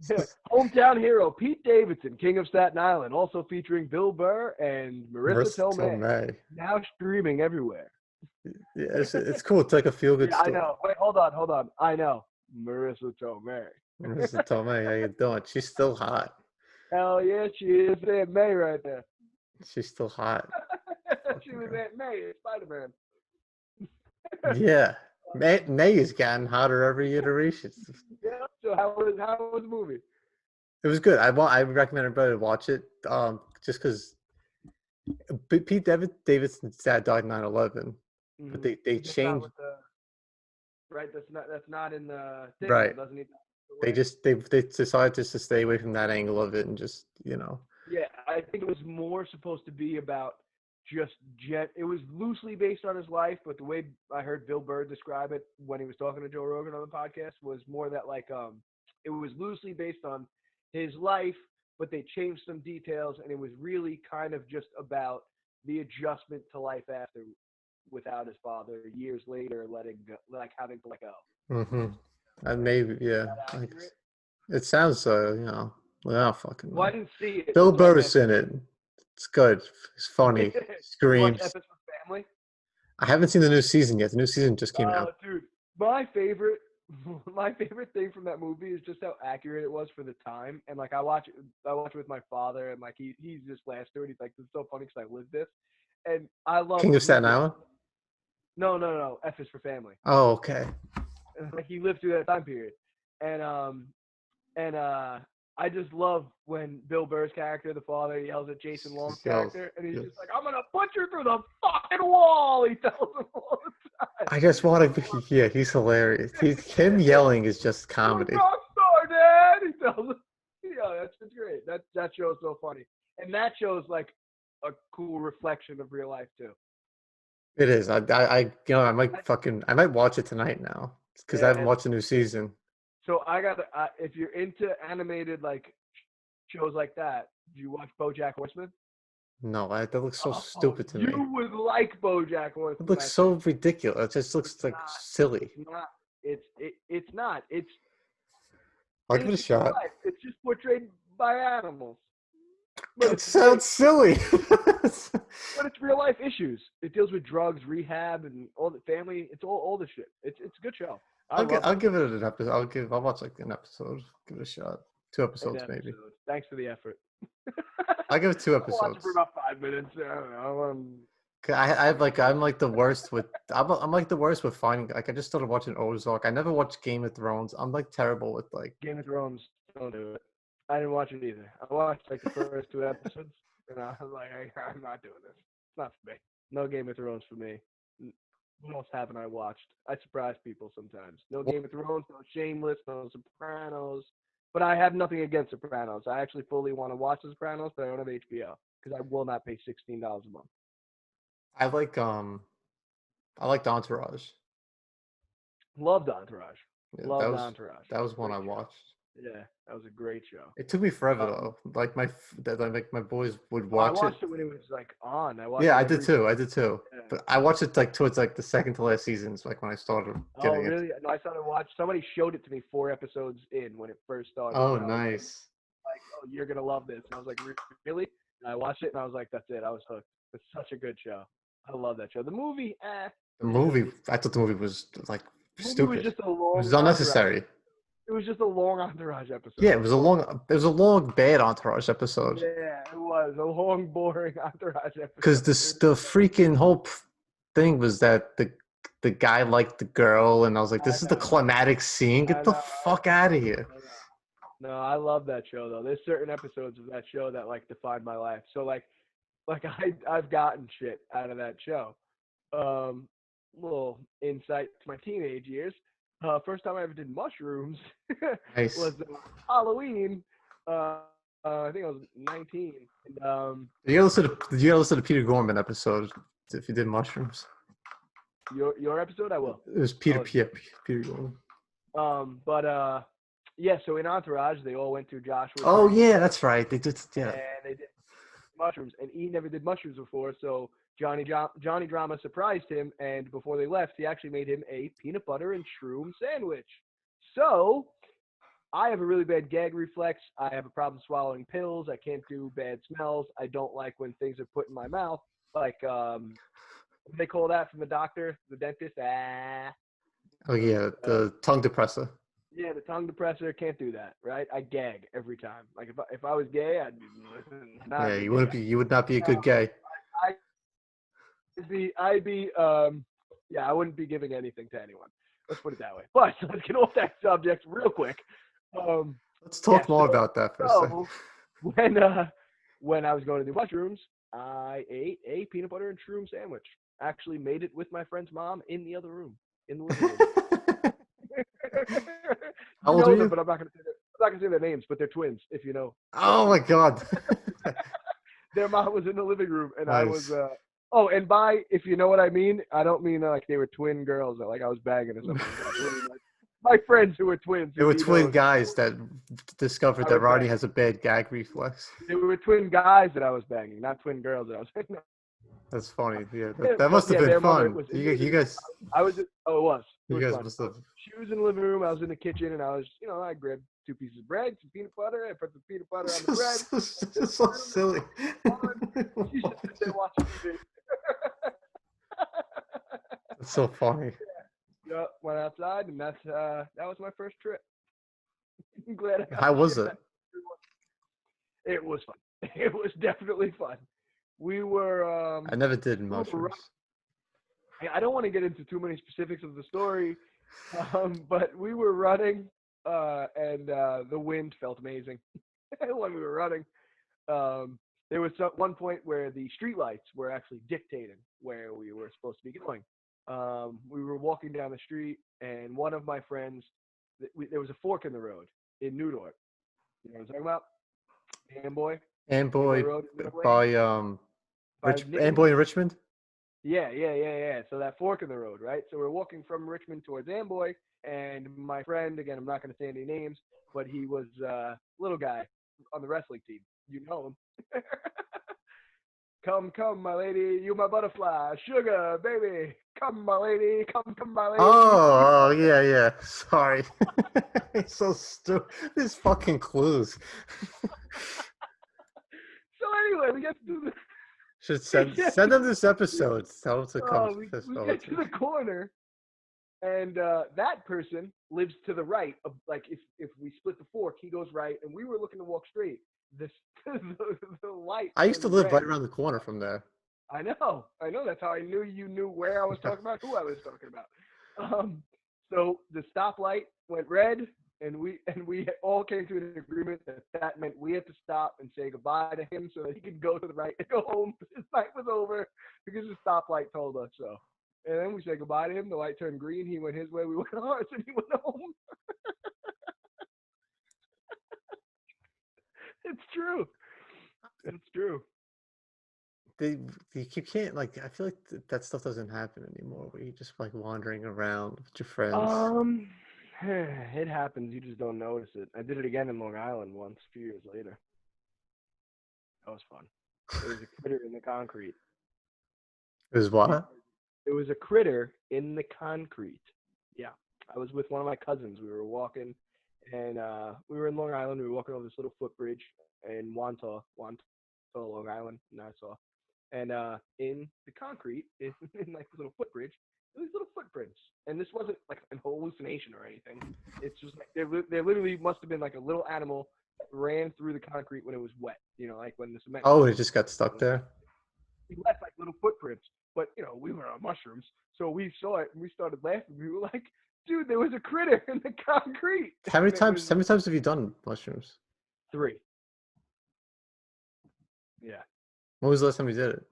Yeah. Hometown hero, Pete Davidson, King of Staten Island, also featuring Bill Burr and Marissa Marissa Tomei. Tomei. Now streaming everywhere. Yeah, it's cool. It's like a feel good Yeah, I story. know. Wait, hold on. I know. Marissa Tomei. Marissa Tomei, how you doing? She's still hot. Hell yeah, she is Aunt May right there. She's still hot. She was Aunt May in Spider-Man. Yeah. May has gotten hotter every iteration. Yeah. So how was the movie? It was good. I recommend everybody to watch it. Just because Davidson's dad died 9/11, but Mm-hmm. they That's not changed what the right. That's not in the thing. right. Doesn't he? They just they decided just to stay away from that angle of it and just Yeah, I think it was more supposed to be about just It was loosely based on his life, but the way I heard Bill Burr describe it when he was talking to Joe Rogan on the podcast was more that like it was loosely based on his life, but they changed some details, and it was really kind of just about the adjustment to life after without his father years later letting go, like having to let go. Mm-hmm. And maybe, Is yeah. that Like, accurate? it sounds, well, I don't fucking Well, I know. didn't see it. Bill That's why I'm Burr's asking. in it. It's good. It's funny. You watch Screams. Episode Family? I haven't seen the new season yet. The new season just came out. Dude, my favorite, my favorite thing from that movie is just how accurate it was for the time. And like, I watch it with my father, and like, he's just laughs through it. He's like, "This is so funny because I lived this," and I love King of Staten Lucas. Island? No. F is for family. Oh, okay. Like, he lived through that time period, and and I just love when Bill Burr's character, the father, yells at Jason Long's Just yells. character, and he's Yeah. just like, "I'm gonna punch you through the fucking wall." He tells him all the time. I just want to be, yeah, he's hilarious. Him yelling is just You're a comedy. rock star, Dad. He tells him. Yeah, that's great. That show's so funny, and that show's like a cool reflection of real life too. It is. I might watch it tonight now because I haven't And watched the new season. so if you're into animated like shows like that, do you watch BoJack Horseman? No, that looks so Oh, stupid to me. you would like BoJack Horseman. It looks I so think. ridiculous. It just looks like not. silly. It's not. It's not. I'll give it a It's real shot. life. It's just portrayed by animals. But That it's sounds silly. But it's real life issues. It deals with drugs, rehab, and all the family. It's all the shit. It's a good show. I'll give it an episode. I'll watch like an episode. Give it a shot. 2 an episodes maybe. episode. Thanks for the effort. I'll give it 2 I'll watch it episodes. for about 5 minutes. I don't know. 'Cause I'm like the worst with I'm like the worst with finding, like, I just started watching Ozark. I never watched Game of Thrones. I'm like terrible with like Game of Thrones. Don't do it. I didn't watch it either. I watched like the first 2 episodes, and I was like, I'm not doing this. It's not for me. No Game of Thrones for me. What else haven't I watched? I surprise people sometimes. No Game of Thrones, no Shameless, no Sopranos. But I have nothing against Sopranos. I actually fully want to watch The Sopranos, but I don't have HBO because I will not pay $16 a month. I like Entourage. Loved Entourage. Yeah, Loved Entourage. that was one Great I show. watched. Yeah, that was a great show. It took me forever Um, though. Like my boys would Well, I watch it. watched it when it was like on. I watched Yeah, it I did every too. I did too. Yeah. But I watched it like towards like the second to last seasons, like when I started Oh, getting it. really? No, I started watching. Somebody showed it to me 4 episodes in when it first started. Oh, and I was nice. like, "Oh, you're gonna love this." And I was like, "Really?" And I watched it, and I was like, "That's it." I was hooked. It's such a good show. I love that show. The movie, The movie, I thought the movie was like The movie stupid. was just a It long. was unnecessary. It was just a long Entourage episode. Yeah, it was a long bad Entourage episode. Yeah, it was a long, boring Entourage episode. Because the freaking whole thing was that the guy liked the girl, and I was like, this is the climatic scene. Get the fuck out of here. No, I love that show though. There's certain episodes of that show that like defined my life. So like I've gotten shit out of that show. Little insight to my teenage years. First time I ever did mushrooms Nice. was Halloween. I think I was 19. And, Did you listen to the Peter Gorman episode if you did mushrooms? your episode, I will. It was Peter Gorman. Yeah. So in Entourage, they all went to Joshua. Oh yeah, that's right. They did. Yeah. And they did mushrooms, and he never did mushrooms before. So Johnny Drama surprised him, and before they left, he actually made him a peanut butter and shroom sandwich. So I have a really bad gag reflex. I have a problem swallowing pills. I can't do bad smells. I don't like when things are put in my mouth. Like, what do they call that from the doctor, the dentist? Oh yeah, the tongue depressor. Yeah, the tongue depressor. Can't do that, right? I gag every time. Like if I was gay, I'd be not. Yeah, you would not be a good gay. I wouldn't be giving anything to anyone. Let's put it that way. But let's get off that subject real quick. Let's talk more about that for a second. When I was going to do mushrooms, I ate a peanut butter and shroom sandwich. Actually made it with my friend's mom in the other room, in the living room. How old are you? But I'm not gonna say their names, but they're twins, if you know. Oh my god. Their mom was in the living room, and Nice. I was. And if you know what I mean, I don't mean like they were twin girls, or like I was bagging or something. my friends who were twins. They who were he twin knows, guys that discovered I that was Ronnie banging. has a bad gag reflex. They were twin guys that I was banging, not twin girls that I was banging. That's funny. Yeah, that But must have yeah, been their mother fun. was. You guys, I was. Oh, it was. It you was guys fun. must have. She was in the living room. I was in the kitchen, and I was, I grabbed 2 pieces of bread, some peanut butter. I put the peanut butter on the bread. It's so silly. She's just sitting there watching TV. It's so funny. Yeah, went outside, and that was my first trip. I'm glad I got How to was share it? that. It was fun. It was definitely fun. We were. I never did we were mushrooms. I don't want to get into too many specifics of the story, but we were running, and the wind felt amazing when we were running. There was one point where the streetlights were actually dictating where we were supposed to be going. We were walking down the street, and one of my friends, there was a fork in the road in New York. You know what I'm talking about? Amboy Amboy Road in New York. by Amboy in Richmond. Yeah. So that fork in the road, right? So we're walking from Richmond towards Amboy, and my friend, again, I'm not going to say any names, but he was a little guy on the wrestling team. You know him. Come, my lady, you my butterfly, sugar, baby. Come, my lady, come, my lady. Oh, yeah. Sorry. He's so stupid. These fucking clues. So anyway, we get to the Should send them this episode. Tell them to come we fist get over to the corner, and that person lives to the right of, like, if we split the fork, he goes right, and we were looking to walk straight. The light. I used to turned live red. right around the corner from there. I know. That's how I knew you knew where I was talking about, who I was talking about. So the stoplight went red, and we all came to an agreement that meant we had to stop and say goodbye to him so that he could go to the right and go home. His night was over because the stoplight told us so. And then we said goodbye to him. The light turned green. He went his way. We went ours, and he went home. It's true. It's true. You can't, like, I feel like that stuff doesn't happen anymore where you're just like wandering around with your friends. It happens. You just don't notice it. I did it again in Long Island once, a few years later. That was fun. There was a critter in the concrete. It was what? There was a critter in the concrete. Yeah. I was with one of my cousins. We were walking, and we were in Long Island. We were walking over this little footbridge in Wantagh, Long Island, Nassau. And in the concrete, in like the little footbridge, there was little footprints. And this wasn't like an hallucination or anything. It's just like there literally must have been like a little animal that ran through the concrete when it was wet. Like when the cement. Oh, it just got stuck there? We left like little footprints. But, we were on mushrooms. So we saw it and we started laughing. We were like, dude, there was a critter in the concrete. How many And it times was how many times have you done mushrooms? 3. Yeah. When was the last time you did it?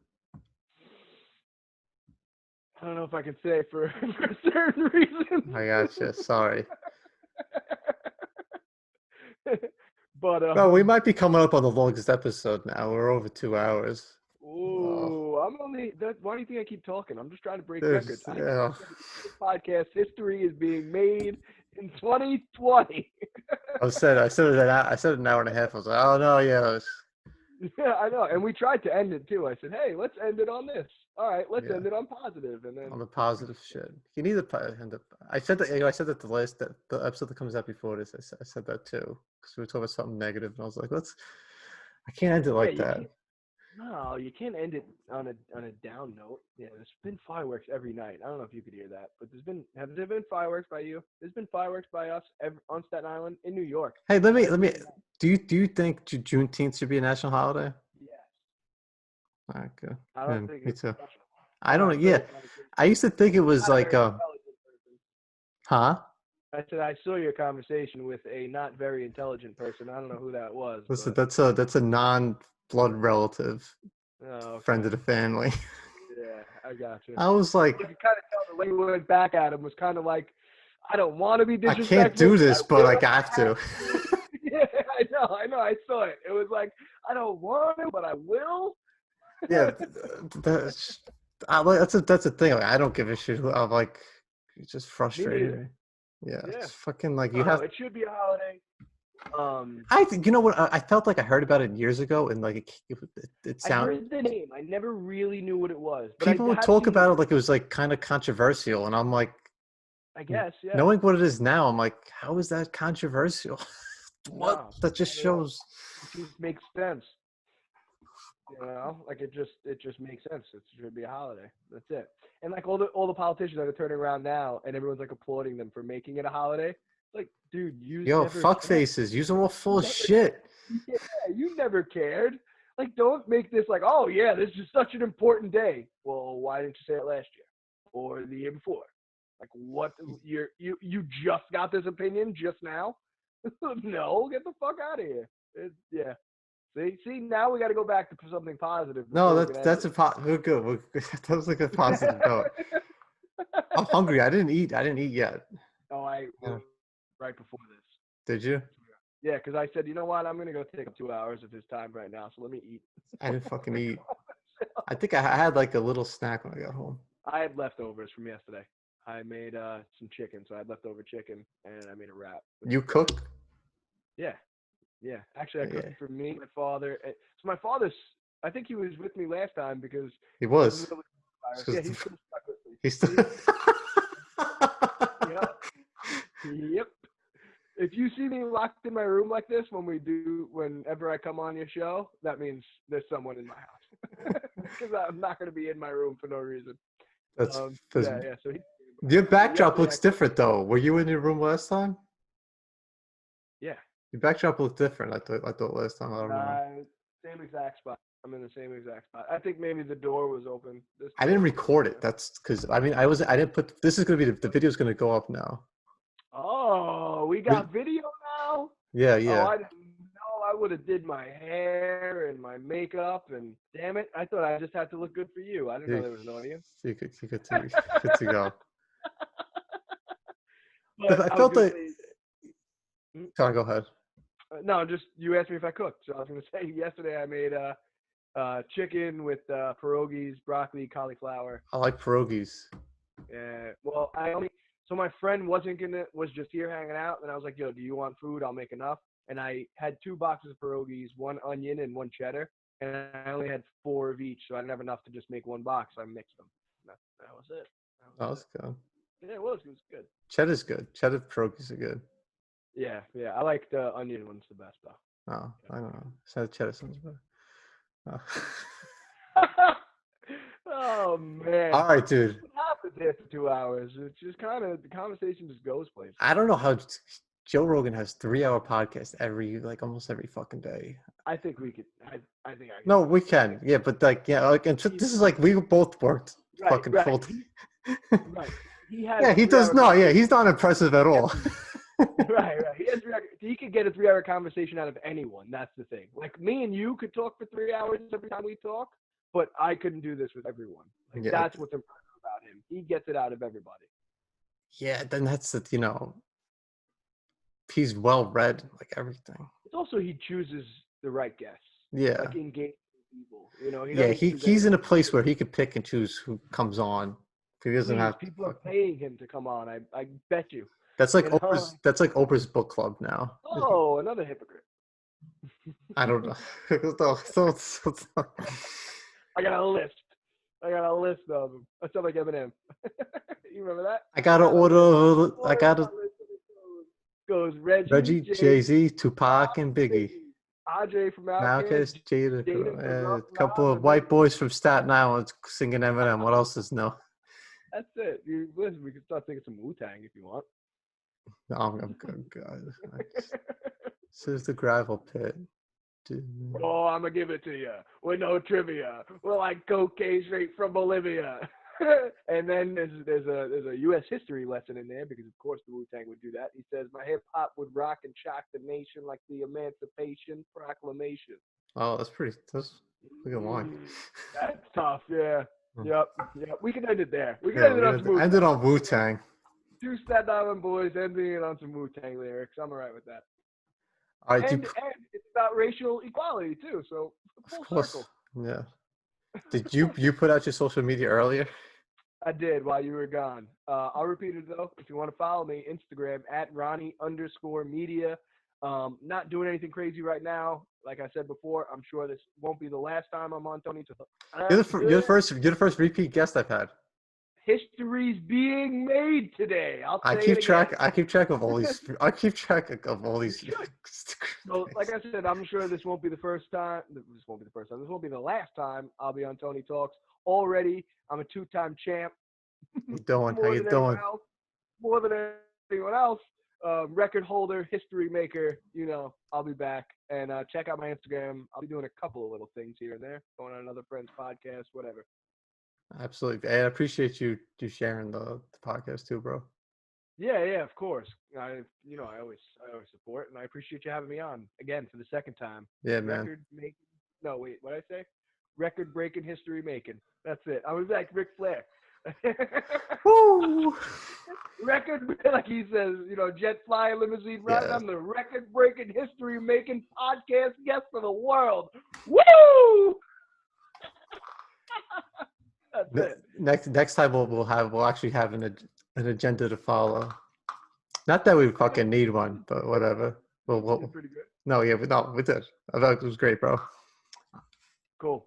I don't know if I can say for certain reasons. I gotcha. Sorry. But Well, we might be coming up on the longest episode now. We're over 2 hours. Ooh, I'm only. Why do you think I keep talking? I'm just trying to break There's- records. yeah. This podcast history is being made in 2020. I said an hour and a half. I was like, oh no, yeah. Yeah, I know. And we tried to end it too. I said, hey, let's end it on this. All right, let's Yeah. end it on positive. And then On the positive shit. You need to end up. I said that the episode that comes out before this. I said that too because we were talking about something negative, and I was like, I can't end it like you that. No, you can't end it on a down note. Yeah, there's been fireworks every night. I don't know if you could hear that, but have there been fireworks by you? There's been fireworks by us on Staten Island in New York. Hey, let me. Do you think Juneteenth should be a national holiday? Yes. Okay. I don't think me it's too. special. I don't. Not Yeah, very intelligent. I used to think it was Not a like very intelligent person. huh? I said I saw your conversation with a not very intelligent person. I don't know who that was. Listen, but... that's a non-blood relative, Oh, okay. friend of the family. Yeah, I got you. I was like, You can kind of tell the way we went back at him was kind of like, I don't want to be I disrespectful. can't do this, but I will. got to. Yeah, I know. I saw it. It was like, I don't want to, but I will. Yeah, that's the thing. Like, I don't give a shit. I'm like, it just frustrated me. Yeah, Yeah. it's fucking like I you don't know, have. it should be a holiday. I think you know what I felt like I heard about it years ago, and like it I sound heard the name. I never really knew what it was, but I people would have talk seen the about it name. like it was like kind of controversial, and I'm like, I guess, yeah. knowing what it is now, I'm like, how is that controversial? What No, that just not at all. shows. It just makes sense. You know, like it just makes sense. It should be a holiday. That's it. And like all the politicians that are turning around now, and everyone's like applauding them for making it a holiday. Like, dude, you Yo, never fuck cared. faces. You're all full of Never, shit. yeah, you never cared. Like, don't make this like, oh yeah, this is such an important day. Well, why didn't you say it last year or the year before? Like, what? You just got this opinion just now? No, get the fuck out of here. Yeah. See, now we got to go back to something positive. No, Before we can end that's it. we're good. That was like a positive note. I'm hungry. I didn't eat. I didn't eat yet. Oh, I Yeah. right before this. Did you? Yeah, because I said, you know what, I'm gonna go take up 2 hours of his time right now, so let me eat. I didn't fucking eat. I think I had like a little snack when I got home. I had leftovers from yesterday. I made some chicken, so I had leftover chicken, and I made a wrap. You cook? Yeah, yeah. Actually, I Yeah. cooked for me, my father. So my father's. I think he was with me last time because He in the was. middle of the It's virus. Yeah, 'cause he's still stuck with me. He's still. Yep. Yep. If you see me locked in my room like this whenever I come on your show, that means there's someone in my house. Because I'm not going to be in my room for no reason. That's Yeah. So your backdrop yesterday looks different though. Were you in your room last time? yeah. Your backdrop looked different. I thought last time. I don't know. Same exact spot. I'm in the same exact spot. I think maybe the door was open. I didn't record it. That's because I mean I didn't put. This is gonna be the video's gonna go up now. Oh, we got video now? Yeah, Oh, yeah. I didn't know. I would have did my hair and my makeup, and damn it, I thought I just had to look good for you. I didn't know there was an audience. You good to go. But I I was felt gonna like. say, Sorry, go ahead. no, just you asked me if I cooked, so I was gonna say yesterday I made chicken with pierogies, broccoli, cauliflower. I like pierogies. Well, so my friend was just here hanging out, and I was like, yo, do you want food? I'll make enough. And I had 2 boxes of pierogies, 1 onion and 1 cheddar, and I only had 4 of each, so I didn't have enough to just make 1 box. So I mixed them. That was it. Oh, that's good. Yeah, it was. It was good. Cheddar's good. Cheddar pierogies are good. Yeah. I like the onion ones the best though. Oh, I don't know. Cheddar sounds better. Oh. Oh man. All right, dude. What happens after 2 hours? It's just the conversation just goes places. I don't know how Joe Rogan has 3-hour podcasts almost every fucking day. I think we could. I think I could. No, we can. Yeah, but and this is like we both worked fucking full time. Right. He has. Yeah, he does not. Yeah, he's not impressive at all. Right. He could get a 3-hour conversation out of anyone. That's the thing. Like me and you could talk for 3 hours every time we talk, but I couldn't do this with everyone. Like, Yeah. That's what's impressive about him. He gets it out of everybody. Yeah, then that's the he's well read, like everything. It's also he chooses the right guests. Yeah. Like engaging people. He's in a place where he could pick and choose who comes on. He doesn't have people are paying him to come on. I bet you. That's like Oprah's book club now. Oh, another hypocrite. I don't know. I got a list of them. I sound like Eminem. You remember that? I gotta order. Goes Reggie, Jay-Z, Tupac, and Biggie. Aj from Malcus, Jada Jada, from a couple of white boys from Staten Island singing Eminem. What else is no? That's it. Listen, we can start thinking some Wu-Tang if you want. No, I'm good, guys. This is the gravel pit. Dude. Oh, I'm gonna give it to you with no trivia. We're like cocaine straight from Bolivia. And then there's a U.S. history lesson in there because of course the Wu-Tang would do that. He says my hip hop would rock and shock the nation like the Emancipation Proclamation. Oh, that's a good line. That's tough. Yeah. Yep. We can end it there. We can Yeah, end it on some ended on Wu-Tang. 2 Staten Island boys ending it on some Wu-Tang lyrics. I'm alright with that. All right, And it's about racial equality too. So full circle. Yeah. Did you put out your social media earlier? I did while you were gone. I'll repeat it though. If you want to follow me, Instagram at Ronnie_media. Not doing anything crazy right now. Like I said before, I'm sure this won't be the last time I'm on Tony. You're the first repeat guest I've had. History's being made today. I'll I say keep it again. track. I keep track of all these. I keep track of all these. You should. So, like I said, I'm sure this won't be the first time. This won't be the first time. This won't be the last time I'll be on Tony Talks. Already, I'm a two-time champ. How you doing? How More you than anyone doing? else. More than anyone else. Record holder, history maker. I'll be back. And check out my Instagram. I'll be doing a couple of little things here and there. Going on another friend's podcast, whatever. Absolutely. Hey, I appreciate you sharing the podcast too, bro. Yeah, of course. I always support, and I appreciate you having me on again for the second time. Yeah, man. Record making. No, wait, what did I say? Record breaking, history making. That's it. I was like Ric Flair. Woo! Record, like he says, jet flying, limousine riding. Yeah. I'm the record breaking, history making podcast guest for the world. Woo! That's it. Next time we'll actually have an agenda to follow. Not that we fucking need one, but whatever. It's pretty good. No, yeah, we did. I thought it was great, bro. Cool.